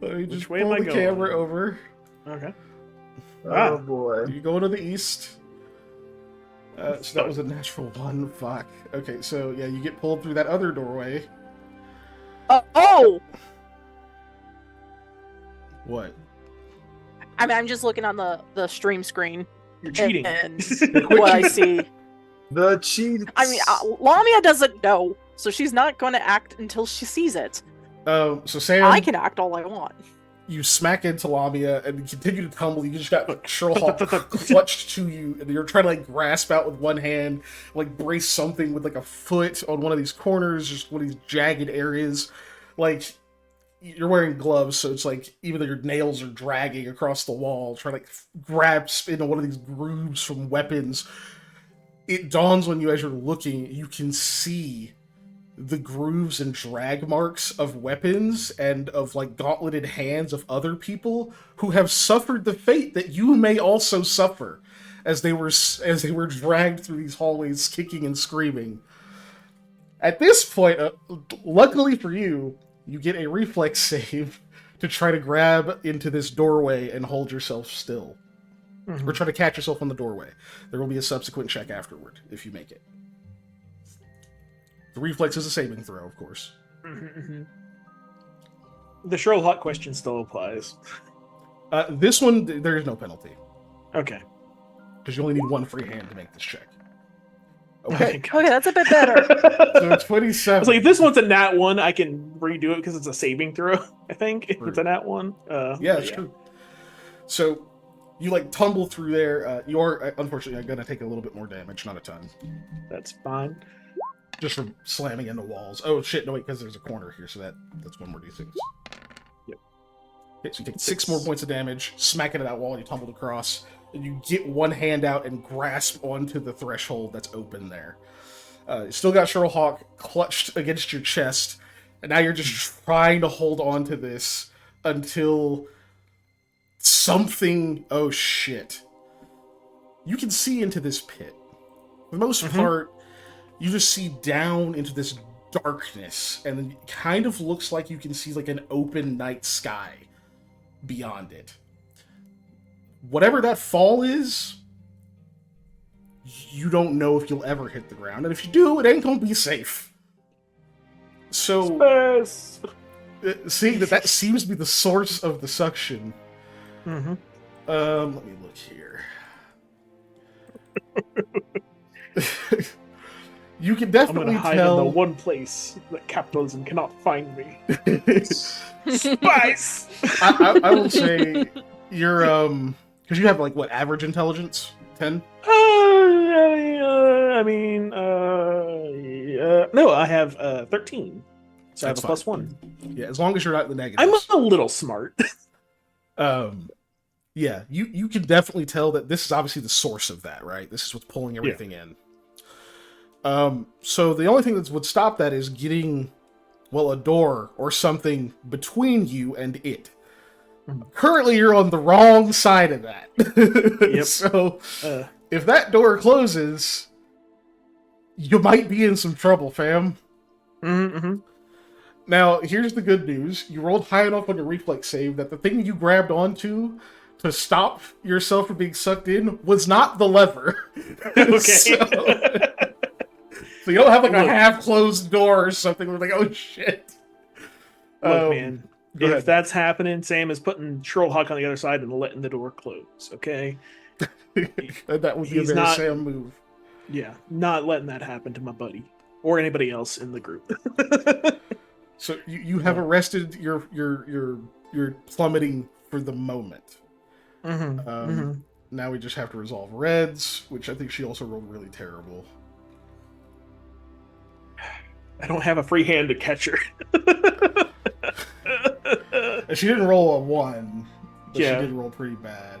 Let me just way am pull I the going? camera over. Okay. Oh boy. You go to the east. So that was a natural 1. Fuck. Okay, so yeah, you get pulled through that other doorway. Oh! What? I mean, I'm just looking on the stream screen. You're cheating. And what I see. The cheats. I mean, Lamia doesn't know, so she's not going to act until she sees it. So Sam, I can act all I want. you smack into Lamia and you continue to tumble. You just got Sherlock clutched to you, and you're trying to like grasp out with one hand, like brace something with like a foot on one of these corners, just one of these jagged areas. Like you're wearing gloves, so it's like even though your nails are dragging across the wall, trying to like grab into one of these grooves from weapons. It dawns on you as you're looking, you can see the grooves and drag marks of weapons and of like gauntleted hands of other people who have suffered the fate that you may also suffer as they were dragged through these hallways kicking and screaming. At this point, luckily for you, you get a reflex save to try to grab into this doorway and hold yourself still. Mm-hmm. Or try to catch yourself on the doorway. There will be a subsequent check afterward if you make it. The reflex is a saving throw, of course. Mm-hmm. The Sherlock question still applies. This one, there is no penalty. Okay. Because you only need one free hand to make this check. Okay. Okay, that's a bit better. So 27. I was like, if this one's a nat 1, I can redo it because it's a saving throw, I think, if it's a nat 1. Yeah, it's true. So, you like tumble through there. You're unfortunately going to take a little bit more damage, not a ton. That's fine. Just from slamming into walls. Oh shit! No wait, because there's a corner here, so that's one more d6. Yep. Okay, so you take 6 more points of damage, smack into that wall, and you tumbled across, and you get one hand out and grasp onto the threshold that's open there. You still got Sherlock clutched against your chest, and now you're just trying to hold on to this until something. Oh shit! You can see into this pit. For the most part, you just see down into this darkness, and then it kind of looks like you can see like an open night sky beyond it. Whatever that fall is, you don't know if you'll ever hit the ground, and if you do, it ain't gonna be safe. So, seeing that seems to be the source of the suction. Mm-hmm. Let me look here. You can I'm definitely gonna hide tell in the one place that capitalism cannot find me. Spice! I will say you're because you have like what average intelligence 10. No, I have 13, so I have That's a plus 1. Yeah, as long as you're not in the I'm negatives. a little smart. Yeah, you can definitely tell that this is obviously the source of that, right? This is what's pulling everything in. So the only thing that would stop that is getting, well, a door or something between you and it. Currently, you're on the wrong side of that. Yep. So, if that door closes, you might be in some trouble, fam. Mm-hmm. Now, here's the good news. You rolled high enough on your reflex save that the thing you grabbed onto to stop yourself from being sucked in was not the lever. Okay. So, So you don't have like a Look. half-closed door or something. We're like, oh shit. Look, man. go If ahead. that's happening, Sam is putting Sherlock on the other side and letting the door close. Okay. That would be a He's very not- Sam move. Yeah, not letting that happen to my buddy or anybody else in the group. So you have arrested your plummeting for the moment. Now we just have to resolve Red's, which I think she also rolled really terrible. I don't have a free hand to catch her. And she didn't roll a 1, but Yeah. she did roll pretty bad.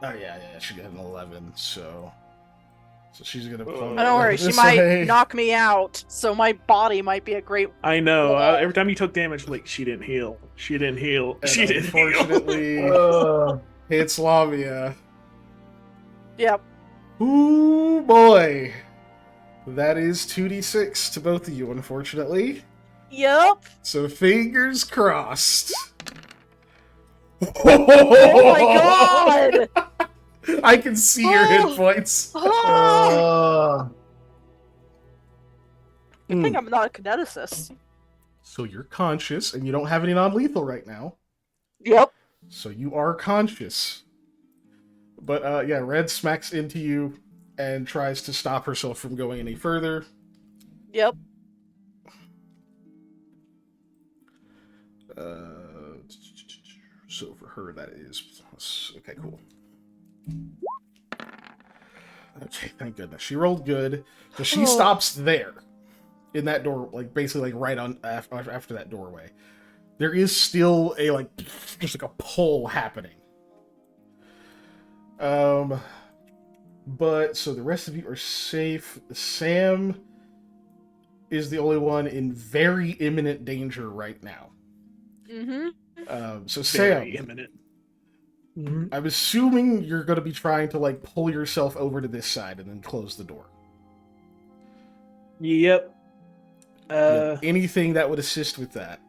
Oh yeah, she got an 11, so she's gonna plummet. But don't worry, she this might way. knock me out, so my body might be a great. I know. Well- Every time you took damage, like, she didn't heal. She didn't heal. And She didn't heal. unfortunately Uh, hits Lamia. Yep. Ooh boy. That is 2d6 to both of you, unfortunately. Yep. So fingers crossed. Oh my god! I can see your hit points. Ah! Good thing Hmm. I'm not a kineticist. So you're conscious, and you don't have any non-lethal right now. Yep. So you are conscious. But yeah, Red smacks into you and tries to stop herself from going any further. Yep. So for her, that is plus. Okay, cool. Okay, thank goodness. She rolled good. So she Oh. stops there. In that door, like basically like right on after that doorway. There is still a like just like a pull happening. But so the rest of you are safe. Sam is the only one in very imminent danger right now. Mm-hmm. So Sam, Very imminent. Mhm. I'm assuming you're going to be trying to like pull yourself over to this side and then close the door. Yep. Anything that would assist with that.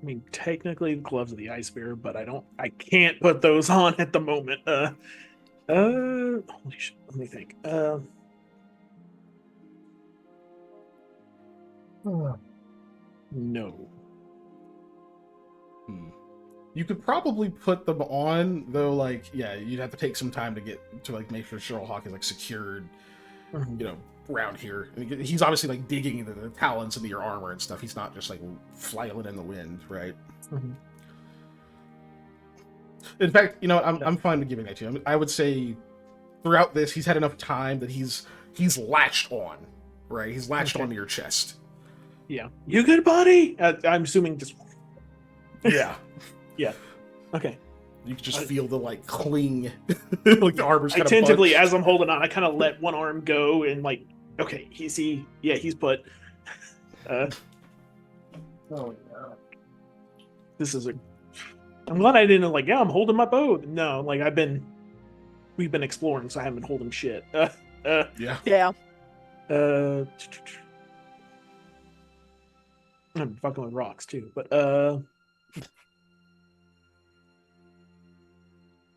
I mean, technically, the gloves of the ice bear, but I can't put those on at the moment. Holy shit, let me think. No. You could probably put them on, though. Like, yeah, you'd have to take some time to get to like make sure Sherlock is like secured, Mhm. you know, around here. I mean, he's obviously like digging into the talons into your armor and stuff. He's not just like flailing in the wind, right? Mhm. In fact, you know, what, I'm fine with giving that to him. I would say throughout this, he's had enough time that he's latched on, right? He's latched Okay. onto your chest. Yeah. You good, buddy? I'm assuming just. Yeah. Okay. You can just feel the like cling, like the armor's I kind of tentatively, as I'm holding on, I kind of let one arm go and like, okay, he's put. oh yeah. This is I'm glad I didn't like. Yeah, I'm holding my bow. No, like we've been exploring, so I haven't been holding shit. yeah. Yeah. I'm fucking with rocks too, but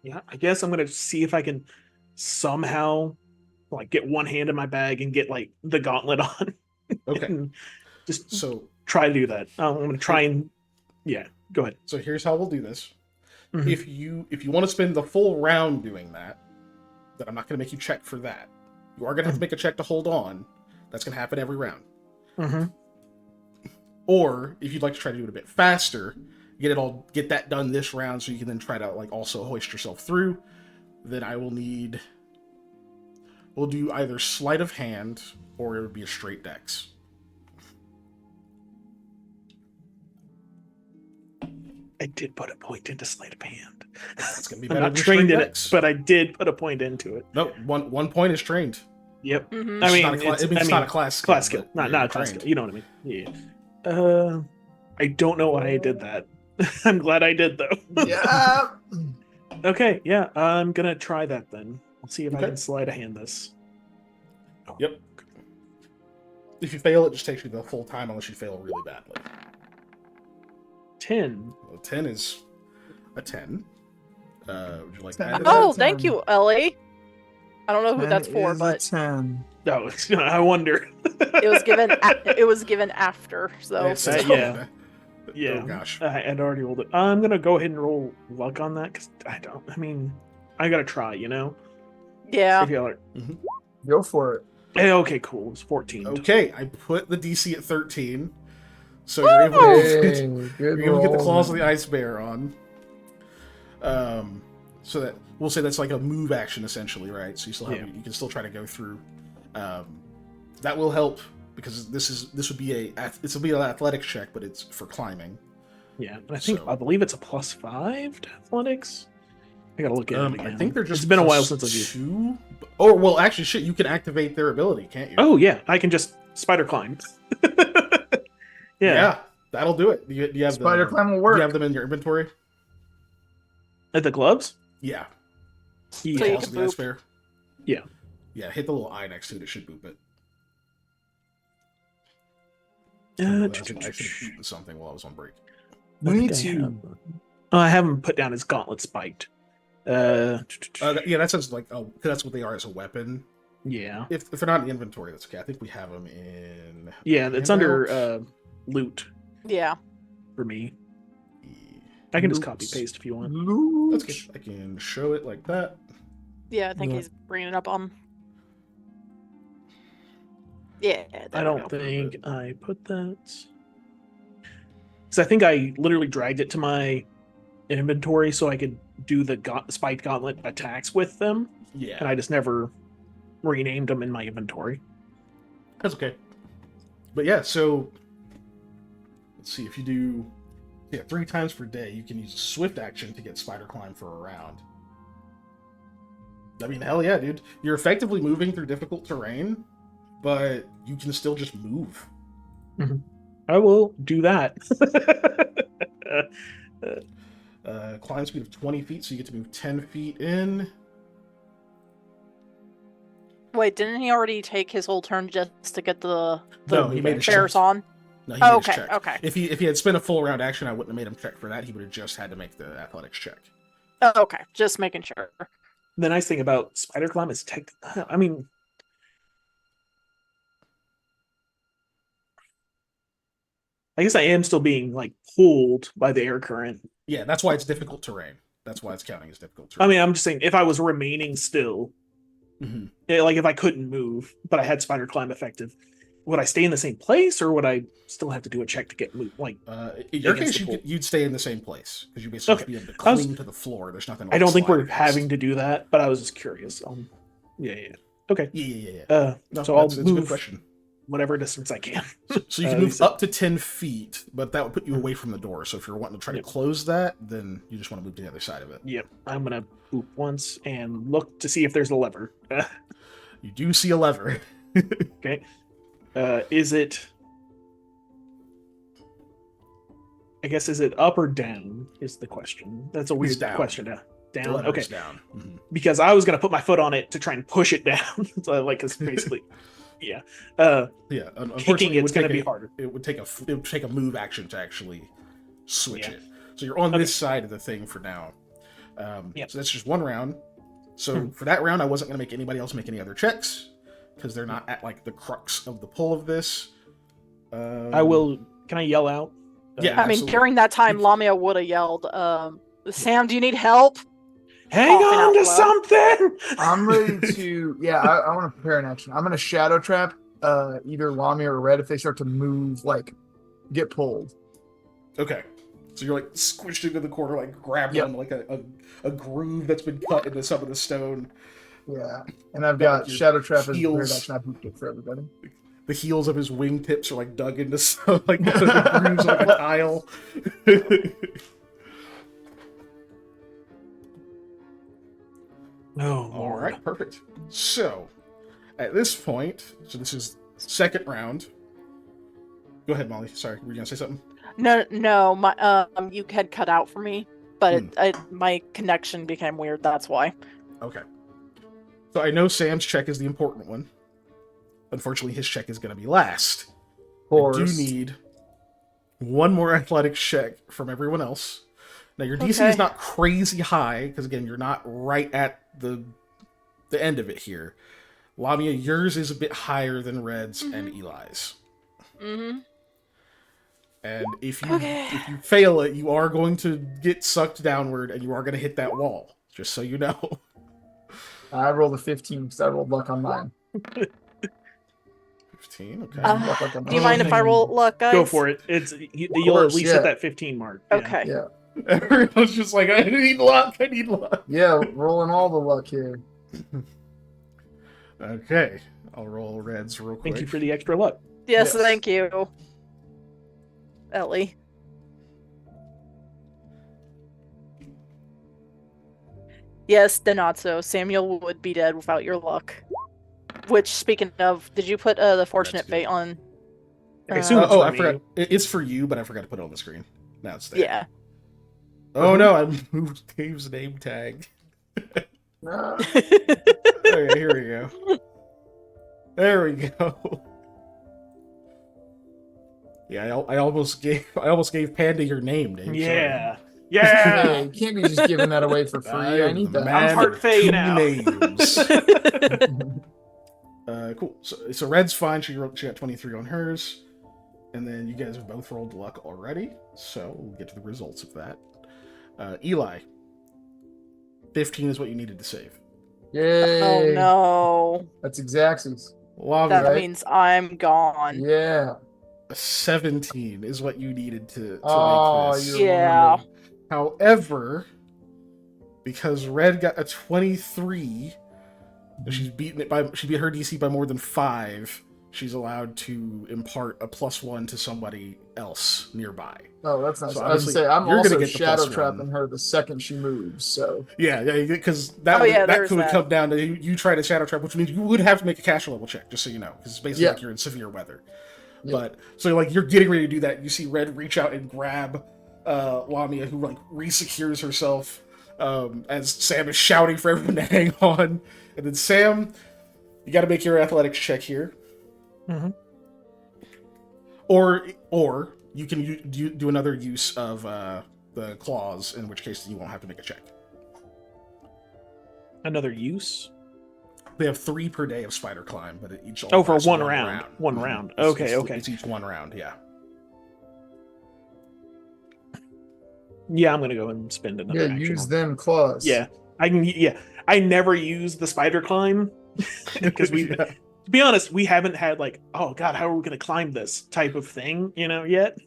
yeah, I guess I'm gonna see if I can somehow like get one hand in my bag and get like the gauntlet on. Okay. And just So try to do that. I'm gonna try and go ahead. so here's how we'll do this. Mhm. If you want to spend the full round doing that, then I'm not going to make you check for that. You are going to have to make a check to hold on. That's going to happen every round. Mhm. Or if you'd like to try to do it a bit faster, get that done this round, so you can then try to like also hoist yourself through. Then we'll do either sleight of hand or it would be a straight dex. I did put a point into sleight of hand. That's going to be I'm better not than trained straight in dex. it, but I did put a point into it. No, one point is trained. Yep. Mm-hmm. I It's mean, not a it's not a class skill. class skill, but not you're a class trained. skill. You know what I mean? Yeah. I don't know why I did that. I'm glad I did though. Yeah. Okay, yeah, I'm gonna try that then. I'll see if I Okay. can sleight of hand this. Yep. If you fail, it just takes you the full time unless you fail really badly. 10. Well, 10 is a 10. Would you like to 10. add to that? Oh, That's, thank you, Ellie. I don't know who 10 that's for, is a but 10. No, I wonder. it was given. It was given after. So It's its yeah. own. Yeah. Oh gosh. I'd already rolled it. I'm gonna go ahead and roll luck on that because I gotta try. yeah. If y'all are. Go for it. Hey, okay, cool. It's 14. Okay, I put the DC at 13, so you're able to Hey, good you're able to get the roll, claws of man. the ice bear on. So that we'll say that's like a move action essentially, right? So you still have Yeah. you can still try to go through. That will help because this would be an athletics check, but it's for climbing. Yeah, and So- I believe it's a +5 to athletics. I gotta look at it again. I think they're just. It's been a while plus since I've used. 2. Oh well, actually, shit, you can activate their ability, can't you? Oh yeah, I can just spider climb. Yeah. That'll do it. Do you have Spider climb will Do work. you have them in your inventory? At the gloves. Yeah. So Yeah. you Claws can of the ice boop. bear. Yeah. Yeah, hit the little eye next to it. It should boop it. I should have eaten something while I was on break. We need to. I haven't put down his gauntlet spiked. Yeah, that sounds like that's what they are as a weapon. Yeah. If they're not in the inventory, that's okay. I think we have them in. Yeah, it's under loot Yeah. for me. I can just copy Loots. paste if you want. That's good. I can show it like that. Yeah, I think Yeah. he's bringing it up on. Yeah. I there we don't go. think I put that. Because I think I literally dragged it to my inventory so I could do the spiked gauntlet attacks with them, Yeah, and I just never renamed them in my inventory. that's okay. But yeah, so let's see if you do 3 times per day, you can use a swift action to get spider climb for a round. I mean, hell yeah, dude. You're effectively moving through difficult terrain, but you can still just move. I will do that. Climb speed of 20 feet, so you get to move 10 feet in. Wait, didn't he already take his whole turn just to get the No, he made a check. bears on? No, he made his Okay, check. okay. If he had spent a full round action, I wouldn't have made him check for that. He would have just had to make the athletics check. Oh, okay, just making sure. The nice thing about spider climb is I mean, I guess I am still being like pulled by the air current. Yeah, that's why it's difficult terrain. That's why it's counting as difficult I terrain. mean, I'm just saying if I was remaining still, Mhm. like if I couldn't move, but I had spider climb effective, would I stay in the same place or would I still have to do a check to get moved? Like, In your against case, the pool. you'd stay in the same place because you basically Okay. be able to I was- cling to the floor. There's nothing. I don't think slide we're against. having to do that, but I was just curious. Yeah. Okay. Yeah. No, So I'll that's a good move question. whatever distance I can. So you can you move said- up to 10 feet, but that would put you away from the door. So if you're wanting to try to Yep. close that, then you just want to move to the other side of it. Yep. I'm gonna boop once and look to see if there's a lever. You do see a lever. Okay. Is it? I guess is it up or down? Is the question. That's a weird down. question. The Down. lever Okay. is down. Mhm. Because I was gonna put my foot on it to try and push it down. So like it's basically, yeah. Yeah. Kicking Unfortunately, it's gonna be harder. It would take a move action to actually switch Yeah. it. So you're on Okay. this side of the thing for now. Yep. So that's just one round. So for that round, I wasn't going to make anybody else make any other checks because they're not at like the crux of the pull of this. I will. Can I yell out? Yeah. I mean, Absolutely. during that time, Lamia would have yelled, "Sam, do you need help?" Hang Coughing on out to loud. something. I'm ready to. Yeah, I want to prepare an action. I'm going to shadow trap either Lamia or Red if they start to move, like get pulled. Okay. So you're like squished into the corner, like grabbed Yep. on like a groove that's been cut into some of the stone. Yeah, and I've Yeah, got your shadow trap as a heels. prepared action. I booped it for everybody. The heels of his wingtips are like dug into some like the grooves like a tile. Oh, All Lord. right, perfect. So, at this point, so this is second round. Go ahead, Molly. Sorry, were you gonna say something? No, my you had cut out for me, but Hmm. my connection became weird. That's why. Okay. So I know Sam's check is the important one. Unfortunately, his check is gonna be last. Of I do course. need one more athletics check from everyone else. Now your DC is Okay. not crazy high because again, you're not right at the the end of it here. Lamia, yours is a bit higher than Red's and Eli's. Mm-hmm. And if Okay. you fail it, you are going to get sucked downward, and you are going to hit that wall. Just so you know. I rolled a 15 because I rolled luck on mine. 15. Okay. Do you mind if I roll luck, guys? Go for it. You'll at least hit that 15 mark. Yeah. Okay. Yeah. Everyone's just like, I need luck. I need luck. Yeah, rolling all the luck here. Okay. I'll roll Red's real quick. Thank you for the extra luck. Yes, Yes. thank you, Ellie. Yes, Donazzo, Samuel would be dead without your luck. Which, speaking of, did you put the fortunate good. fate on? I assume it's Oh, for I me. forgot. It's for you, but I forgot to put it on the screen. Now it's there. Yeah. Oh no, I moved Dave's name tag. No. Okay, here we go. There we go. Yeah, I almost gave Panda your name, Dave. Yeah. Hey, Yeah. you can't be just giving that away for free. I need that. I'm heart fey now. Names. Cool. So Red's fine. She got 23 on hers, and then you guys have both rolled luck already. So we'll get to the results of that. Eli, 15 is what you needed to save. Yay. Oh no. That's exactsies. Lavia, That right? means I'm gone. Yeah. 17 is what you needed to Oh, make this. you're Yeah. wonderful. However, because Red got a 23, she beat her DC by more than 5. She's allowed to impart a +1 to somebody else nearby. Oh, that's nice. So I was obviously, gonna say I'm you're gonna also get the shadow +1. trapping her the second she moves. So Yeah, because that Oh, yeah, that there's could that. come down to you try to shadow trap, which means you would have to make a caster level check, just so you know, because it's basically Yeah. like you're in severe weather. Yeah. But so like you're getting ready to do that, you see Red reach out and grab Lamia, who like resecures herself as Sam is shouting for everyone to hang on, and then Sam, you got to make your athletics check here, Mhm. or you can do another use of the claws, in which case you won't have to make a check. Another use? They have 3 per day of spider climb, but it each. Oh, for lasts one round. One round. Okay, okay. It's each 1 round, yeah. Yeah, I'm gonna go and spend another yeah, action. use on- them claws. Yeah, I can. Yeah, I never use the spider climb because we. Yeah. To be honest, we haven't had like, oh god, how are we gonna climb this type of thing, yet.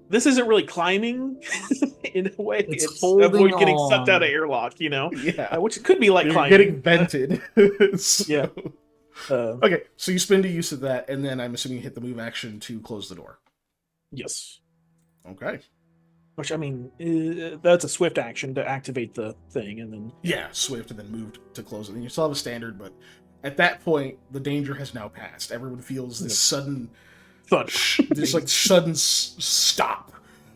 This isn't really climbing in a way. It's It's holding avoid getting sucked on. out of airlock, Yeah. which could be like You're climbing. getting vented. So- Yeah. Okay, so you spend a use of that, and then I'm assuming you hit the move action to close the door. Yes. Okay. Which I mean, that's a swift action to activate the thing, and then Yeah, swift, and then moved to close it. And you still have a standard, but at that point, the danger has now passed. Everyone feels this sudden, thud. this like sudden stop,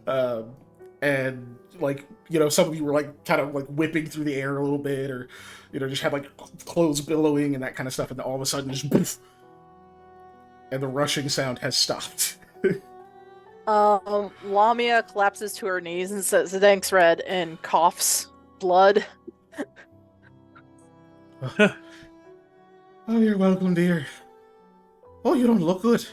and like some of you were like kind of like whipping through the air a little bit, or just had like clothes billowing and that kind of stuff, and then all of a sudden just poof, and the rushing sound has stopped. Lamia collapses to her knees and says, "Thanks, Red," and coughs blood. Oh, you're welcome, dear. Oh, you don't look good.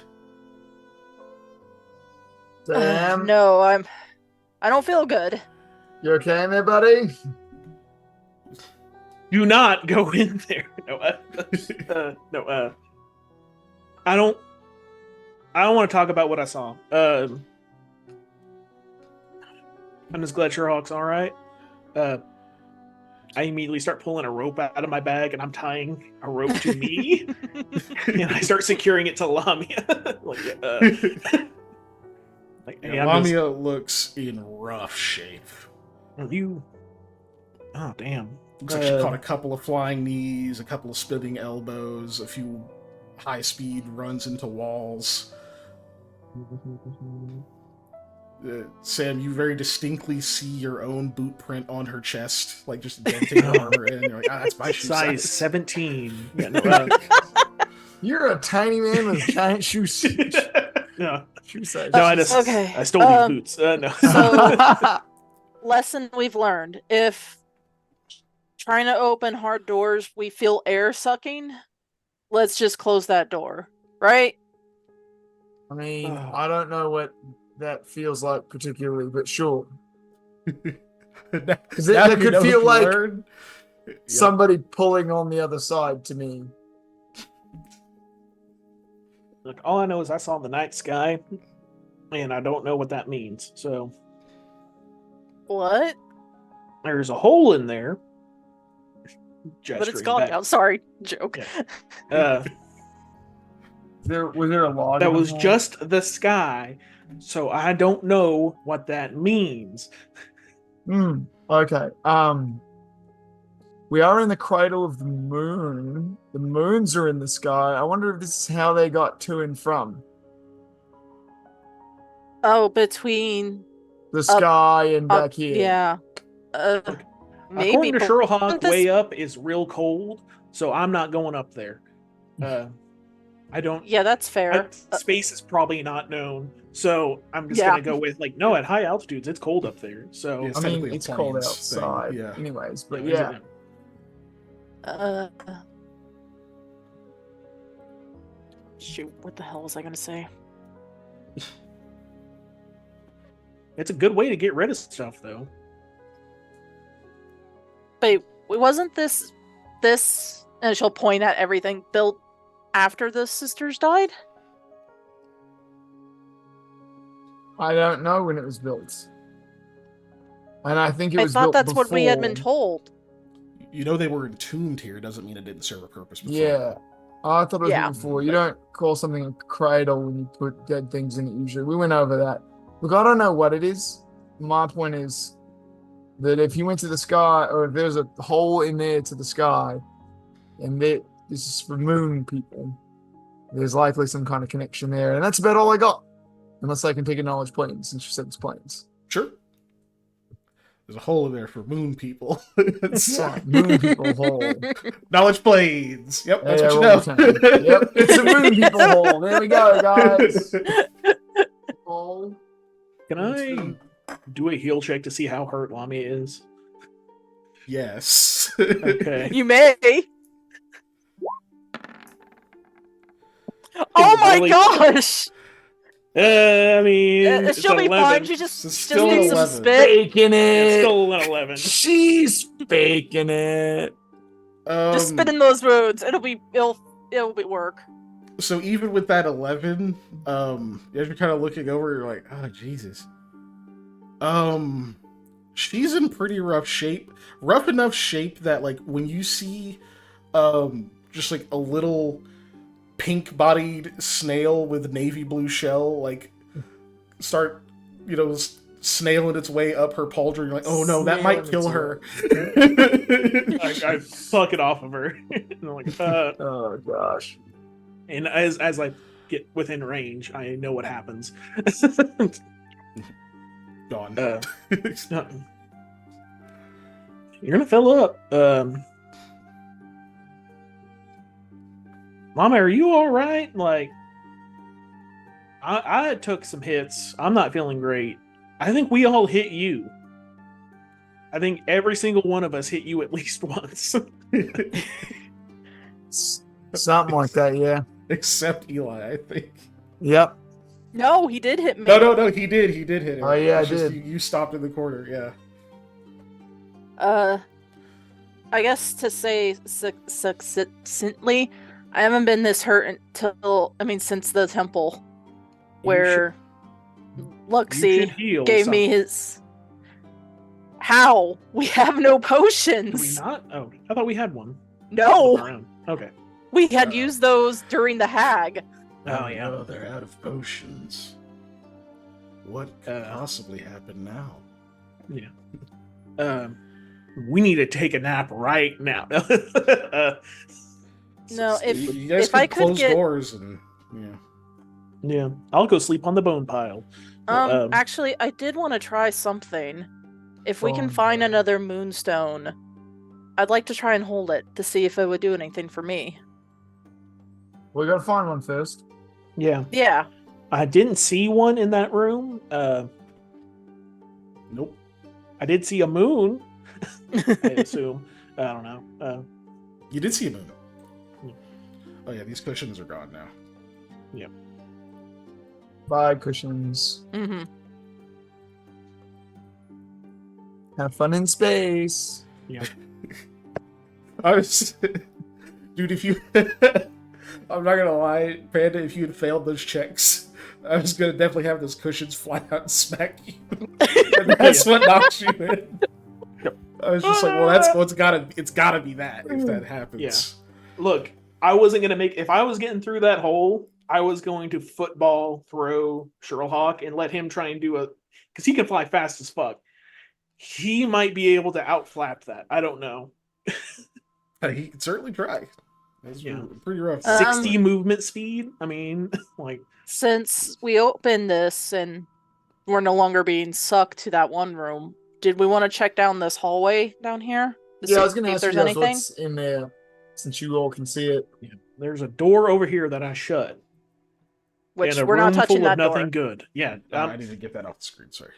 Sam, No, I don't feel good. you okay in there, buddy? Do not go in there. No, I don't want to talk about what I saw. I'm just glad Sherlock's all right. I immediately start pulling a rope out of my bag, and I'm tying a rope to me, and I start securing it to Lamia. Hey, I'm Lamia looks in rough shape. you. Oh damn! Looks like she caught a couple of flying knees, a couple of spinning elbows, a few high-speed runs into walls. Sam, you very distinctly see your own boot print on her chest, like just denting her armor in. You're like, that's my shoe Size size. 17. Yeah, no, You're a tiny man with giant shoe no, size. no, I just Okay, I stole these boots. No. So- Lesson we've learned: if trying to open hard doors, we feel air sucking. Let's just close that door, right? I mean, I don't know what that feels like particularly, but sure. Because it could feel like somebody pulling on the other side to me. Look, all I know is I saw the night sky, and I don't know what that means. So What? there's a hole in there. But it's Gesturing gone back. now. Sorry, joke. Yeah. Was there a log? That in the was hole? just the sky, so I don't know what that means. Okay. We are in the cradle of the moon. The moons are in the sky. I wonder if this is how they got to and from Oh, between the sky and back here. yeah. Maybe. According to but Sherlock, wasn't this- way up is real cold, so I'm not going up there. I don't. Yeah, that's fair. Space is probably not known, so I'm just gonna go with no. At high altitudes, it's cold up there. So Yes. I mean, technically a it's cold plains outside, thing, yeah. anyways. But is yeah, it- shoot, what the hell was I gonna say? it's a good way to get rid of stuff, though. Wait, wasn't this, and she'll point at everything, built after the sisters died? I don't know when it was built, and I think it I was. thought built that's what we had been before. told. You know they were entombed here doesn't mean it didn't serve a purpose before. Yeah, I thought it was Yeah. built before. You don't call something a cradle when you put dead things in it. Usually, we went over that. Look, I don't know what it is. My point is that if you went to the sky, or if there's a hole in there to the sky, and this is for moon people, there's likely some kind of connection there, and that's about all I got. Unless I can take a knowledge plane, since you said it's planes. Sure. There's a hole in there for moon people. Yeah, moon people hole. Knowledge planes. Yep, that's Yeah, what you roll know. the 10. Yep, it's a moon people hole. There we go, guys. Hole. Can I do a heal check to see how hurt Lamia is? Yes. Okay. You may. Oh my really- gosh! I mean, it's She'll an be 11. fine. She just Still needs some 11. spit. Faking It's it. still an 11. She's faking it. Just spit in those wounds. It'll be work. So even with that 11, as you're kind of looking over, you're like, oh Jesus. She's in pretty rough shape. Rough enough shape that like when you see just like a little pink-bodied snail with navy blue shell like start, snailing its way up her pauldron, you're like, oh no, that might kill her. I suck it off of her. And I'm like, Oh gosh. and as I get within range, I know what happens. Gone. You're gonna fill up. Mama, are you all right? Like, I took some hits. I'm not feeling great. I think we all hit you. I think every single one of us hit you at least once. Something like that, yeah. Except Eli, I think. Yep. No, he did hit me. No, he did hit him. Oh, yeah, It's I just did. You stopped in the corner, yeah. I guess to say succinctly, I haven't been this hurt since the temple, where Luxie heal gave me his. How? We have no Do we potions. not? Oh, I thought we had one. No, Around. Okay. we had used those during the hag. Oh, yeah. No, they're out of potions. What could possibly happen now? Yeah. We need to take a nap right now. No, You guys if I could could close get- doors and Yeah, I'll go sleep on the bone pile. Actually, I did want to try something. If we can Oh, find no. another moonstone, I'd like to try and hold it to see if it would do anything for me. We gotta find one first. Yeah, Yeah. I didn't see one in that room. nope. I did see a moon, I assume. I don't know. You did see a moon. Yeah. Oh yeah, these cushions are gone now. Bye, cushions. Mm-hmm. Have fun in space. Yeah. I was, dude. If you, I'm not gonna lie, Panda. If you had failed those checks, I was gonna definitely have those cushions fly out and smack you. And that's what knocks you in. Yep. I was just like, well, that's what's gotta. It's gotta be that if that happens. Yeah. Look, I wasn't gonna make. If I was getting through that hole, I was going to football throw Sherlock and let him try and do a, because he can fly fast as fuck. He might be able to outflap that. I don't know. He can certainly try. That's Yeah. pretty rough. 60 movement speed. I mean, like, Since we opened this and we're no longer being sucked to that one room, did we want to check down this hallway down here? Yeah, I was gonna see if ask you there's guys anything. what's in there, since you all can see it. there's a door over here that I shut. Which and a we're room not touching full of that nothing door. good. Yeah, I need to get that off the screen. Sorry.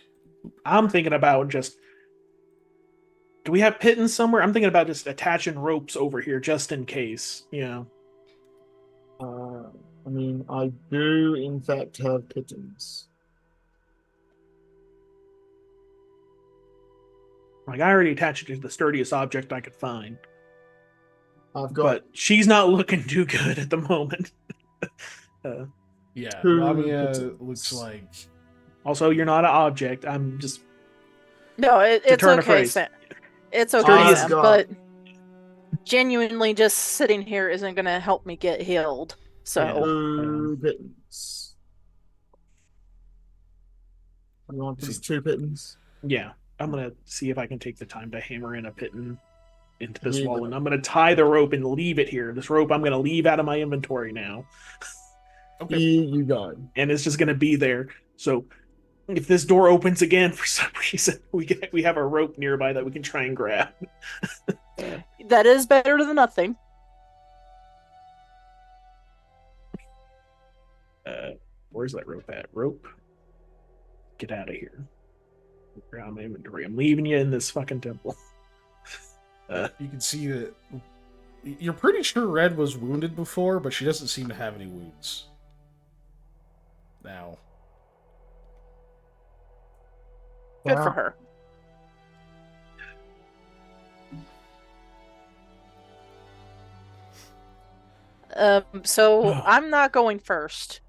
I'm thinking about just. Do we have pittance somewhere? I'm thinking about just attaching ropes over here just in case. You know. I mean, I do in fact have pittance. Like, I already attached it to the sturdiest object I could find. I've got But she's not looking too good at the moment. Yeah, Two Lamia pittance. looks like. Also, you're not an object. I'm just. No, it's turn a okay, phrase. Sam. It's okay, Sturdy as Sam. God. But genuinely, just sitting here isn't going to help me get healed. So Yeah. two pittance. I'm going for these two pittance. Yeah. I'm going to see if I can take the time to hammer in a piton into this Yeah. wall. And I'm going to tie the rope and leave it here. This rope I'm going to leave out of my inventory now. Okay. Here you go. And it's just going to be there. So if this door opens again for some reason, we have a rope nearby that we can try and grab. that is better than nothing. Where's that rope at? Rope. Get out of here. Get out of my inventory. I'm leaving you in this fucking temple. You can see that. You're pretty sure Red was wounded before, but she doesn't seem to have any wounds. Now. Good for Wow. her. So I'm not going first.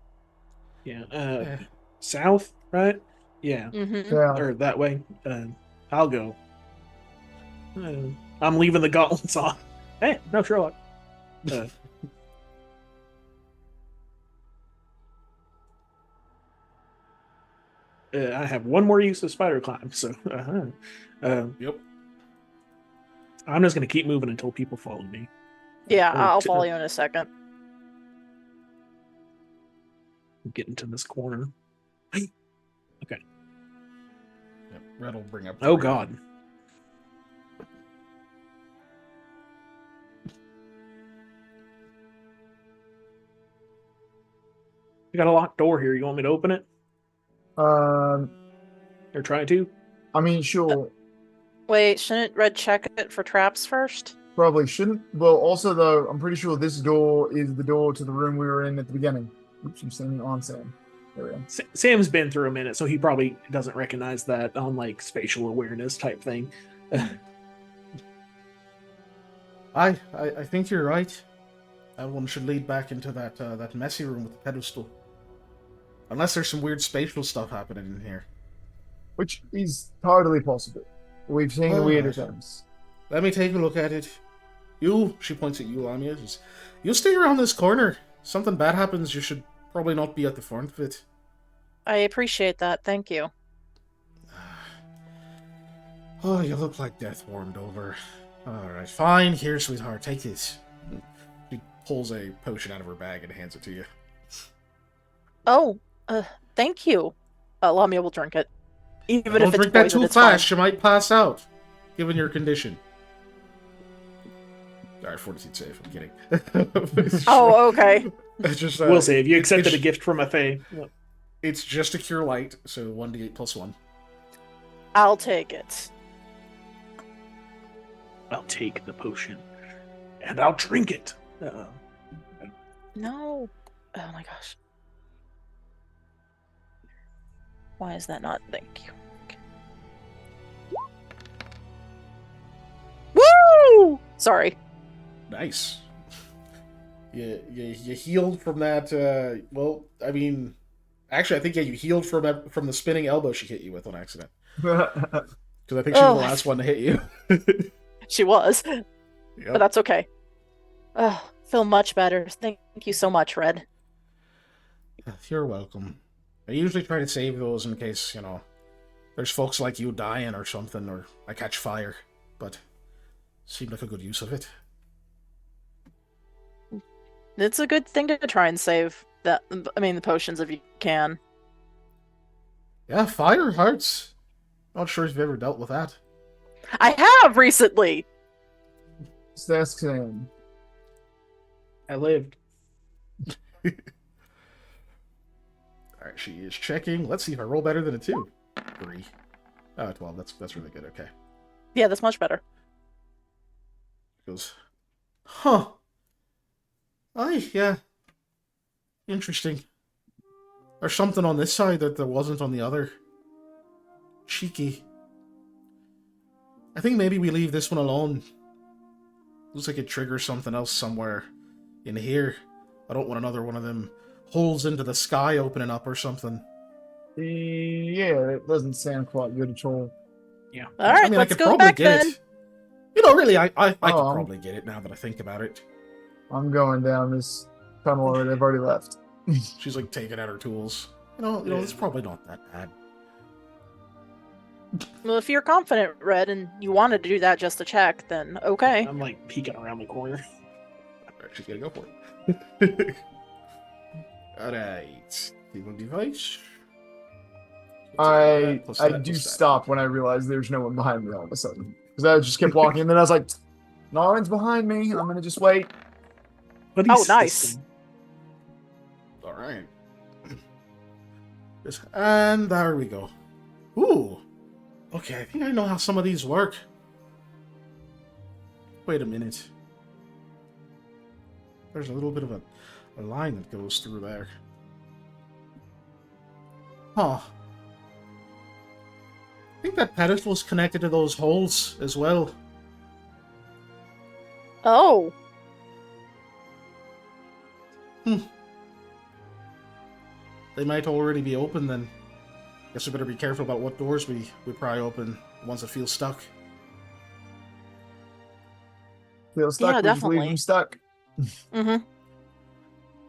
Yeah. South, right? Yeah. Mm-hmm. Yeah. Or that way. I'll go. I'm leaving the gauntlets on. Hey, no Sherlock. I have one more use of spider climb, so Yep. I'm just gonna keep moving until people follow me. Yeah, Or I'll to- follow you in a second. Get into this corner. Yep. Red will bring up. Oh God. You got a locked door here. You want me to open it? Um, Or try to? I mean, sure. Wait, shouldn't Red check it for traps first? Probably shouldn't. Well, also though, I'm pretty sure this door is the door to the room we were in at the beginning. Oops, I'm saying on Sam. There we go. Sam's been through a minute, so he probably doesn't recognize that on like spatial awareness type thing. I think you're right. That one should lead back into that messy room with the pedestal. Unless there's some weird spatial stuff happening in here. Which is totally possible. We've seen the weirder Alright. things. Let me take a look at it. You, she points at you, Lamia. You stay around this corner. Something bad happens, you should probably not be at the front of it. I appreciate that. Thank you. Oh, you look like death warmed over. Alright, fine. Here, sweetheart, take this. She pulls a potion out of her bag and hands it to you. Oh, thank you. Lamia will drink it. Even Don't if it's drink that poison, too it's fine. fast. You might pass out, given your condition. Alright, fortitude save. I'm kidding. Oh, okay. It's just, We'll save. You accepted it's- a gift from a fae. Yep. It's just a cure light, so 1d8 plus 1. I'll take it. I'll take the potion and I'll drink it. No. Oh my gosh. Why is that not? Thank you. Okay. Woo! Sorry. Nice. You healed from that. Well, I mean, actually, I think you healed from the spinning elbow she hit you with on accident. Because I think she was the last one to hit you. She was, Yep. but that's okay. Feel much better. Thank you so much, Red. You're welcome. I usually try to save those in case, there's folks like you dying or something, or I catch fire. But seemed like a good use of it. It's a good thing to try and save the potions if you can. Yeah, fire hurts. Not sure if you've ever dealt with that. I have recently. Just ask Sam. I lived. Alright, she is checking. Let's see if I roll better than a 2. 3. 12. That's really good. Okay. Yeah, that's much better. Goes, huh. Aye, yeah. Interesting. There's something on this side that there wasn't on the other. Cheeky. I think maybe we leave this one alone. Looks like it triggers something else somewhere in here. I don't want another one of them holes into the sky opening up or something. Yeah, it doesn't sound quite good at all. Yeah. All right, I mean, let's I could go probably back get then. it. Really, I could probably get it now that I think about it. I'm going down this tunnel that I've already left. She's like taking out her tools. It's probably not that bad. Well, if you're confident, Red, and you wanted to do that just to check, then okay. I'm like peeking around the corner. Alright, she's gonna go for it. Alright. Healing device. I Plus that, do plus that. stop when I realize there's no one behind me all of a sudden. Because I just kept walking, and then I was like, no one's behind me. I'm going to just wait. What Oh, is nice. this thing? Alright. And there we go. Ooh. Okay, I think I know how some of these work. Wait a minute. There's a little bit of a line that goes through there. Huh. I think that pedestal is connected to those holes as well. Oh. They might already be open then. Guess we better be careful about what doors we pry open once it feels stuck. Feel stuck? Yeah, We just leave definitely. them stuck. Mm-hmm.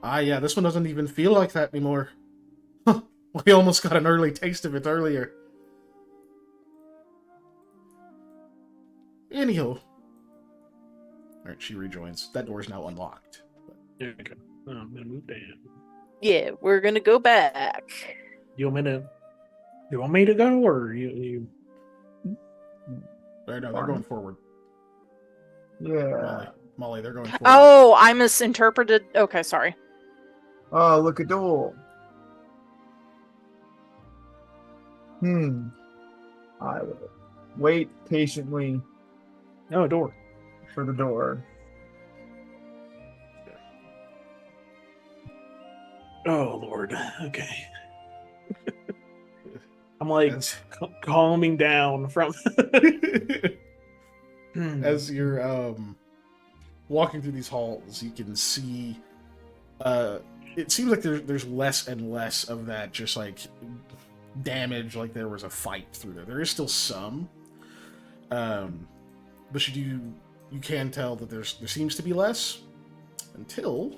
Ah, yeah, this one doesn't even feel like that anymore. We almost got an early taste of it earlier. Anyhow. Alright, she rejoins. That door is now unlocked. There we go. Oh, I'm gonna move down. Yeah, we're gonna go back. You want me to go, or you? No, they're going forward. Yeah. Molly, they're going forward. Oh, I misinterpreted. Okay, sorry. Oh, look, a door. I will wait patiently No, a door. for the door. Oh Lord. Okay. I'm like As, calming down from. as you're walking through these halls, you can see it seems like there's less and less of that just like damage, like there was a fight through there. There is still some, but you can tell that there seems to be less until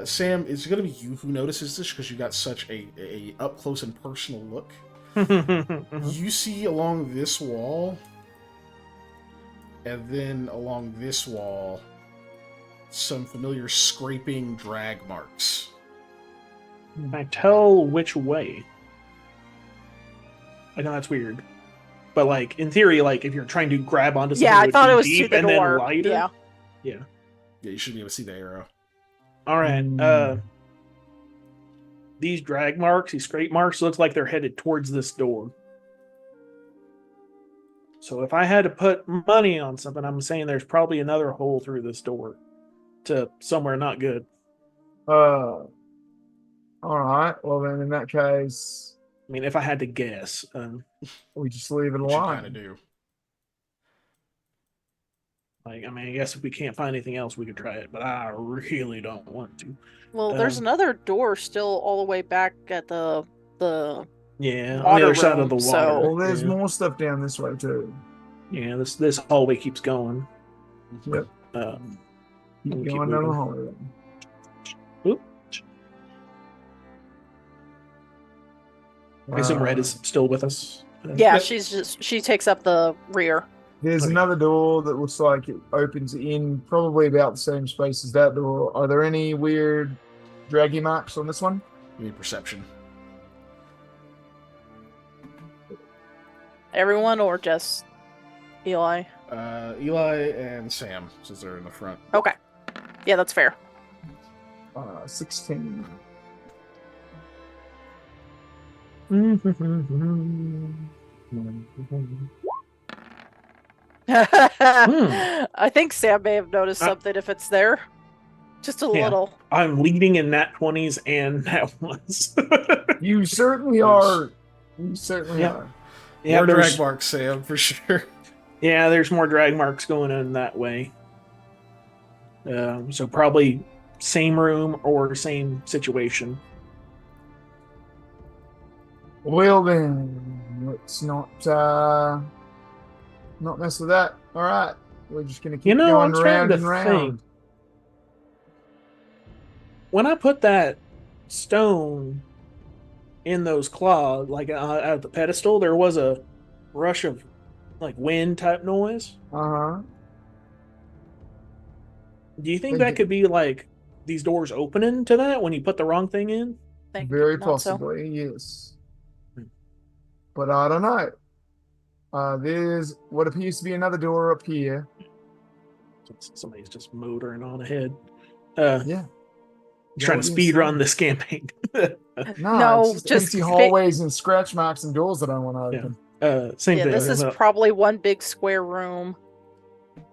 Sam, it's going to be you who notices this because you got such a up close and personal look. You see along this wall, and then along this wall, some familiar scraping drag marks. Can I tell which way? I know that's weird, but like in theory, like if you're trying to grab onto something, Yeah, I would thought be it was deep to the and door. then lighter. Yeah. Yeah. Yeah, you should be able to see the arrow. All right. These drag marks, these scrape marks, looks like they're headed towards this door. So if I had to put money on something, I'm saying there's probably another hole through this door to somewhere not good. All right. Well, then in that case, I mean, if I had to guess, we just leave it Which you kind of alone. do. like, I mean, I guess if we can't find anything else, we could try it, but I really don't want to. Well, there's another door still all the way back at the Yeah, on the water other side of the room, water. so- Well, there's yeah. more stuff down this way too. Yeah, this hallway keeps going. Yep. We'll Keep keep going down the moving. hallway. Then. Oop. I assume Red is still with us. Yeah, Yep. she takes up the rear. There's Okay. another door that looks like it opens in probably about the same space as that door. Are there any weird draggy marks on this one? You need perception. Everyone or just Eli? Eli and Sam, since they're in the front. Okay. Yeah, that's fair. 16. I think Sam may have noticed something if it's there. Just a Yeah. little. I'm leading in nat 20s and nat 1s. You certainly are. You certainly Yeah. are. Yeah, More there's, drag marks, Sam, for sure. yeah, there's more drag marks going in that way. So probably same room or same situation. Well then, let's not mess with that. All right, we're just gonna keep I'm going trying round to and round. think. When I put that stone in those claws, like at the pedestal, there was a rush of like wind type noise. Uh-huh. Do you think They that did- could be like these doors opening to that when you put the wrong thing in? Think Very not so. possibly, yes. Hmm. But I don't know. There's what appears to be another door up here. Somebody's just motoring on ahead. Yeah. Trying to speed run this campaign. No, No, it's just just empty hallways and scratch marks and doors that I want to open. Same Yeah, thing. this is probably one big square room.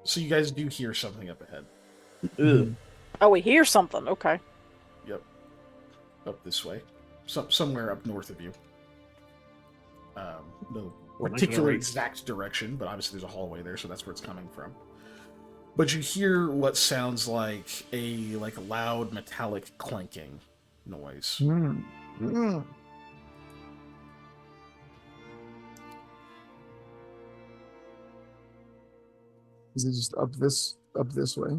So you guys do hear something up ahead. Ugh. Oh, we hear something. Okay. Yep. Up this way. Somewhere up north of you. No Well, particular right. exact direction, but obviously there's a hallway there, so that's where it's coming from. But you hear what sounds like a loud metallic clanking noise. Is it just up this way?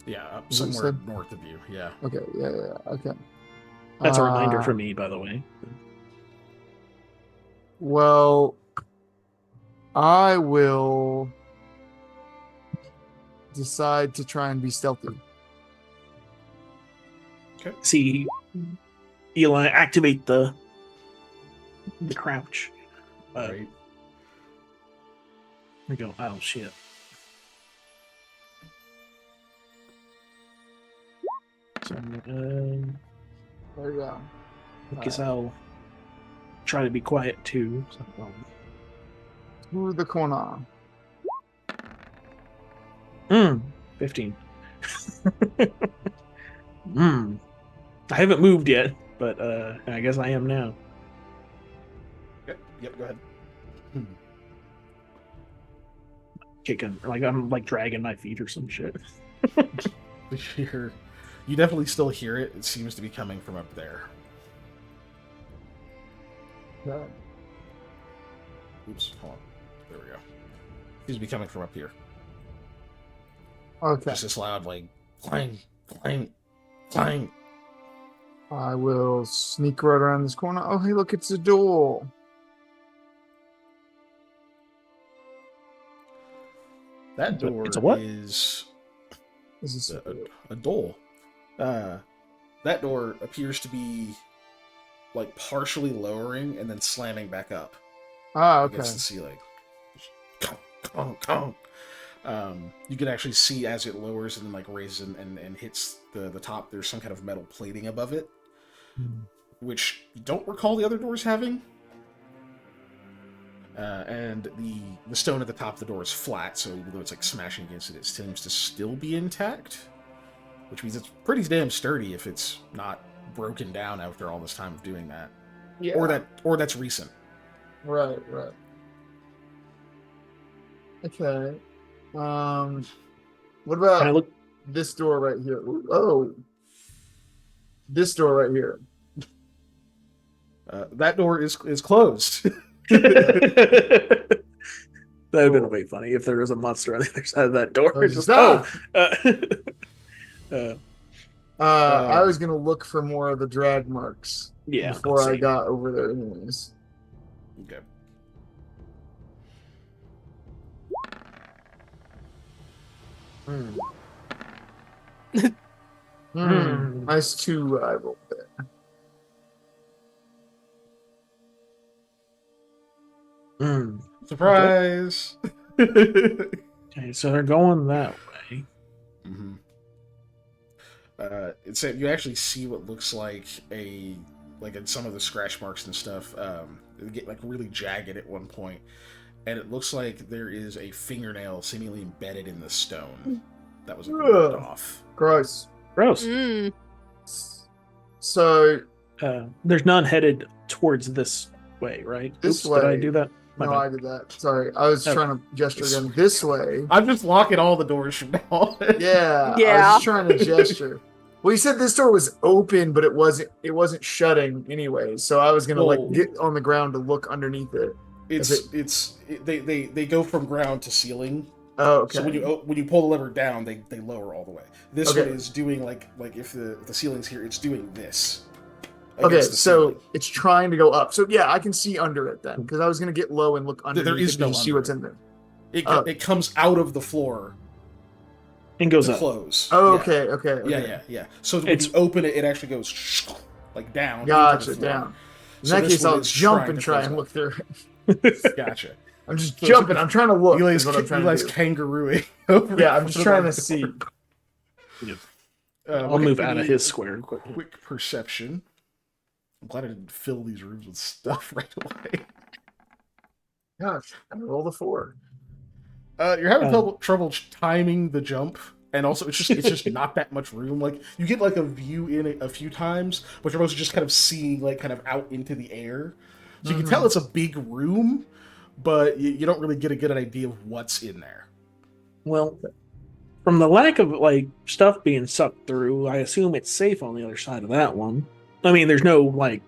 Yeah, up Is it somewhere said? north of you. Yeah. Okay, yeah, okay. That's a reminder Uh, for me, by the way. Well, I will decide to try and be stealthy. See, Eli, activate the crouch. Right. We go. Oh shit! So, There you go. I guess I'll try to be quiet too. So, Through the corner. 15. I haven't moved yet, but I guess I am now. Yep, go ahead. Kicking, like I'm like dragging my feet or some shit. You definitely still hear it. It seems to be coming from up there. Yeah. Oops, hold on. There we go. Seems to be coming from up here. Okay. Just this loud, like, clang, clang, clang. I will sneak right around this corner. Oh, hey, look, it's a door. That door It's a what? is This is a door. That door appears to be like partially lowering and then slamming back up okay. against the ceiling. Conk, conk, conk. You can actually see as it lowers and then like raises and hits the top. There's some kind of metal plating above it, which you don't recall the other doors having. And the stone at the top of the door is flat, so even though it's like smashing against it, it seems to still be intact. Which means it's pretty damn sturdy if it's not broken down after all this time of doing that. Yeah. Or that's recent. Right. Okay. What Can I about look? this door right here? Oh, this door right here. That door is closed. That would have been way funny if there was a monster on the other side of that door. Oh, Just, stop! I I was gonna look for more of the drag marks before I same. got over there, anyways. Okay. Nice 2 I rolled there. Surprise! Okay, so they're going that way. Mm-hmm. It's you actually see what looks like in some of the scratch marks and stuff. They get like really jagged at one point, and it looks like there is a fingernail seemingly embedded in the stone that was ripped off. Gross. Gross. So There's none headed towards this way, right? This Oops, did I way. do that? My no, bad. I did that. Sorry, I was Oh. trying to gesture again. This way. I'm just locking all the doors from now on. Yeah, I Yeah. was just trying to gesture. Well, you said this door was open, but it wasn't shutting anyway. So I was gonna Well- get on the ground to look underneath it. They go from ground to ceiling. Oh, okay. So when you pull the lever down, they lower all the way. This Okay. one is doing like if the ceiling's here, it's doing this. Okay, against the so ceiling. it's trying to go up. So yeah, I can see under it then, because I was gonna get low and look under. There is no see under what's it. in there. It comes out of the floor And goes to up. close. Oh, Yeah. okay. Yeah. So when It's- you open it, it actually goes like down. into Gotcha, the floor. down. In So that this case, one I'll is jump trying and to try close and up. look through it. Gotcha. I'm just So jumping. I'm trying to look. Eli's, Is what I'm trying Eli's to do. kangarooing over. Yeah, I'm just the trying to door. see. I'll Okay, move give out of me his square quickly. Quick perception. I'm glad I didn't fill these rooms with stuff right away. Gosh, I rolled a 4. You're having trouble timing the jump, and also it's just not that much room. Like you get like a view in it a few times, but you're mostly just kind of seeing like kind of out into the air. So you can tell it's a big room, but you don't really get a good idea of what's in there. Well, from the lack of like stuff being sucked through, I assume it's safe on the other side of that one. I mean, there's no like,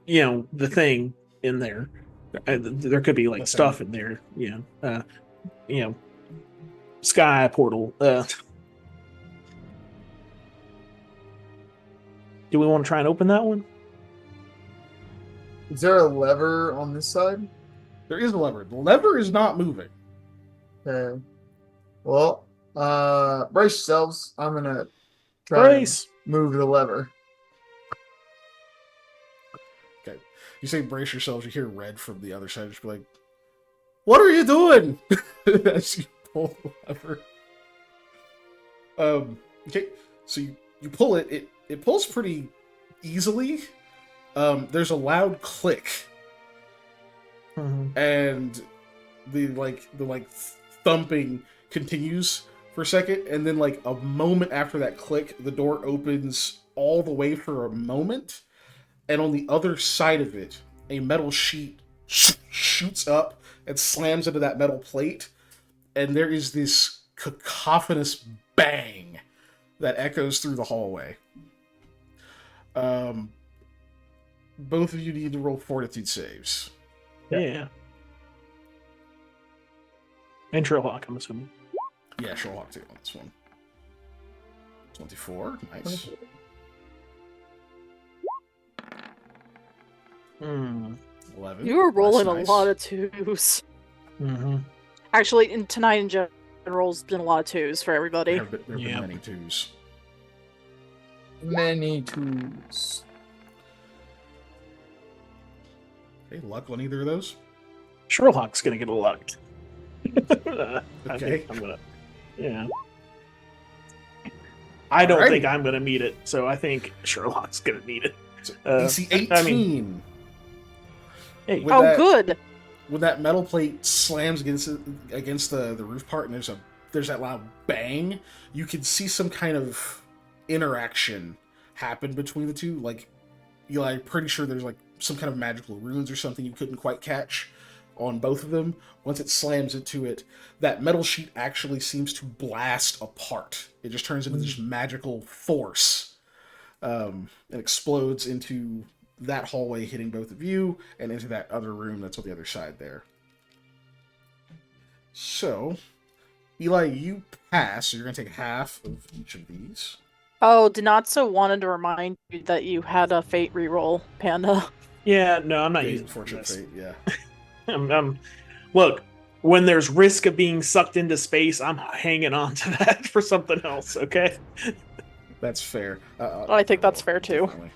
the thing in there. There could be like Listen. stuff in there. Sky portal. Do we want to try and open that one? Is there a lever on this side? There is a lever. The lever is not moving. Okay. Well, brace yourselves. I'm gonna try Brace. to move the lever. Okay. You say brace yourselves, you hear Red from the other side just be like, "What are you doing?" As you pull the lever. Okay, so you pull it, it pulls pretty easily. There's a loud click, and the thumping continues for a second, and then like a moment after that click, the door opens all the way for a moment, and on the other side of it, a metal sheet shoots up and slams into that metal plate, and there is this cacophonous bang that echoes through the hallway. Both of you need to roll fortitude saves. Yeah. And Sherlock, I'm assuming. Yeah, Sherlock too on this one. 24, nice. 11. You were rolling That's nice. a lot of 2s. Mm-hmm. Actually, tonight in general has been a lot of 2s for everybody. There have been Yeah. many twos. Many tools. Hey, luck on either of those? Sherlock's gonna get a luck. I Okay. think I'm gonna. Yeah. I don't Alrighty. think I'm gonna meet it, so I think Sherlock's gonna meet it. So, Uh, DC 18. Hey, With Oh, that- good. When that metal plate slams against the roof part and there's that loud bang, you can see some kind of interaction happen between the two. Like, Eli, pretty sure there's like some kind of magical runes or something you couldn't quite catch on both of them. Once it slams into it, that metal sheet actually seems to blast apart. It just turns into this magical force, and explodes into that hallway, hitting both of you, and into that other room that's on the other side there. So, Eli, you pass, so you're going to take half of each of these. Oh, Donatso wanted to remind you that you had a fate reroll, Panda. yeah, no, I'm not Fate, using fortune, this. fate, yeah. Look, when there's risk of being sucked into space, I'm hanging on to that for something else. Okay. That's fair. I think that's fair, too. Definitely.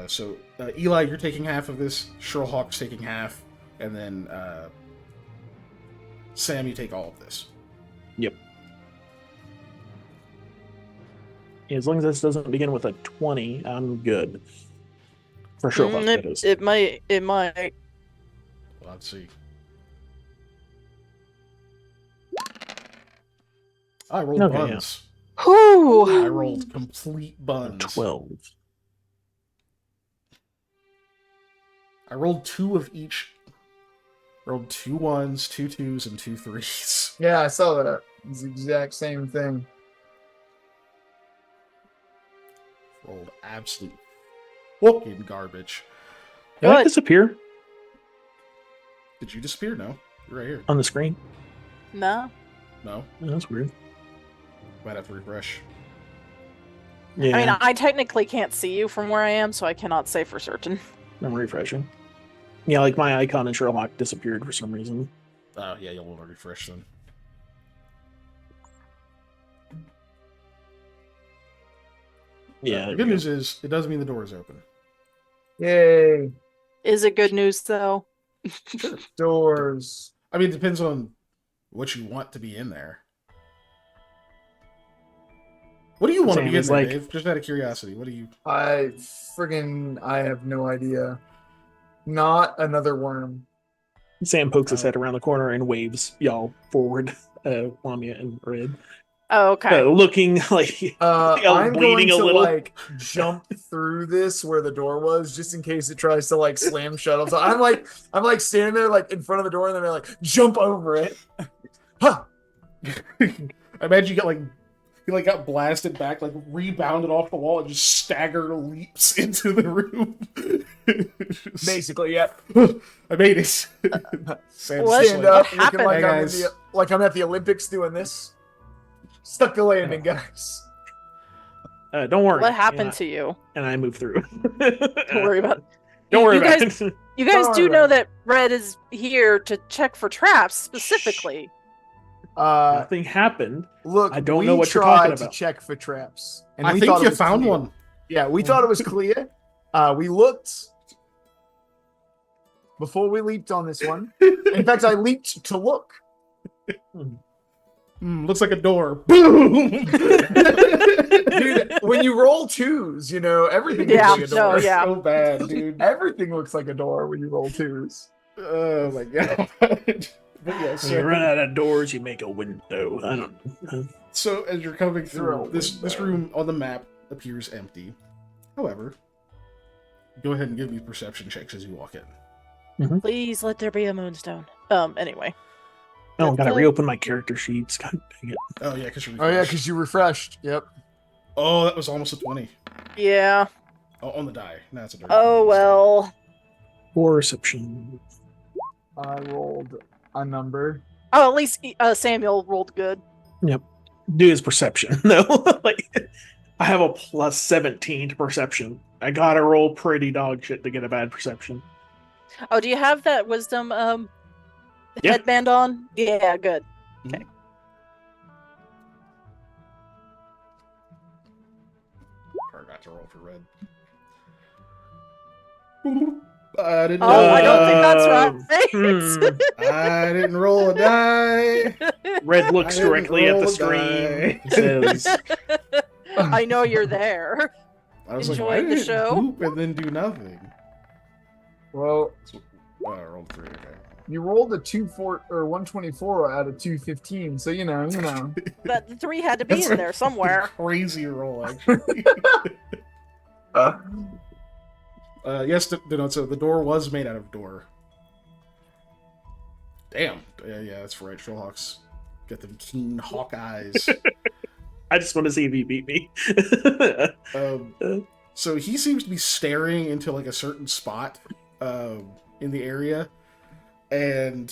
So Eli, you're taking half of this. Sherlhawk's taking half, and then Sam, you take all of this. Yep. Yeah, as long as this doesn't begin with a 20, I'm good. For sure, that is. It might. It might. Well, let's see. I rolled Okay, buns. Whew. I rolled complete buns. 12. I rolled 2 of each. Rolled 2 1s, 2 2s, and 2 3s. Yeah, I saw that. It's the exact same thing. Rolled absolute fucking garbage. Did I Good. disappear Did you disappear? No. You're right here. on the screen? No. No. Oh, that's weird. Might have to refresh. Yeah, I mean, I technically can't see you from where I am, so I cannot say for certain. I'm refreshing. Yeah, like my icon in Sherlock disappeared for some reason. Oh, yeah, you'll want to refresh then. Yeah. The good news is, it doesn't mean the door is open. Yay. Is it good news though? Doors. I mean, it depends on what you want to be in there. What do you want to Sam be in is there, like- Dave? Just out of curiosity, what do you... I have no idea. Not another worm. Sam pokes his Oh. head around the corner and waves y'all forward, Lamia and Red. Oh, okay. Looking like I'm bleeding going a to little. like jump through this where the door was, just in case it tries to like slam shut. So I'm like standing there like in front of the door, and then I like jump over it. Huh. I imagine you got blasted back, like rebounded off the wall, and just stagger leaps into the room. Basically, yeah. I made it. Sam's What? just Stand like, up, What looking happened? like Hey, I'm, guys. I'm at the Olympics doing this. Stuck the landing, guys. Don't worry. What happened to you? And I move through. Don't worry about. Don't worry you about guys, it. You guys Don't do worry know about that Red is here to check for traps specifically. Nothing happened. Look, I don't we know what you're talking tried to about. check for traps, and I we think thought it you was found clear. one. Yeah, we thought it was clear. We looked before we leaped on this one. In fact, I leaped to look. Looks like a door. Boom! Dude, when you roll twos, everything Yeah, looks like a door. no, yeah. So bad, dude. Everything looks like a door when you roll twos. Oh my god. But yeah, When you run out of doors, you make a window. I don't know. so as you're coming Throw through, this window. room on the map appears empty. However, go ahead and give me perception checks as you walk in. Please let there be a moonstone. Anyway. Oh, gotta Cool. reopen my character sheets. God dang it. Oh yeah, because you're Oh yeah, refreshed. because you refreshed. Yep. Oh, that was almost a 20. Yeah. Oh, on the die. No, it's a dirty Oh 20 instead. well. Or reception. I rolled a number. Oh, at least Samuel rolled good. Do his perception, though. Like, I have a plus 17 to perception. I gotta roll pretty dog shit to get a bad perception. Oh, do you have that wisdom Yeah. headband on? Yeah, good. Forgot to roll for red. I didn't. Oh, I don't think that's right. I didn't roll a die. Red looks I didn't directly at roll the a screen die. and says, I know you're there. I was like, why Enjoying did the it show? boop and then do nothing? Well, So, I rolled 3, okay. you rolled a 124 out of 215, so you know. That the 3 had to be That's in a there somewhere. crazy roll, actually. Yes, so the door was made out of door. Damn. Yeah, that's right. Trollhawks got them keen hawk eyes. I just want to see if he beat me. So he seems to be staring into like a certain spot in the area, and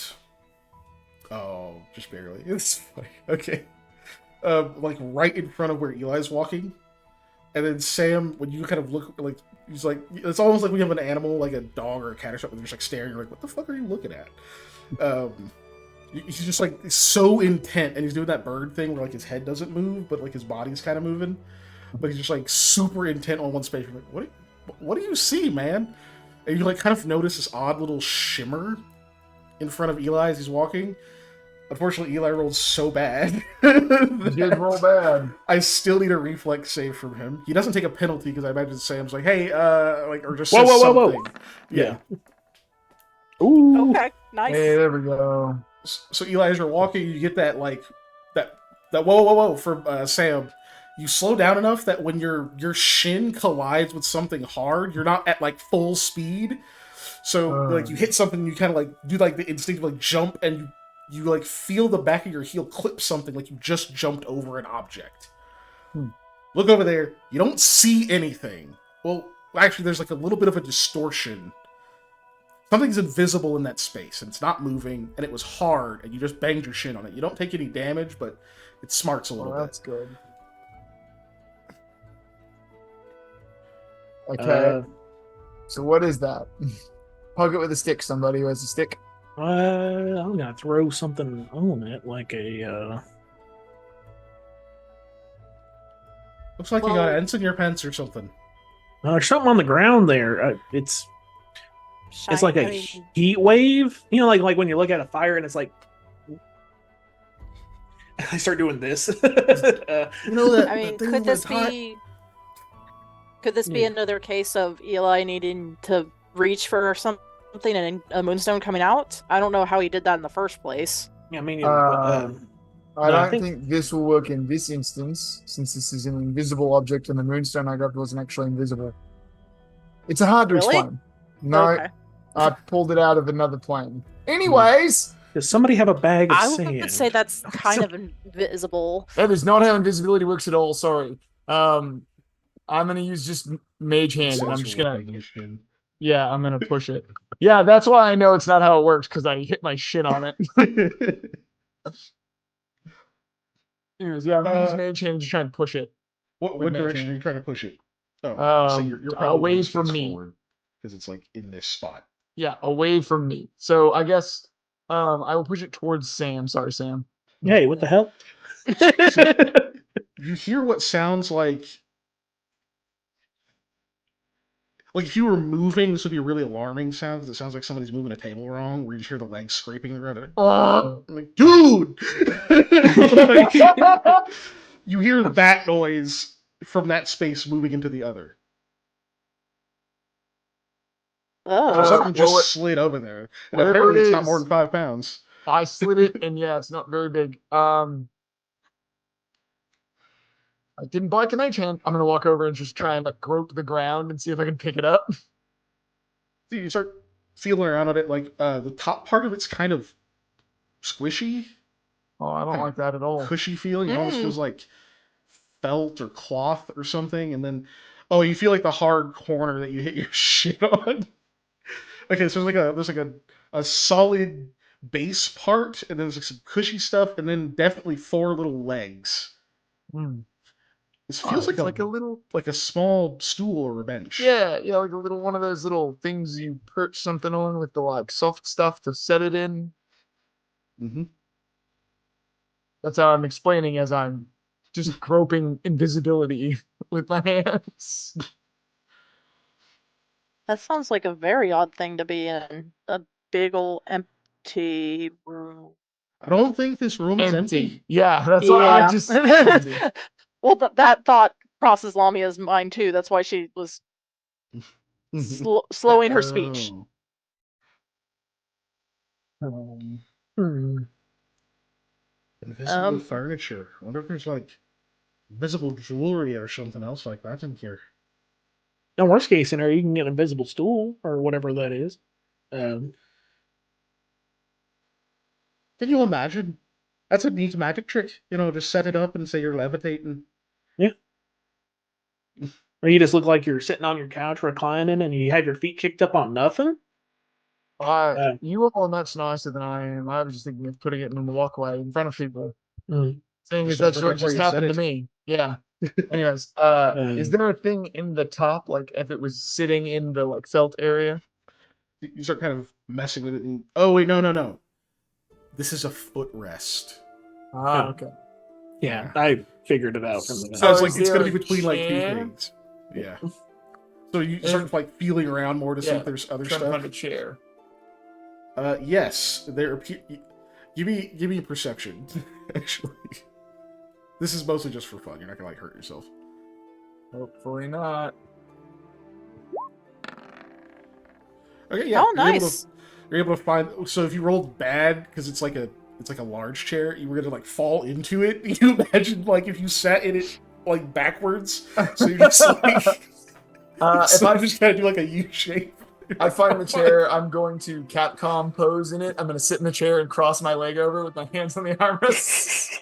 just barely. It's funny. Okay, like right in front of where Eli's walking, and then Sam, when you kind of look, like he's like, it's almost like we have an animal, like a dog or a cat or something, just like staring. You're like, what the fuck are you looking at? He's just like so intent, and he's doing that bird thing where like his head doesn't move, but like his body's kind of moving. But he's just like super intent on one space. You're like, what do you see, man? And you like kind of notice this odd little shimmer in front of Eli as he's walking. Unfortunately, Eli rolled so bad. You did roll bad. I still need a reflex save from him. He doesn't take a penalty because I imagine Sam's like, hey, like, or just Whoa, says whoa, whoa, whoa. something. Yeah. Ooh. Okay, nice. Hey, there we go. So Eli, as you're walking, you get that like that whoa from Sam. You slow down enough that when your shin collides with something hard, you're not at like full speed. So like you hit something, you kind of like do like the instinctive like jump, and you like feel the back of your heel clip something, like you just jumped over an object. Look over there. You don't see anything. Well, actually, there's like a little bit of a distortion. Something's invisible in that space, and it's not moving, and it was hard, and you just banged your shin on it. You don't take any damage, but it smarts a little That's bit. good. Okay. So what is that? Hug it with a stick, somebody who has a stick. I'm gonna throw something on it, like a. Looks like you got ants in your pants or something. There's something on the ground there. It's like a Shiny. heat wave. You know, like when you look at a fire and it's like. I start doing this. You know that? I mean, that thing could that's this hot? be? Could this be another case of Eli needing to reach for something and a moonstone coming out? I don't know how he did that in the first place. Yeah, I mean, I I don't think- think this will work in this instance, since this is an invisible object and the moonstone I grabbed wasn't actually invisible. It's hard to Really? explain. No, Okay. I pulled it out of another plane. Anyways, does somebody have a bag of I sand? would say that's kind of invisible. that is not how invisibility works at all. Sorry. I'm gonna use just mage hand, and I'm just gonna. Yeah, I'm gonna push it. Yeah, that's why I know it's not how it works, because I hit my shit on it. Anyways, yeah, I'm gonna use mage hand to try and push it. What With direction magic. are you trying to push it? Oh, so you're probably away from me. because it's like in this spot. Yeah, away from me. So I guess I will push it towards Sam. Sorry, Sam. Hey, what the hell? You hear what sounds like if you were moving, this would be a really alarming sound because it sounds like somebody's moving a table wrong, where you just hear the legs scraping around it. I'm like, dude! You hear that noise from that space moving into the other. Oh. Something just well, slid over there. And whatever apparently it it's not is. more than 5 pounds. I slid it, and yeah, it's not very big. I didn't buy a mage hand. I'm gonna walk over and just try and like grope the ground and see if I can pick it up. So you start feeling around on it, like the top part of it's kind of squishy, Oh, I don't like that at all. cushy feeling. It almost feels like felt or cloth or something. And then, you feel like the hard corner that you hit your shit on. Okay, so there's like a solid base part, and then there's like some cushy stuff, and then definitely 4 little legs. This feels It's like a little, like a small stool or a bench. yeah, like a little one of those little things you perch something on with the like soft stuff to set it in. Mm-hmm. That's how I'm explaining as I'm just groping invisibility with my hands. That sounds like a very odd thing to be in. A big old empty room. I don't think this room is empty. Yeah, that's what I just. Well, that thought crosses Lamia's mind too. That's why she was slowing her speech. Oh. Hmm. Invisible furniture. I wonder if there's like invisible jewelry or something else like that in here. In worst case scenario, you can get an invisible stool or whatever that is. Can you imagine? That's a neat magic trick. You know, just set it up and say you're levitating. Yeah. Or you just look like you're sitting on your couch reclining and you have your feet kicked up on nothing. You all much nicer than I am. I was just thinking of putting it in the walkway in front of people. Mm. Saying Just that's look what like where just you said happened to it. me. Yeah. Anyways, is there a thing in the top, like if it was sitting in the like felt area? You start kind of messing with it. And, oh wait, no. This is a footrest. Ah, Oh. okay. Yeah, I figured it out from the So it's is like it's there gonna be a between like two chair? things. Yeah. So you start like feeling around more to see if there's other trying to stuff. find a chair. Yes, there appear. Give me a perception. Actually, this is mostly just for fun. You're not gonna like hurt yourself. Hopefully not. Okay, yeah. Oh, nice. You're able to find. So if you rolled bad because it's like a large chair, you were gonna like fall into it. You imagine like if you sat in it like backwards, so you're just like. If So I you just kind of do like a U shape. I find the chair, I'm going to Capcom pose in it. I'm going to sit in the chair and cross my leg over with my hands on the armrests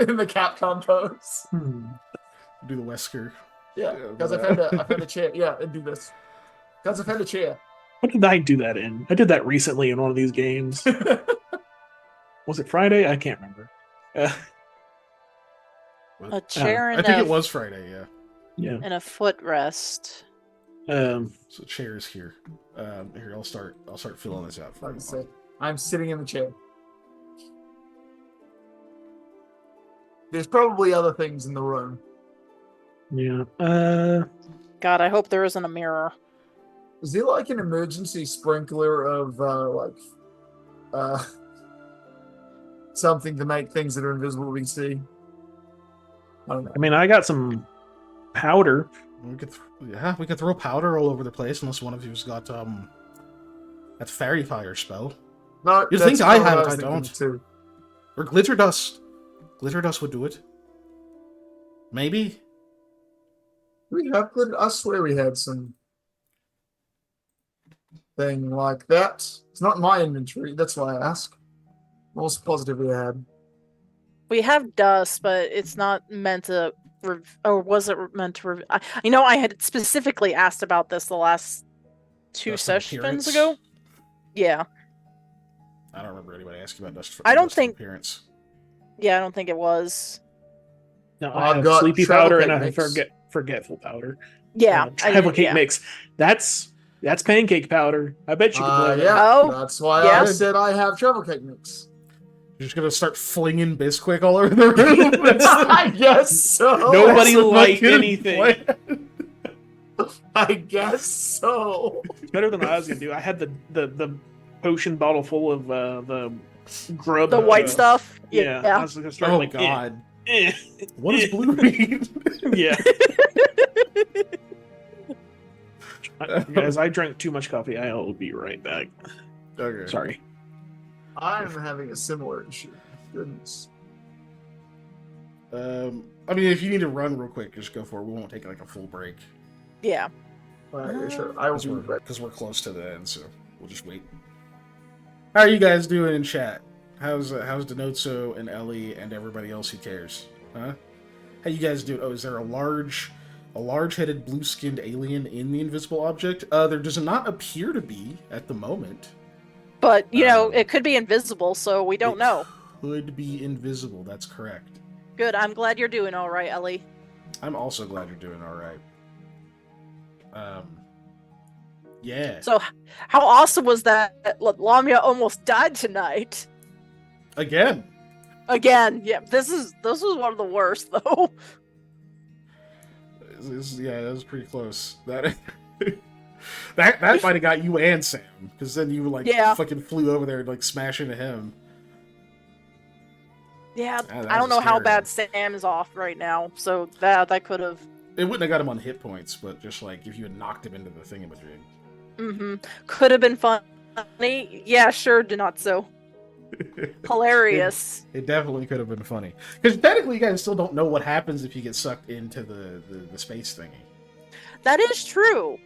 in the Capcom pose. Do the Wesker. Yeah, because I found a chair. Yeah, and do this. Because I found a chair. What did I do that in? I did that recently in one of these games. Was it Friday? I can't remember. A chair I think it was Friday. Yeah. Yeah. and a footrest. So chairs here. Here I'll start filling this out for you. I'm sitting in the chair. There's probably other things in the room. Yeah. God, I hope there isn't a mirror. Is there like an emergency sprinkler of something to make things that are invisible we see? I don't know. I mean, I got some powder. We could throw powder all over the place unless one of you's got that fairy fire spell. No, You that's think I not what have it? was I thinking don't. Too. Or glitter dust. Glitter dust would do it. Maybe. We have good. I swear we had some thing like that. It's not in my inventory. That's why I ask. Most positive we had. We have dust, but it's not meant to. Or was it meant to? I had specifically asked about this the last two Dust of sessions appearance? ago. Yeah. I don't remember anybody asking about dust. I don't dust of think- appearance. Yeah, I don't think it was. No, I've I have got sleepy travel powder and cake I mix. have forgetful powder. Yeah, Travel cake yeah. mix. That's pancake powder. I bet you could blow that. Yeah, Oh, that's why yeah. I said I have travel cake mix. You're just gonna start flinging Bisquick all over the room. I guess so. Nobody That's the liked fucking anything. plan. I guess so. It's better than I was gonna do. I had the potion bottle full of the grub. The white stuff. Yeah. I was gonna start Oh like, god. eh. What does blue mean? Yeah. Guys, I drank too much coffee. I'll be right back. Okay. Sorry. I'm having a similar issue. Goodness. I mean, if you need to run real quick, just go for it. We won't take like a full break Yeah. Alright, sure. I will be right. because we're close to the end, so we'll just wait. How are you guys doing in chat? How's Denotso and Ellie and everybody else who cares? Huh? How you guys doing? Oh, is there a large-headed, blue-skinned alien in the invisible object? There does not appear to be at the moment. But, it could be invisible, so we don't know. Could be invisible. That's correct. Good. I'm glad you're doing all right, Ellie. I'm also glad you're doing all right. Yeah. So, how awesome was that Lamia almost died tonight? Again. Again, this was one of the worst, though. Yeah, that was pretty close. That that might have got you and Sam, because then you fucking flew over there and like smash into him. Yeah, That I don't was know how scary. bad Sam is off right now, so that could have. It wouldn't have got him on hit points, but just like if you had knocked him into the thingamajig. Mm-hmm. Could have been funny. Yeah, sure, not so. Hilarious. It definitely could have been funny. Because technically, you guys still don't know what happens if you get sucked into the space thingy. That is true,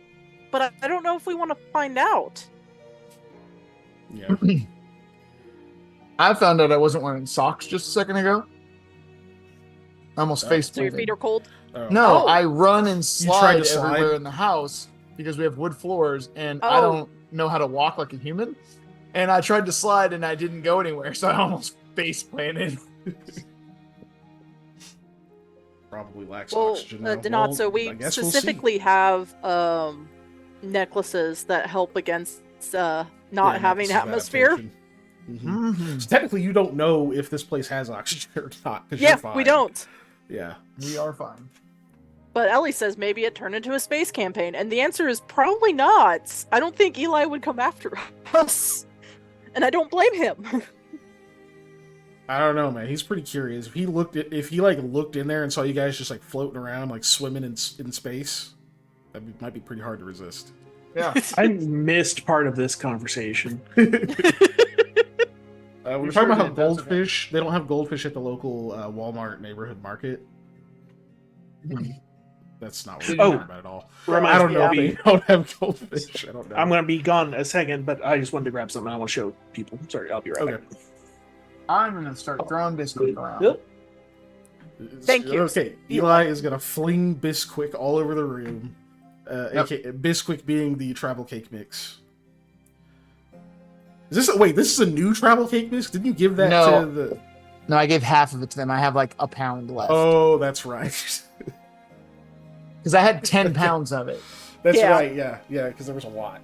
but I don't know if we want to find out. Yeah. I found out I wasn't wearing socks just a second ago. I almost face So your planted. feet are cold? Oh. No, Oh. I run and tried slide to slide? everywhere in the house because we have wood floors and I Oh. don't know how to walk like a human. And I tried to slide and I didn't go anywhere, so I almost face planted. Probably lacks Well, oxygen. now. Denat, so Well, we I guess we'll see. specifically have necklaces that help against not Yeah, having that's atmosphere. adaptation. Mhm. So technically, you don't know if this place has oxygen or not. 'Cause Yeah, you're fine. we don't. Yeah. We are fine. But Ellie says maybe it turned into a space campaign, and the answer is probably not. I don't think Eli would come after us, and I don't blame him. I don't know, man. He's pretty curious. If he looked in there and saw you guys just like floating around, like swimming in space, might be pretty hard to resist. Yeah. I missed part of this conversation. We're You talking sure about how did, that's okay. goldfish. They don't have goldfish at the local Walmart neighborhood market. That's not what we're Oh. talking about at all. Reminds I don't me know of if they don't have goldfish. I don't know. I'm going to be gone a second, but I just wanted to grab something I want to show people. Sorry, I'll be right Okay. back. I'm gonna start throwing biscuit around. Yep. Thank you. Okay, Eli is gonna fling Bisquick all over the room. Yep. Bisquick being the travel cake mix. This is a new travel cake mix? Didn't you give that No. to the? No, I gave half of it to them. I have like a pound left. Oh, that's right. Because I had 10 pounds of it. That's Yeah. right. Yeah, because there was a lot.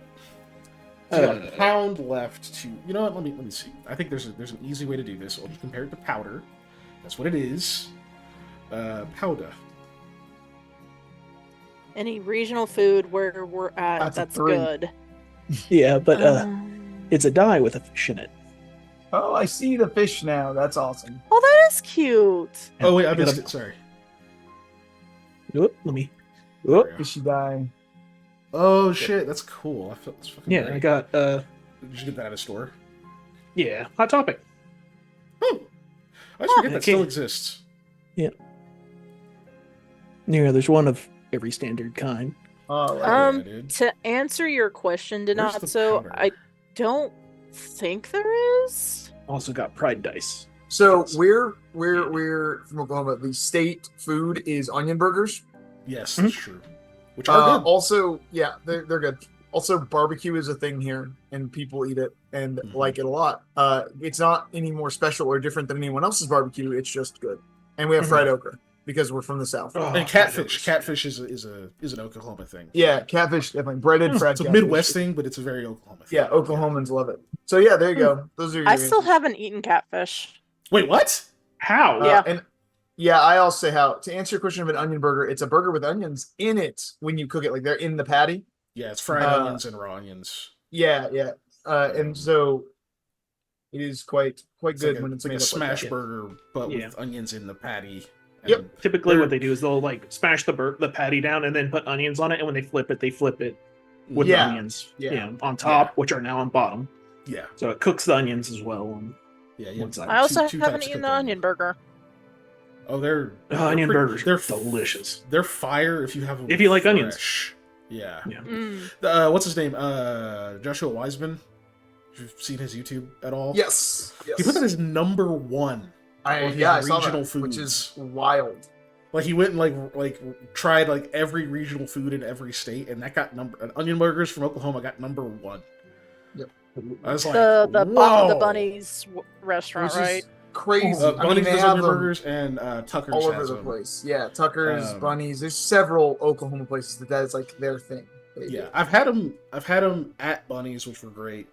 So you got a pound left to. You know what? Let me see. I think there's an easy way to do this. I'll just compare it to powder. That's what it is. Powder. Any regional food where we're at, That's a that's 3. good. Yeah, but it's a die with a fish in it. Oh, I see the fish now. That's awesome. Oh, that is cute. Oh wait, I Gotta- missed it. Sorry. Oop, let me. Oop. Fishy die. Oh shit, that's cool. I feel that's fucking Yeah, great. I got Did you get that at a store? yeah, Hot Topic. Oh, I just forget that okay. still exists. Yeah, there's one of every standard kind. Oh, right. Yeah, Um, dude. To answer your question, Where's the Denat, powder? I don't think there is. Also got Pride Dice. So Yes. we're from Oklahoma. The state food is onion burgers. Yes, that's true. Which are good. Also, yeah, they're good. Also, barbecue is a thing here, and people eat it and Mhm. like it a lot. It's not any more special or different than anyone else's barbecue. It's just good. And we have fried okra because we're from the south. Oh, And catfish. Catfish is an Oklahoma thing. Yeah, catfish definitely breaded fried. It's a catfish. Midwest thing, but it's a very Oklahoma thing. Yeah, Oklahomans love it. So yeah, there you go. Those are your I still answers. haven't eaten catfish. Wait, what? How? Yeah. And yeah, I also say how to answer your question of an onion burger. It's a burger with onions in it when you cook it, like they're in the patty. Yeah, it's fried onions and raw onions. Yeah, yeah. And so it is quite It's good like when a, it's like made a up like smash that. burger, but Yeah. with onions in the patty. Yep. Typically, They're- what they do is they'll like smash the patty down and then put onions on it, and when they flip it with Yeah. the onions, Yeah. on top, which are now on bottom. Yeah, So it cooks the onions as well. On yeah. one side. I also two haven't types of eaten cooked an onion burger. Oh, they're onion pretty- burgers. They're They're delicious. They're fire if you have them. If you like onions. fresh. Yeah. Yeah. Mm. What's his name? Joshua Wiseman. You've seen his YouTube at all? Yes. He put that as number one. I of his saw regional that, which is foods. wild. Like he went and like tried like every regional food in every state, and that got onion burgers from Oklahoma got number one. I was like, The whoa. Bunny's restaurant, Which is right? crazy. I mean, Bunny's they does have onion them burgers and Tucker's all over has the them. place. Yeah, Tucker's, Um, Bunny's. There's several Oklahoma places that is like their thing. They Yeah, do. I've had them at Bunny's, which were great.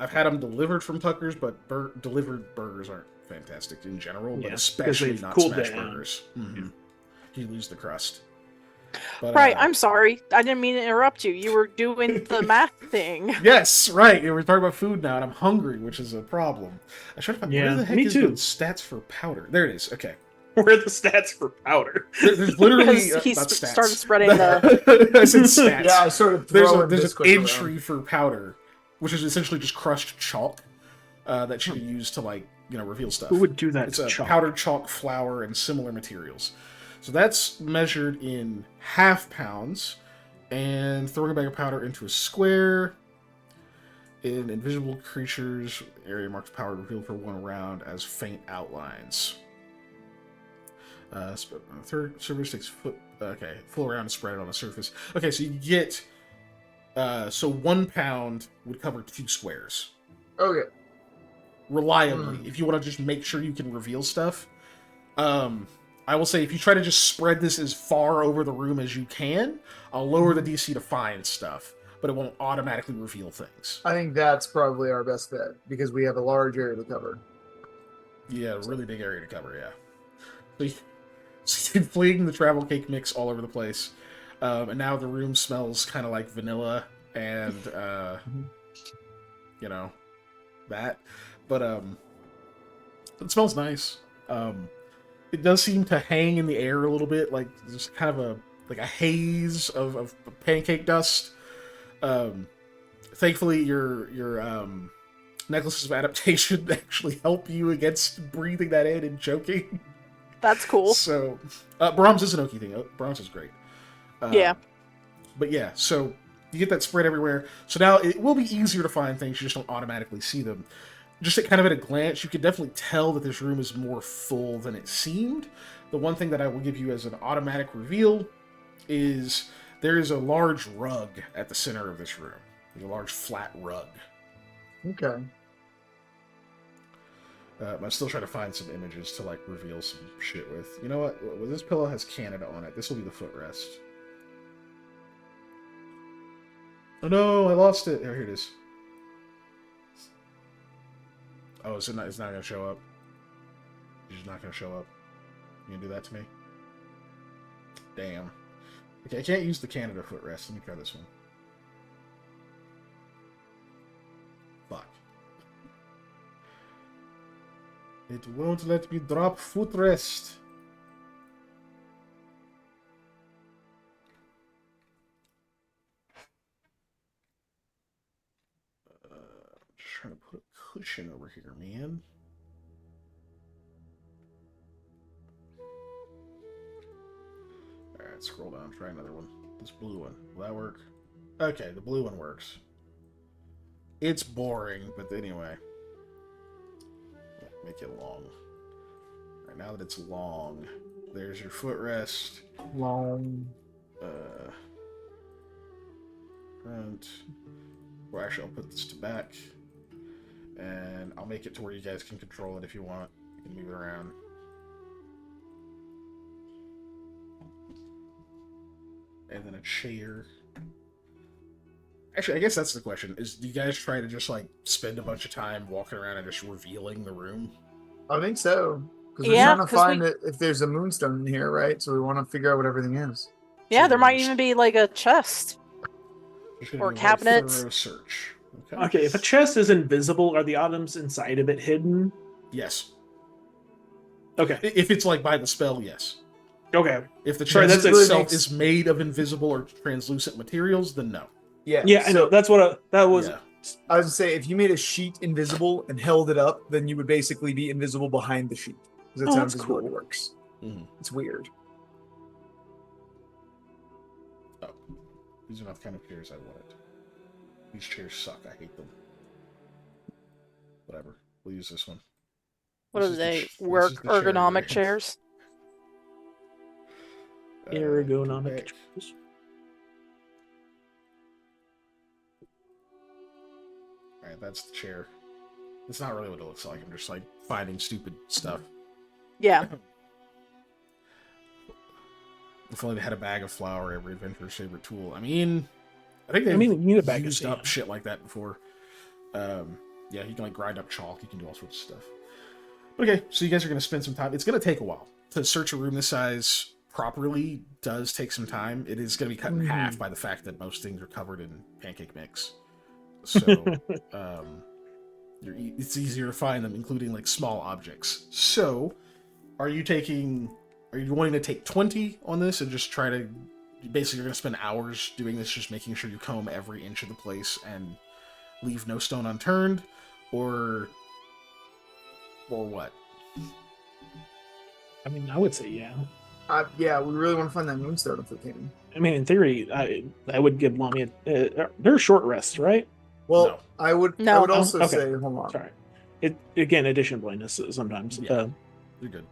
I've had them delivered from Tucker's, but delivered burgers aren't fantastic in general, but Yeah, 'cause especially they've not cooled smash down. burgers. Mhm. You lose the crust. But, Right, I'm sorry. I didn't mean to interrupt you. You were doing the math thing. Yes, right. We're talking about food now, and I'm hungry, which is a problem. I tried to find Yeah, where the heck me is too. the stats for powder. There it is. Okay. Where are the stats for powder? There's literally Because he not stats. started spreading the. I said stats. Yeah, I started There's throwing an Bisquick entry around. for powder, which is essentially just crushed chalk that should be used to reveal stuff. Who would do that? It's to a chalk? powdered chalk, flour, and similar materials. So that's measured in half pounds, and throwing a bag of powder into a square. In invisible creatures, area marks power revealed for 1 round as faint outlines. Third surface takes full round to spread it on the surface. Okay, so you get 1 pound would cover 2 squares. Okay. Reliably, if you want to just make sure you can reveal stuff. I will say if you try to just spread this as far over the room as you can, I'll lower the DC to find stuff, but it won't automatically reveal things. I think that's probably our best bet because we have a large area to cover. Yeah, a really big area to cover, yeah. So you're fleeing the travel cake mix all over the place. And now the room smells kind of like vanilla and, that. But it smells nice. It does seem to hang in the air a little bit, like there's kind of a haze of pancake dust. Thankfully, your necklaces of adaptation actually help you against breathing that in and choking. That's cool. So, Brahms is an Oki thing. Brahms is great. Yeah. But yeah, so you get that spread everywhere. So now it will be easier to find things. You just don't automatically see them. Just at a glance, you can definitely tell that this room is more full than it seemed. The one thing that I will give you as an automatic reveal is there is a large rug at the center of this room. Like a large flat rug. Okay. I'm still trying to find some images to reveal some shit with. You know what? Well, this pillow has Canada on it. This will be the footrest. Oh no, I lost it. Oh, here it is. Oh, it's not going to show up. It's just not going to show up. You gonna do that to me? Damn. Okay, I can't use the Canada footrest. Let me try this one. Fuck. It won't let me drop footrest. Just trying to put a cushion over here, man. Alright, scroll down, try another one. This blue one. Will that work? Okay, the blue one works. It's boring, but anyway. Make it long. Alright, now that it's long, there's your footrest. Long. Front. Well, actually, I'll put this to back. And I'll make it to where you guys can control it if you want. You can move it around. And then a chair. Actually, I guess that's the question. Do you guys try to just spend a bunch of time walking around and just revealing the room? I think so. Because we're Yeah, trying to 'cause find if there's a moonstone in here, right? So we want to figure out what everything is. Yeah, there might Just- even be a chest. just gonna Or do a cabinets. thorough search. Okay, if a chest is invisible, are the items inside of it hidden? Yes. Okay. If it's by the spell, yes. Okay. If the Sorry, chest that's itself makes- is made of invisible or translucent materials, then no. Yeah. Yeah, I know. That's what that was. Yeah. I was gonna say, if you made a sheet invisible and held it up, then you would basically be invisible behind the sheet. Because that's Oh, how that's invisibility cool. works. Mhm. It's weird. Oh. These are not the kind of chairs I wanted. These chairs suck. I hate them. Whatever. We'll use this one. What This are is the they? this is Work the chair ergonomic variant. chairs? Ergonomic. back. Alright, that's the chair. It's not really what it looks like. I'm just finding stupid stuff. Yeah. If only they had a bag of flour, every adventurer's favorite tool. I think they've you need a bag of used up sand. shit like that before. Yeah, you can grind up chalk. You can do all sorts of stuff. Okay, so you guys are going to spend some time. It's going to take a while to search a room this size properly. Does take some time. It is going to be cut in half by the fact that most things are covered in pancake mix. So it's easier to find them, including small objects. So Are you wanting to take 20 on this and just try to, basically you're going to spend hours doing this, just making sure you comb every inch of the place and leave no stone unturned, or what? I mean, I would say yeah. Yeah, we really want to find that moonstone if we can. I mean, in theory, I would give Lamia. They're short rests, right? Well, No. I would No. also Okay. say, hold on. Sorry. Again, addition blindness sometimes. Yeah. You're good.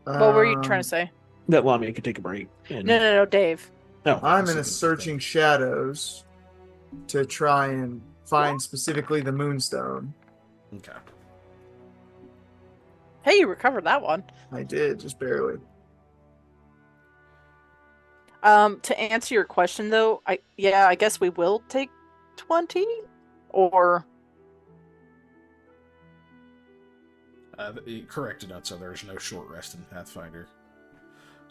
What were you trying to say? That Lamia could take a break. And, No, Dave. No. I'm in a searching shadows to try and find specifically the moonstone. Okay. Hey, you recovered that one. I did, just barely. To answer your question though, I guess we will take 20, or Correct, so there's no short rest in Pathfinder.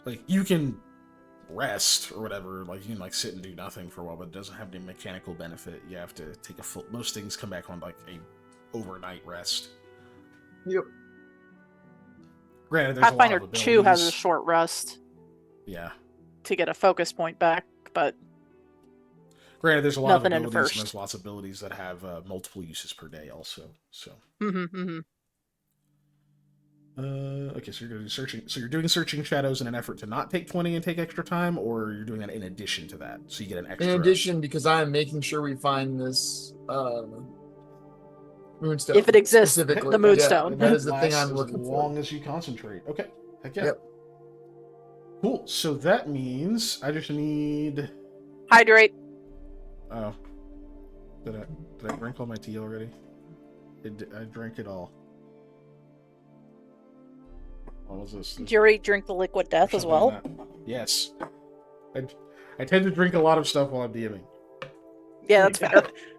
Like, you can rest or whatever, like you can like sit and do nothing for a while, but it doesn't have any mechanical benefit. You have to take a full. Most things come back on like a overnight rest. Yep. Granted, there's Pathfinder a lot of 2 has a abilities. short rest Yeah. to get a focus point back, but Granted, there's a lot Nothing of in abilities, first. and there's lots of abilities that have multiple uses per day also. So. mm-hmm. Okay, so you're going to do searching. So you're doing searching shadows in an effort to not take 20 and take extra time, or you're doing that in addition to that, so you get an extra. In addition, because I am making sure we find this moonstone. If it exists, specifically. the moonstone. Yeah, that is the thing lasts I'm looking as for. long as you concentrate. Okay, heck yeah. Yep. Cool. So that means I just need. Hydrate. Oh, did I drink all my tea already? I drank it all. What was this? Did you already drink the liquid death as well? Yes. I tend to drink a lot of stuff while I'm DMing. Yeah, that's fair.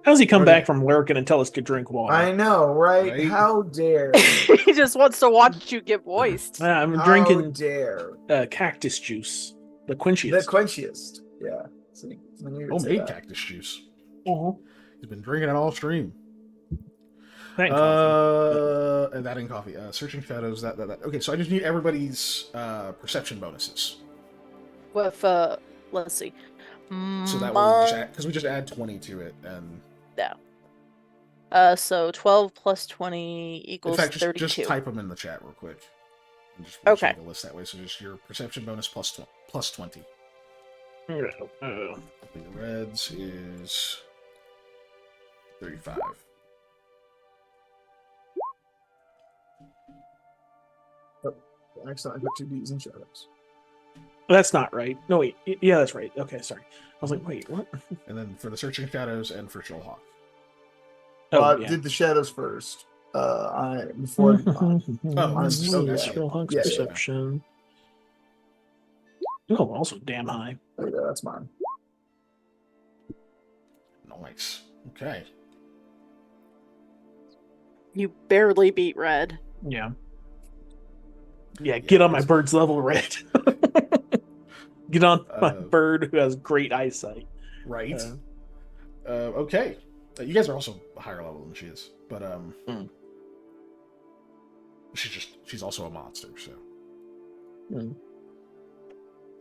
How does he come Okay. back from working and tell us to drink water? I know, right? Right? How dare? He just wants to watch you get voiced. I'm How drinking dare? cactus juice, the quenchiest. The quenchiest. Yeah. See, I knew you would say Homemade that. cactus juice. Mhm. He's been drinking it all stream. That and coffee. And that and coffee. Searching shadows. That. Okay, so I just need everybody's perception bonuses. With let's see. So that way, because we just add 20 to it, and so 12 plus 20 in equals fact, 32. just type them in the chat real quick. And just Okay. make a list that way. So just your perception bonus plus 20. Uh, The reds is 35. Excellent. I put 2 Ds in shadows. that's not right. No, wait. Yeah, that's right. Okay, sorry. I was like, wait, what? And then for the searching shadows and for Shellhawk. Well, Oh, I yeah. did the shadows first. Before I did mine. this is- okay. Shellhawk's Yeah, yeah. perception. Oh, also damn high. There you go, that's mine. Nice. Okay. You barely beat red. Yeah. Yeah, get on my bird's level, Red. Get on my Uh, bird who has great eyesight. Right. Okay. You guys are also a higher level than she is, but she's also a monster, so.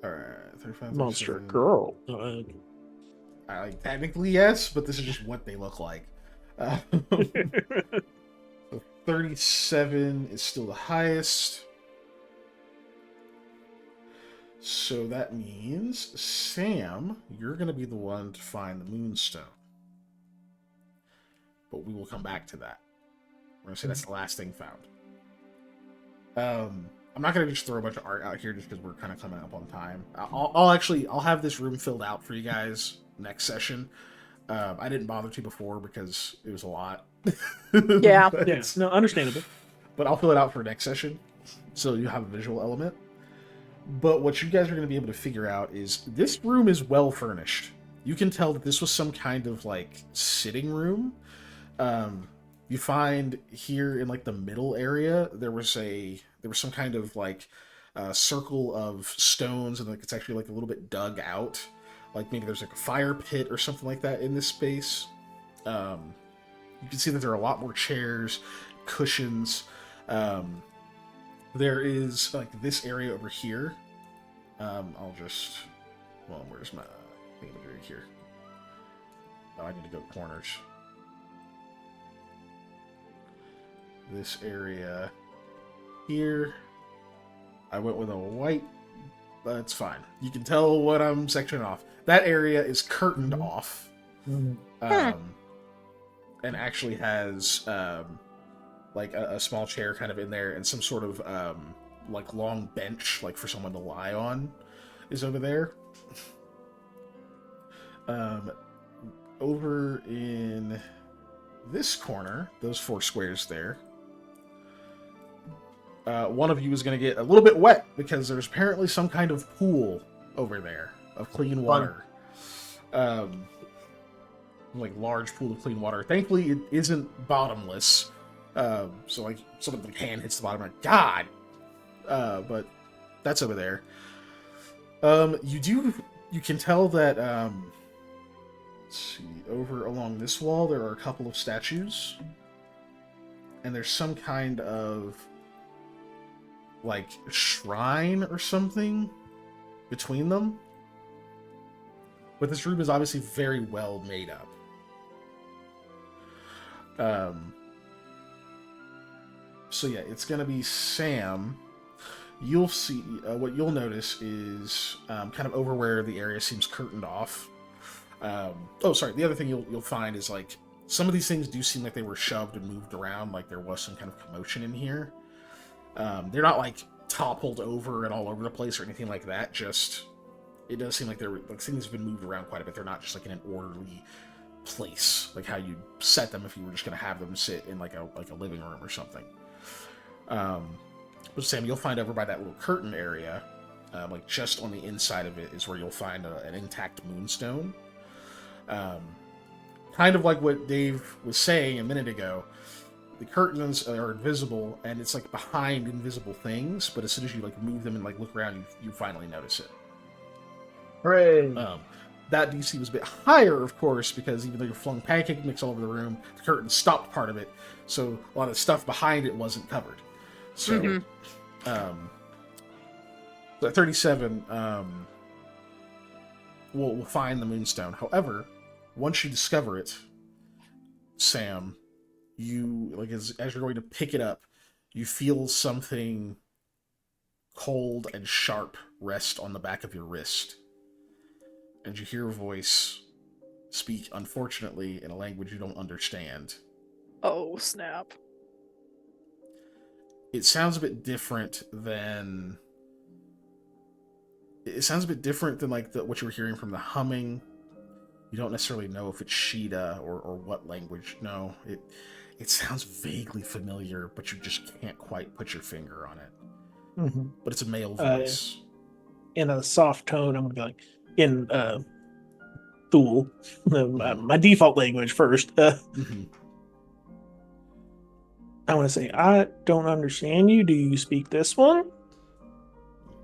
All right, 35. Monster 37. girl. Technically yes, but this is just what they look like. So 37 is still the highest. So that means, Sam, you're going to be the one to find the moonstone. But we will come back to that. We're going to say that's the last thing found. I'm not going to just throw a bunch of art out here just because we're kind of coming up on time. I'll have this room filled out for you guys next session. I didn't bother to before because it was a lot. Yeah. Yeah, no, understandable. But I'll fill it out for next session, so you have a visual element. But what you guys are going to be able to figure out is this room is well furnished. You can tell that this was some kind of like sitting room. You find here in like the middle area there was some kind of like circle of stones, and like it's actually like a little bit dug out. Like maybe there's like a fire pit or something like that in this space. You can see that there are a lot more chairs, cushions. there is like this area over here. I'll just, well, where's my imagery here? Oh, I need to go corners. This area here. I went with a white, but it's fine. You can tell what I'm sectioning off. That area is curtained off. And actually has like a small chair kind of in there, and some sort of like long bench, like for someone to lie on, is over there. Over in this corner, those 4 squares there, one of you is going to get a little bit wet because there's apparently some kind of pool over there of clean water. Like large pool of clean water. Thankfully, it isn't bottomless. So like something like hand hits the bottom, like God. But that's over there. You can tell that. Let's see, over along this wall there are a couple of statues, and there's some kind of like shrine or something between them. But this room is obviously very well made up. So yeah, it's gonna be Sam. You'll see, what you'll notice is kind of over where the area seems curtained off. Oh, sorry, the other thing you'll find is like some of these things do seem like they were shoved and moved around, like there was some kind of commotion in here. They're not like toppled over and all over the place or anything like that, just it does seem like they're like things have been moved around quite a bit. They're not just like in an orderly place, like how you set them if you were just going to have them sit in like a living room or something. But Sam, you'll find over by that little curtain area, like just on the inside of it, is where you'll find an intact moonstone. Kind of like what Dave was saying a minute ago, the curtains are invisible, and it's like behind invisible things, but as soon as you like move them and like look around, you finally notice it. Hooray! That DC was a bit higher, of course, because even though you flung pancake mix all over the room, the curtain stopped part of it, so a lot of stuff behind it wasn't covered. So, at 37, we'll find the moonstone. However, once you discover it, Sam, you like as you're going to pick it up, you feel something cold and sharp rest on the back of your wrist. And you hear a voice speak, unfortunately, in a language you don't understand. Oh, snap. It sounds a bit different than... It sounds a bit different than like what you were hearing from the humming. You don't necessarily know if it's Sheeta or what language. No, it sounds vaguely familiar, but you just can't quite put your finger on it. Mm-hmm. But it's a male voice. In a soft tone, I'm gonna be like, in Thule, my default language first. I want to say, I don't understand you. Do you speak this one?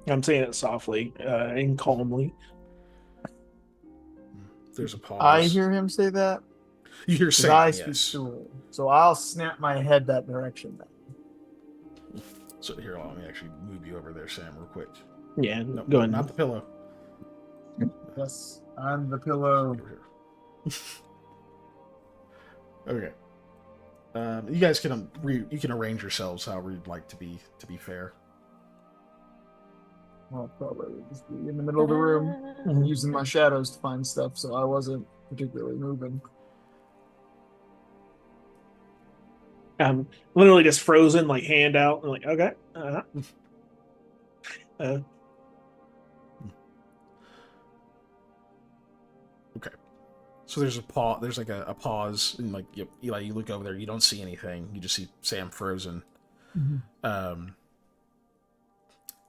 I'm saying it softly and calmly. There's a pause. I hear him say that. You hear Sam, I yes. speak Thule, so I'll snap my head that direction then. So here, let me actually move you over there, Sam, real quick. Yeah, No, go ahead. not the pillow. Yes, I'm the pillow. Okay. You guys can you can arrange yourselves however you'd like to be fair. I'll probably just be in the middle of the room, using my shadows to find stuff, so I wasn't particularly moving. I'm literally just frozen, like hand out, and like, okay. Okay. So there's a pause. There's like a pause, and like Eli, you look over there. You don't see anything. You just see Sam frozen.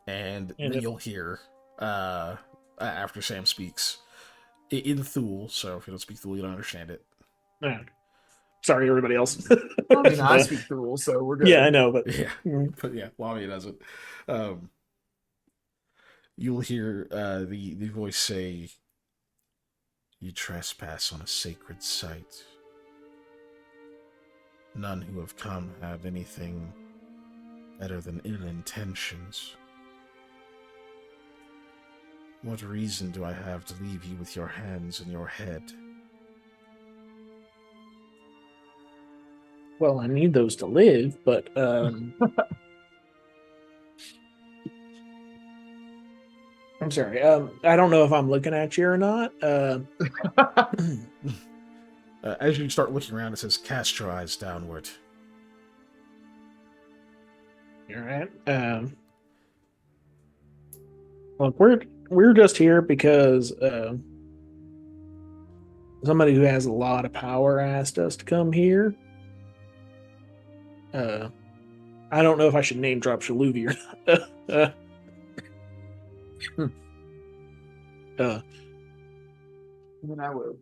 And then you'll hear after Sam speaks in Thule. So if you don't speak Thule, you don't understand it. Sorry, everybody else. I mean, I speak Thule, so we're good. Yeah, I know, but but yeah, Lamia doesn't. You'll hear the voice say, "You trespass on a sacred site. None who have come have anything better than ill intentions. What reason do I have to leave you with your hands in your head? Well, I need those to live, but I'm sorry. I don't know if I'm looking at you or not. As you start looking around, it says, cast your eyes downward. All right. Look, we're just here because somebody who has a lot of power asked us to come here. I don't know if I should name drop Shaluvi or not. Then I will.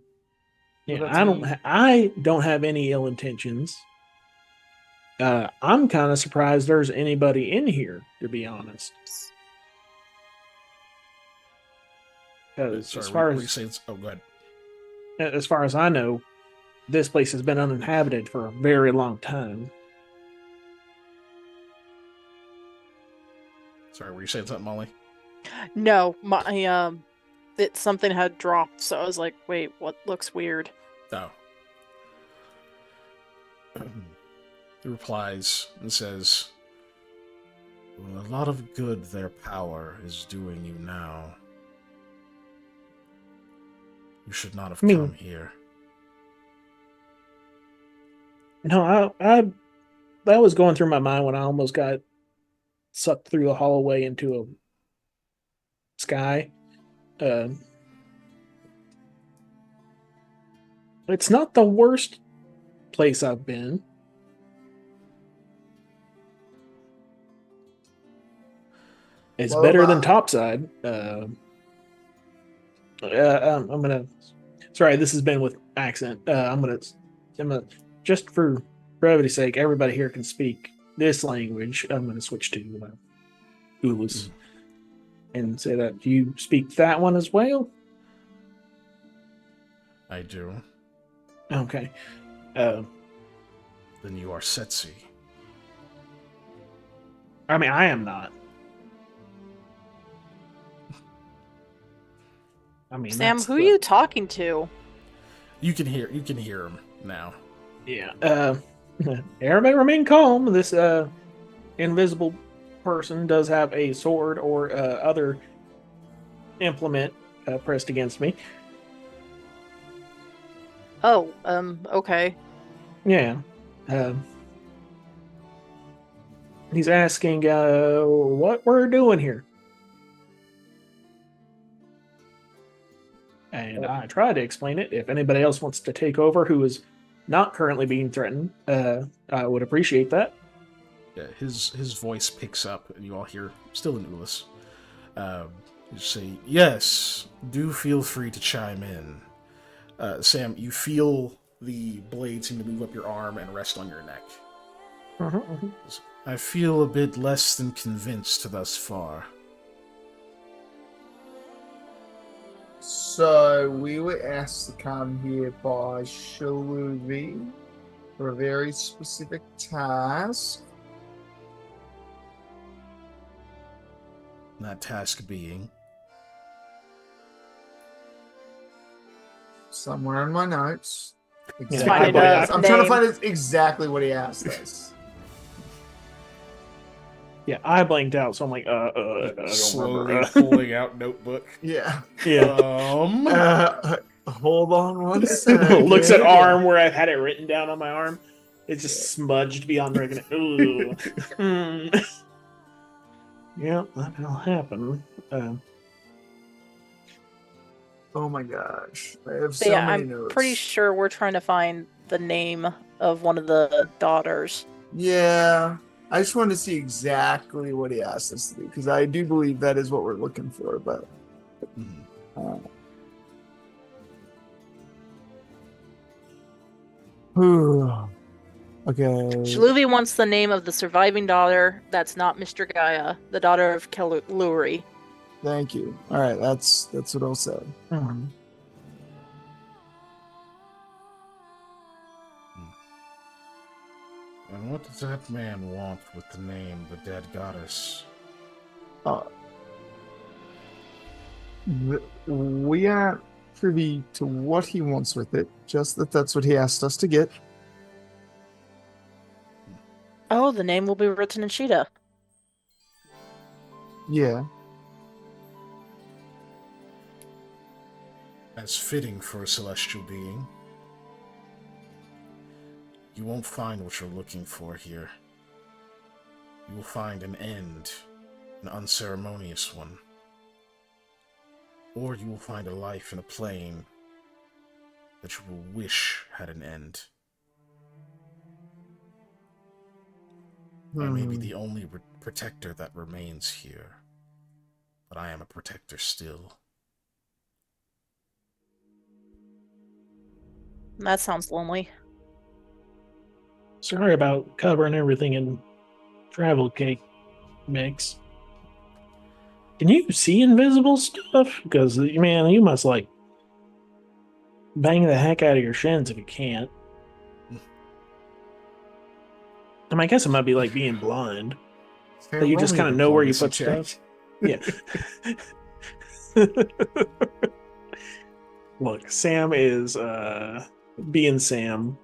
Yeah, Well, that's I don't have any ill intentions. I'm kind of surprised there's anybody in here, to be honest. Because Sorry, as far were you as saying? Oh, go ahead. as far as I know, this place has been uninhabited for a very long time. Sorry, were you saying something, Molly? No, my something had dropped, so I was like, wait, what looks weird? Oh. He replies and says, well, a lot of good their power is doing you now. You should not have come here. No, I that was going through my mind when I almost got sucked through the hallway into a sky. It's not the worst place I've been. It's better than topside. I'm gonna. Sorry, this has been with accent. I'm gonna just for brevity's sake, everybody here can speak this language. I'm gonna switch to Ulus and say that. Do you speak that one as well? I do. Okay. Then you are Setsi. I mean, I am not. I mean, Sam, who are you talking to? You can hear him now. Yeah. Everybody remain calm. This invisible person does have a sword or other implement pressed against me. Oh, okay. Yeah. He's asking what we're doing here. And I tried to explain it. If anybody else wants to take over who is not currently being threatened, I would appreciate that. Yeah, his voice picks up, and you all hear, still in Ulus, you say, yes, do feel free to chime in. Sam, you feel the blade seem to move up your arm and rest on your neck. I feel a bit less than convinced thus far. So we were asked to come here by Shaluvi for a very specific task. That task being? Somewhere in my notes. Exactly. I'm trying to find exactly what he asked us. Yeah, I blanked out, so I'm like, I don't Slowly remember. pulling out notebook. Yeah. Hold on one second. Looks at arm where I've had it written down on my arm. It's just smudged beyond recognition. Yeah, that'll happen. Oh my gosh. I have So so yeah, many I'm notes. pretty sure we're trying to find the name of one of the daughters. Yeah. I just wanted to see exactly what he asked us to do, because I do believe that is what we're looking for, but okay. Shaluvi wants the name of the surviving daughter that's not Mr. Gaia, the daughter of Luri. Thank you. All right, that's what I'll say. And what does that man want with the name, the dead goddess? We aren't privy to what he wants with it, just that that's what he asked us to get. Oh, the name will be written in Sheeta. Yeah. As fitting for a celestial being. You won't find what you're looking for here. You will find an end, an unceremonious one. Or you will find a life in a plane that you will wish had an end. I may be the only protector that remains here, but I am a protector still. That sounds lonely. Sorry about covering everything in travel cake mix. Can you see invisible stuff? Because, man, you must, like, bang the heck out of your shins if you can't. I mean, I guess it might be like being blind. That you just kind of know where you put stuff. Yeah. Look, Sam is being Sam.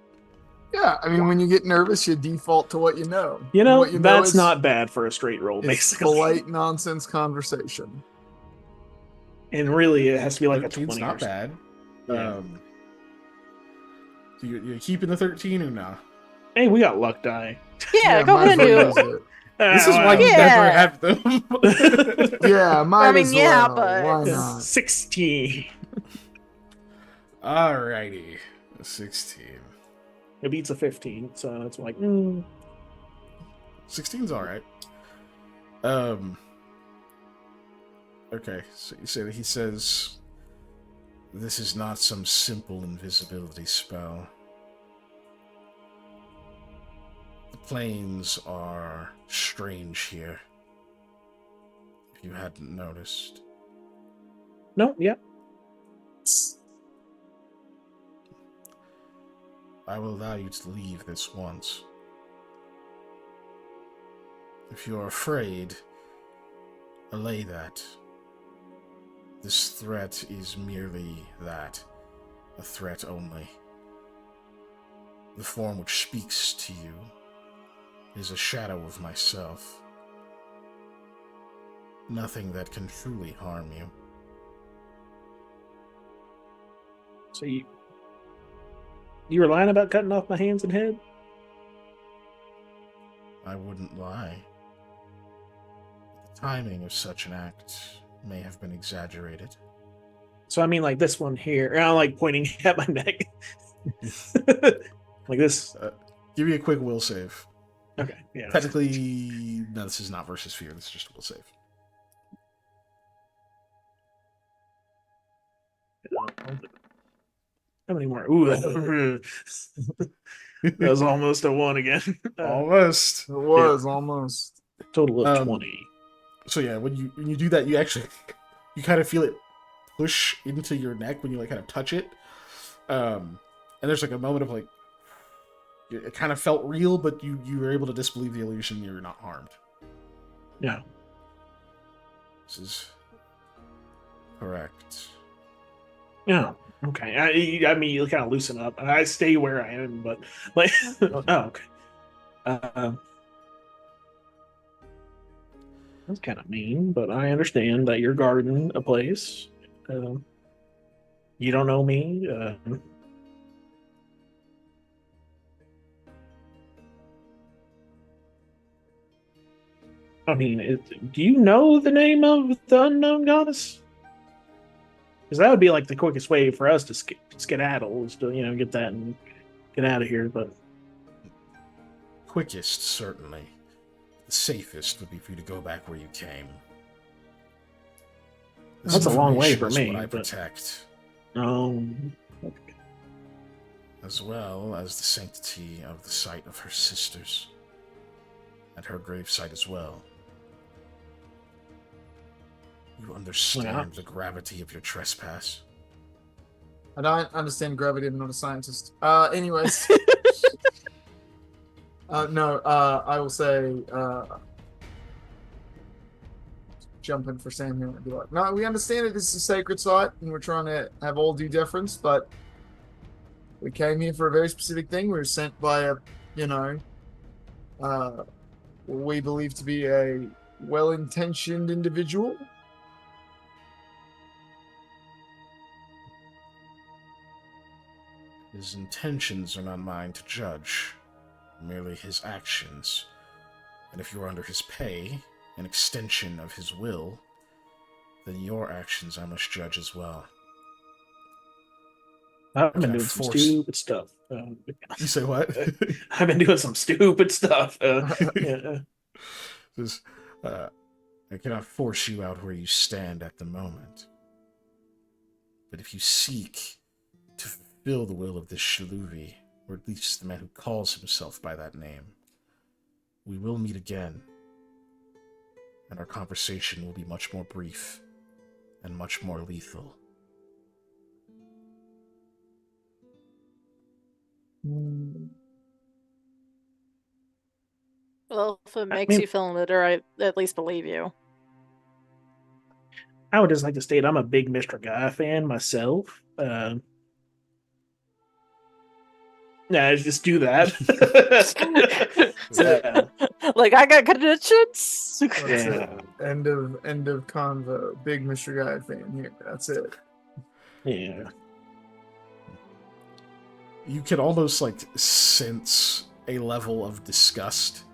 Yeah, I mean, when you get nervous, you default to what you know. You know, what that's not bad for a straight roll, it's basically. polite nonsense conversation. And really, it has to be like a 20. It's not bad. Yeah. So you're keeping the 13 or not? Hey, we got luck die. Yeah, go might ahead and as do well it. use it. This is why you Yeah. never have them. Yeah, might I mean, as yeah, well. but- Why not? 16. Alrighty. 16. It beats a 15, so it's like, 16's alright. Okay, so you say that he says, this is not some simple invisibility spell. The planes are strange here. If you hadn't noticed. no, yeah. I will allow you to leave this once. If you're afraid, allay that. This threat is merely that. A threat only. The form which speaks to you is a shadow of myself. Nothing that can truly harm you. So you were lying about cutting off my hands and head? I wouldn't lie. The timing of such an act may have been exaggerated. So I mean, like this one here. I'm like pointing at my neck. Like this. Give me a quick will save. Okay, yeah. Technically, no, this is not versus fear. This is just a will save. How many more? Ooh, that was almost a 1 again. Almost. It was almost. Total of 20. So yeah, when you do that, you kind of feel it push into your neck when you like kind of touch it. And there's like a moment of like, it kind of felt real, but you were able to disbelieve the illusion. You're not harmed. Yeah. This is correct. Yeah. Okay. I mean, you kind of loosen up. I stay where I am, but like, oh, okay. That's kind of mean, but I understand that you're guarding a place. You don't know me. I mean, do you know the name of the unknown goddess? Because that would be like the quickest way for us to skedaddle, is to get that and get out of here. But Quickest, certainly. The safest would be for you to go back where you came. This that's a long way information for is me. what I But protect, okay. as well as the sanctity of the site of her sisters, and her gravesite as well. You understand the gravity of your trespass. I don't understand gravity. I'm not a scientist. Anyways. No, I will say, jump in for Sam here and be like, no, we understand that this is a sacred site and we're trying to have all due deference, but we came here for a very specific thing. We were sent by a, you know, what we believe to be a well-intentioned individual. His intentions are not mine to judge, merely his actions. And if you are under his pay, an extension of his will, then your actions I must judge as well. I've been Can I doing some force- stupid stuff. You say what? I've been doing some stupid stuff. Yeah. Just, I cannot force you out where you stand at the moment. But if you seek to fulfill the will of this Shaluvi, or at least the man who calls himself by that name, we will meet again, and our conversation will be much more brief and much more lethal. Well, if it I makes mean- you feel better, I at least believe you. I would just like to state I'm a big Mr. Guy fan myself. Yeah, just do that. Like, I got connections. That's Yeah. it. End of convo. Big Mr. Guy fan here. That's it. Yeah. You can almost, like, sense a level of disgust.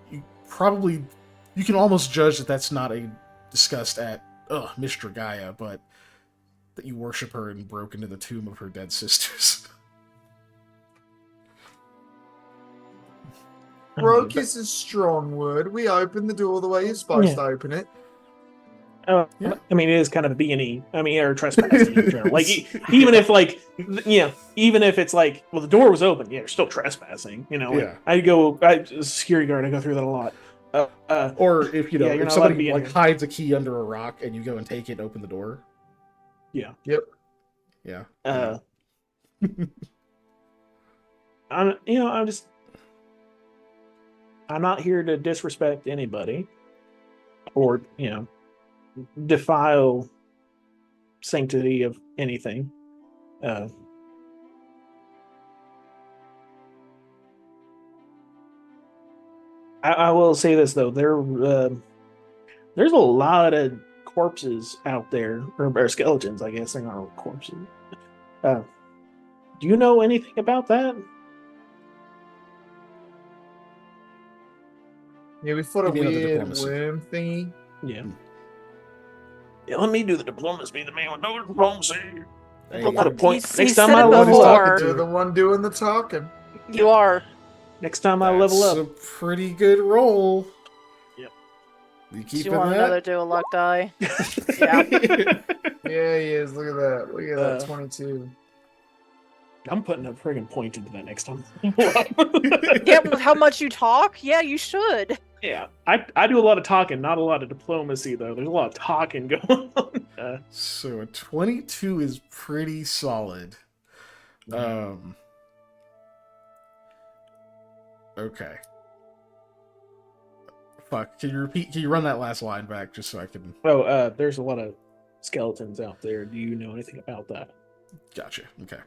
You can almost judge that that's not a disgust at, Mr. Gaia, but that you worship her and broke into the tomb of her dead sisters. Broke is a strong word. We open the door the way you're supposed to open it. Yeah. I mean, it is kind of a B&E. I mean, or trespassing in general. Like, even if, like, even if it's like, well, the door was open, you're still trespassing. You know, Yeah. Security guard, I go through that a lot. Or if, you're if not allowed to somebody, be in like, here. hides a key under a rock and you go and take it and open the door. Yeah. Yep. Yeah. I'm not here to disrespect anybody or, defile sanctity of anything. I will say this though, there's a lot of corpses out there, or skeletons, I guess. They're not really corpses. Do you know anything about that? Yeah, we fought a Give me another weird diplomacy. worm thingy. Yeah. Yeah, let me do the diplomacy, the man with no diplomacy. Hey, I'll put a He's- point. he's Next said time it I level before. up. You're the one doing the talking. You are. Next time I level that's a up. pretty good roll. Yep. You Do keeping you want another that? do a luck die? Yeah. Yeah, he is. Look at that. Look at that. 22. I'm putting a friggin' point into that next time. Yeah, with how much you talk? Yeah, you should. Yeah, I do a lot of talking, not a lot of diplomacy though. There's a lot of talking going on. So a 22 is pretty solid. Okay. Fuck. Can you run that last line back just so I can... There's a lot of skeletons out there. Do you know anything about that? Gotcha. Okay.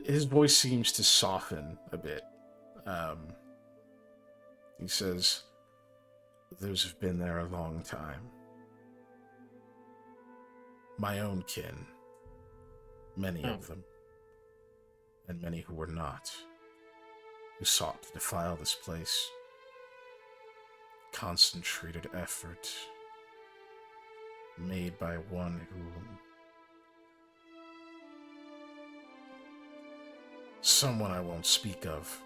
His voice seems to soften a bit. He says, "Those have been there a long time. My own kin. Many of them. And many who were not. Who sought to defile this place. Concentrated effort. Made by one who... someone I won't speak of.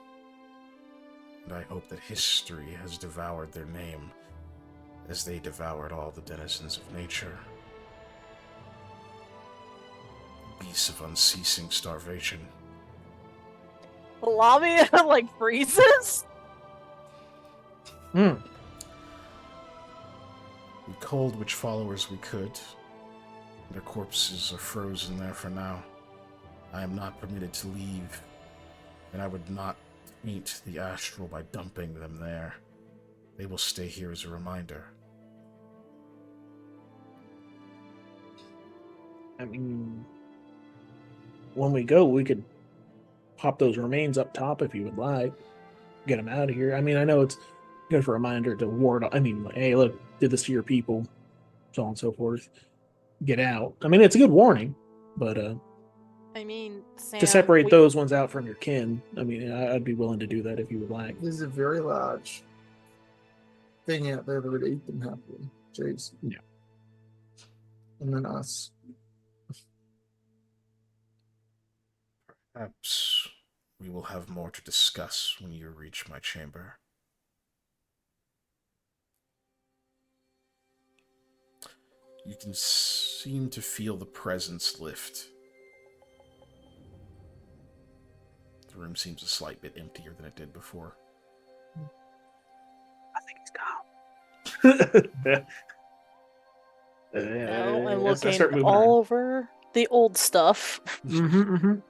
And I hope that history has devoured their name as they devoured all the denizens of nature. Beasts of unceasing starvation. Lamia, like, freezes? We culled which followers we could. Their corpses are frozen there for now. I am not permitted to leave And I would not taint the astral by dumping them there. They will stay here as a reminder. I mean, when we go, we could pop those remains up top if you would like. Get them out of here. I mean, I know it's good for a reminder to ward. I mean, like, hey, look, did this to your people, so on and so forth. Get out. I mean, it's a good warning, but I mean, Sam, to separate those ones out from your kin, I mean, I'd be willing to do that if you would like. There's a very large thing out there that would eat them happily. Jeez. Yeah. And then us. Perhaps we will have more to discuss when you reach my chamber. You can seem to feel the presence lift. The room seems a slight bit emptier than it did before. I think he's gone. No, I'm As I start looking moving all over the old stuff. You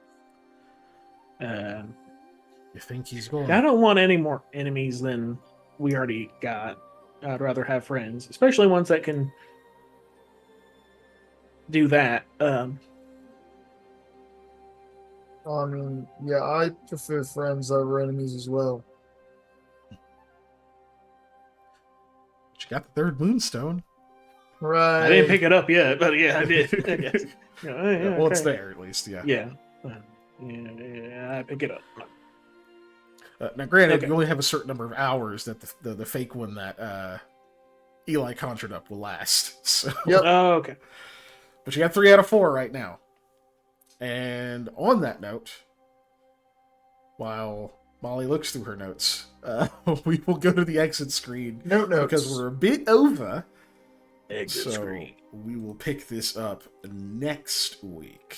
think he's gone? I don't want any more enemies than we already got. I'd rather have friends, especially ones that can do that. I mean, yeah, I prefer friends over enemies as well. But you got the third moonstone. Right. I didn't pick it up yet, but yeah, I did. I guess. Well, it's okay. there at least, yeah. Yeah. Yeah, I pick it up. Now, granted, Okay. you only have a certain number of hours that the fake one that Eli conjured up will last. So, Yep. Oh, okay. but you got 3 out of 4 right now. And on that note, while Molly looks through her notes, we will go to the exit screen Notes. because we're a bit over. Exit So screen. we will pick this up next week.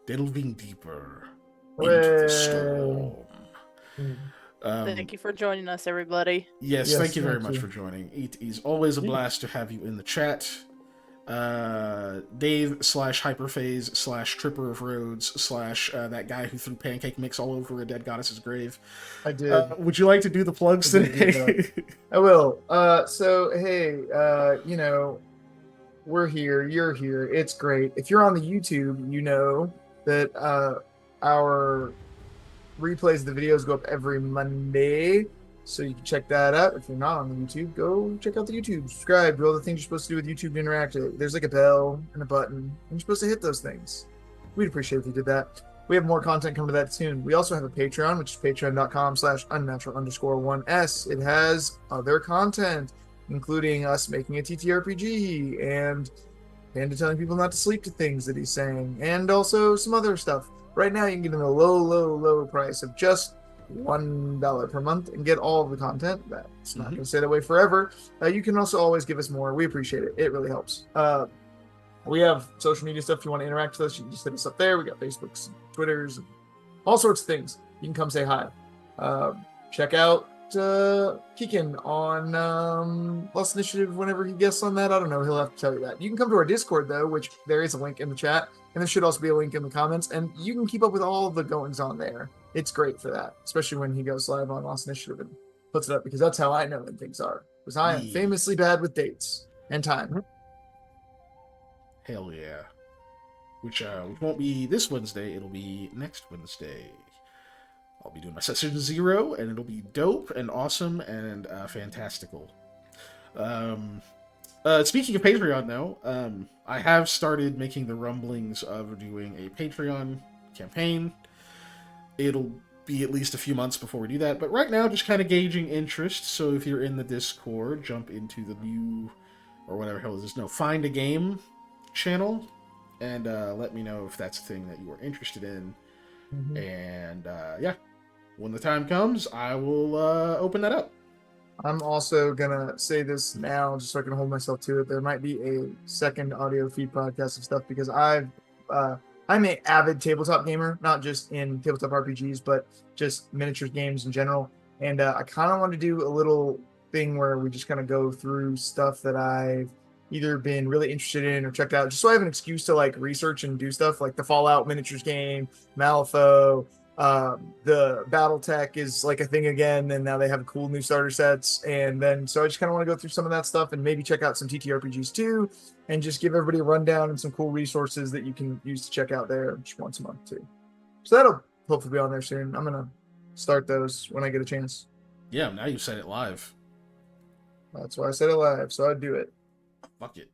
Delving deeper into the storm. Thank you for joining us, everybody. Yes, Yes, thank you very thank much you. for joining. It is always a blast to have you in the chat. Dave/Hyperphase/Tripper of Roads/ that guy who threw pancake mix all over a dead goddess's grave. I did. Would you like to do the plugs I did do today? I will. So hey, you know, we're here, you're here, it's great. If you're on the YouTube, you know that our replays of the videos go up every Monday. So you can check that out. If you're not on the YouTube, go check out the YouTube. Subscribe, do all the things you're supposed to do with YouTube to interact. There's like a bell and a button, and you're supposed to hit those things. We'd appreciate if you did that. We have more content coming to that soon. We also have a Patreon, which is patreon.com/unnatural_1s. It has other content, including us making a TTRPG and Panda telling people not to sleep to things that he's saying, and also some other stuff. Right now, you can get in a low price of just $1 per month and get all of the content. That's not going to stay that way forever. You can also always give us more. We appreciate it. It really helps. We have social media stuff. If you want to interact with us, you can just hit us up there. We got Facebooks, and Twitters, and all sorts of things. You can come say hi. Check out Keegan on Lost Initiative whenever he guests on that. I don't know. He'll have to tell you that. You can come to our Discord, though, which there is a link in the chat. And there should also be a link in the comments. And you can keep up with all the goings on there. It's great for that, especially when he goes live on Lost Initiative and puts it up, because that's how I know when things are. Because I am famously bad with dates and time. Hell yeah. Which won't be this Wednesday, it'll be next Wednesday. I'll be doing my session 0, and it'll be dope and awesome and fantastical. Speaking of Patreon, though, I have started making the rumblings of doing a Patreon campaign. It'll be at least a few months before we do that, but right now, just kind of gauging interest. So if you're in the Discord, jump into the new, or whatever hell is this, no, Find a Game channel, and let me know if that's a thing that you are interested in. And yeah, when the time comes, I will open that up. I'm also gonna say this now, just so I can hold myself to it. There might be a second audio feed podcast of stuff, because I'm an avid tabletop gamer, not just in tabletop RPGs, but just miniatures games in general. And I kind of want to do a little thing where we just kind of go through stuff that I've either been really interested in or checked out, just so I have an excuse to like research and do stuff, like the Fallout miniatures game, Malifaux, The battle tech is like a thing again, and now they have cool new starter sets. And then so I just kind of want to go through some of that stuff and maybe check out some TTRPGs too, and just give everybody a rundown and some cool resources that you can use to check out there just once a month too. So that'll hopefully be on there soon. I'm gonna start those when I get a chance. Yeah, now you said it live. That's why I said it live, so I'd do it. Fuck it.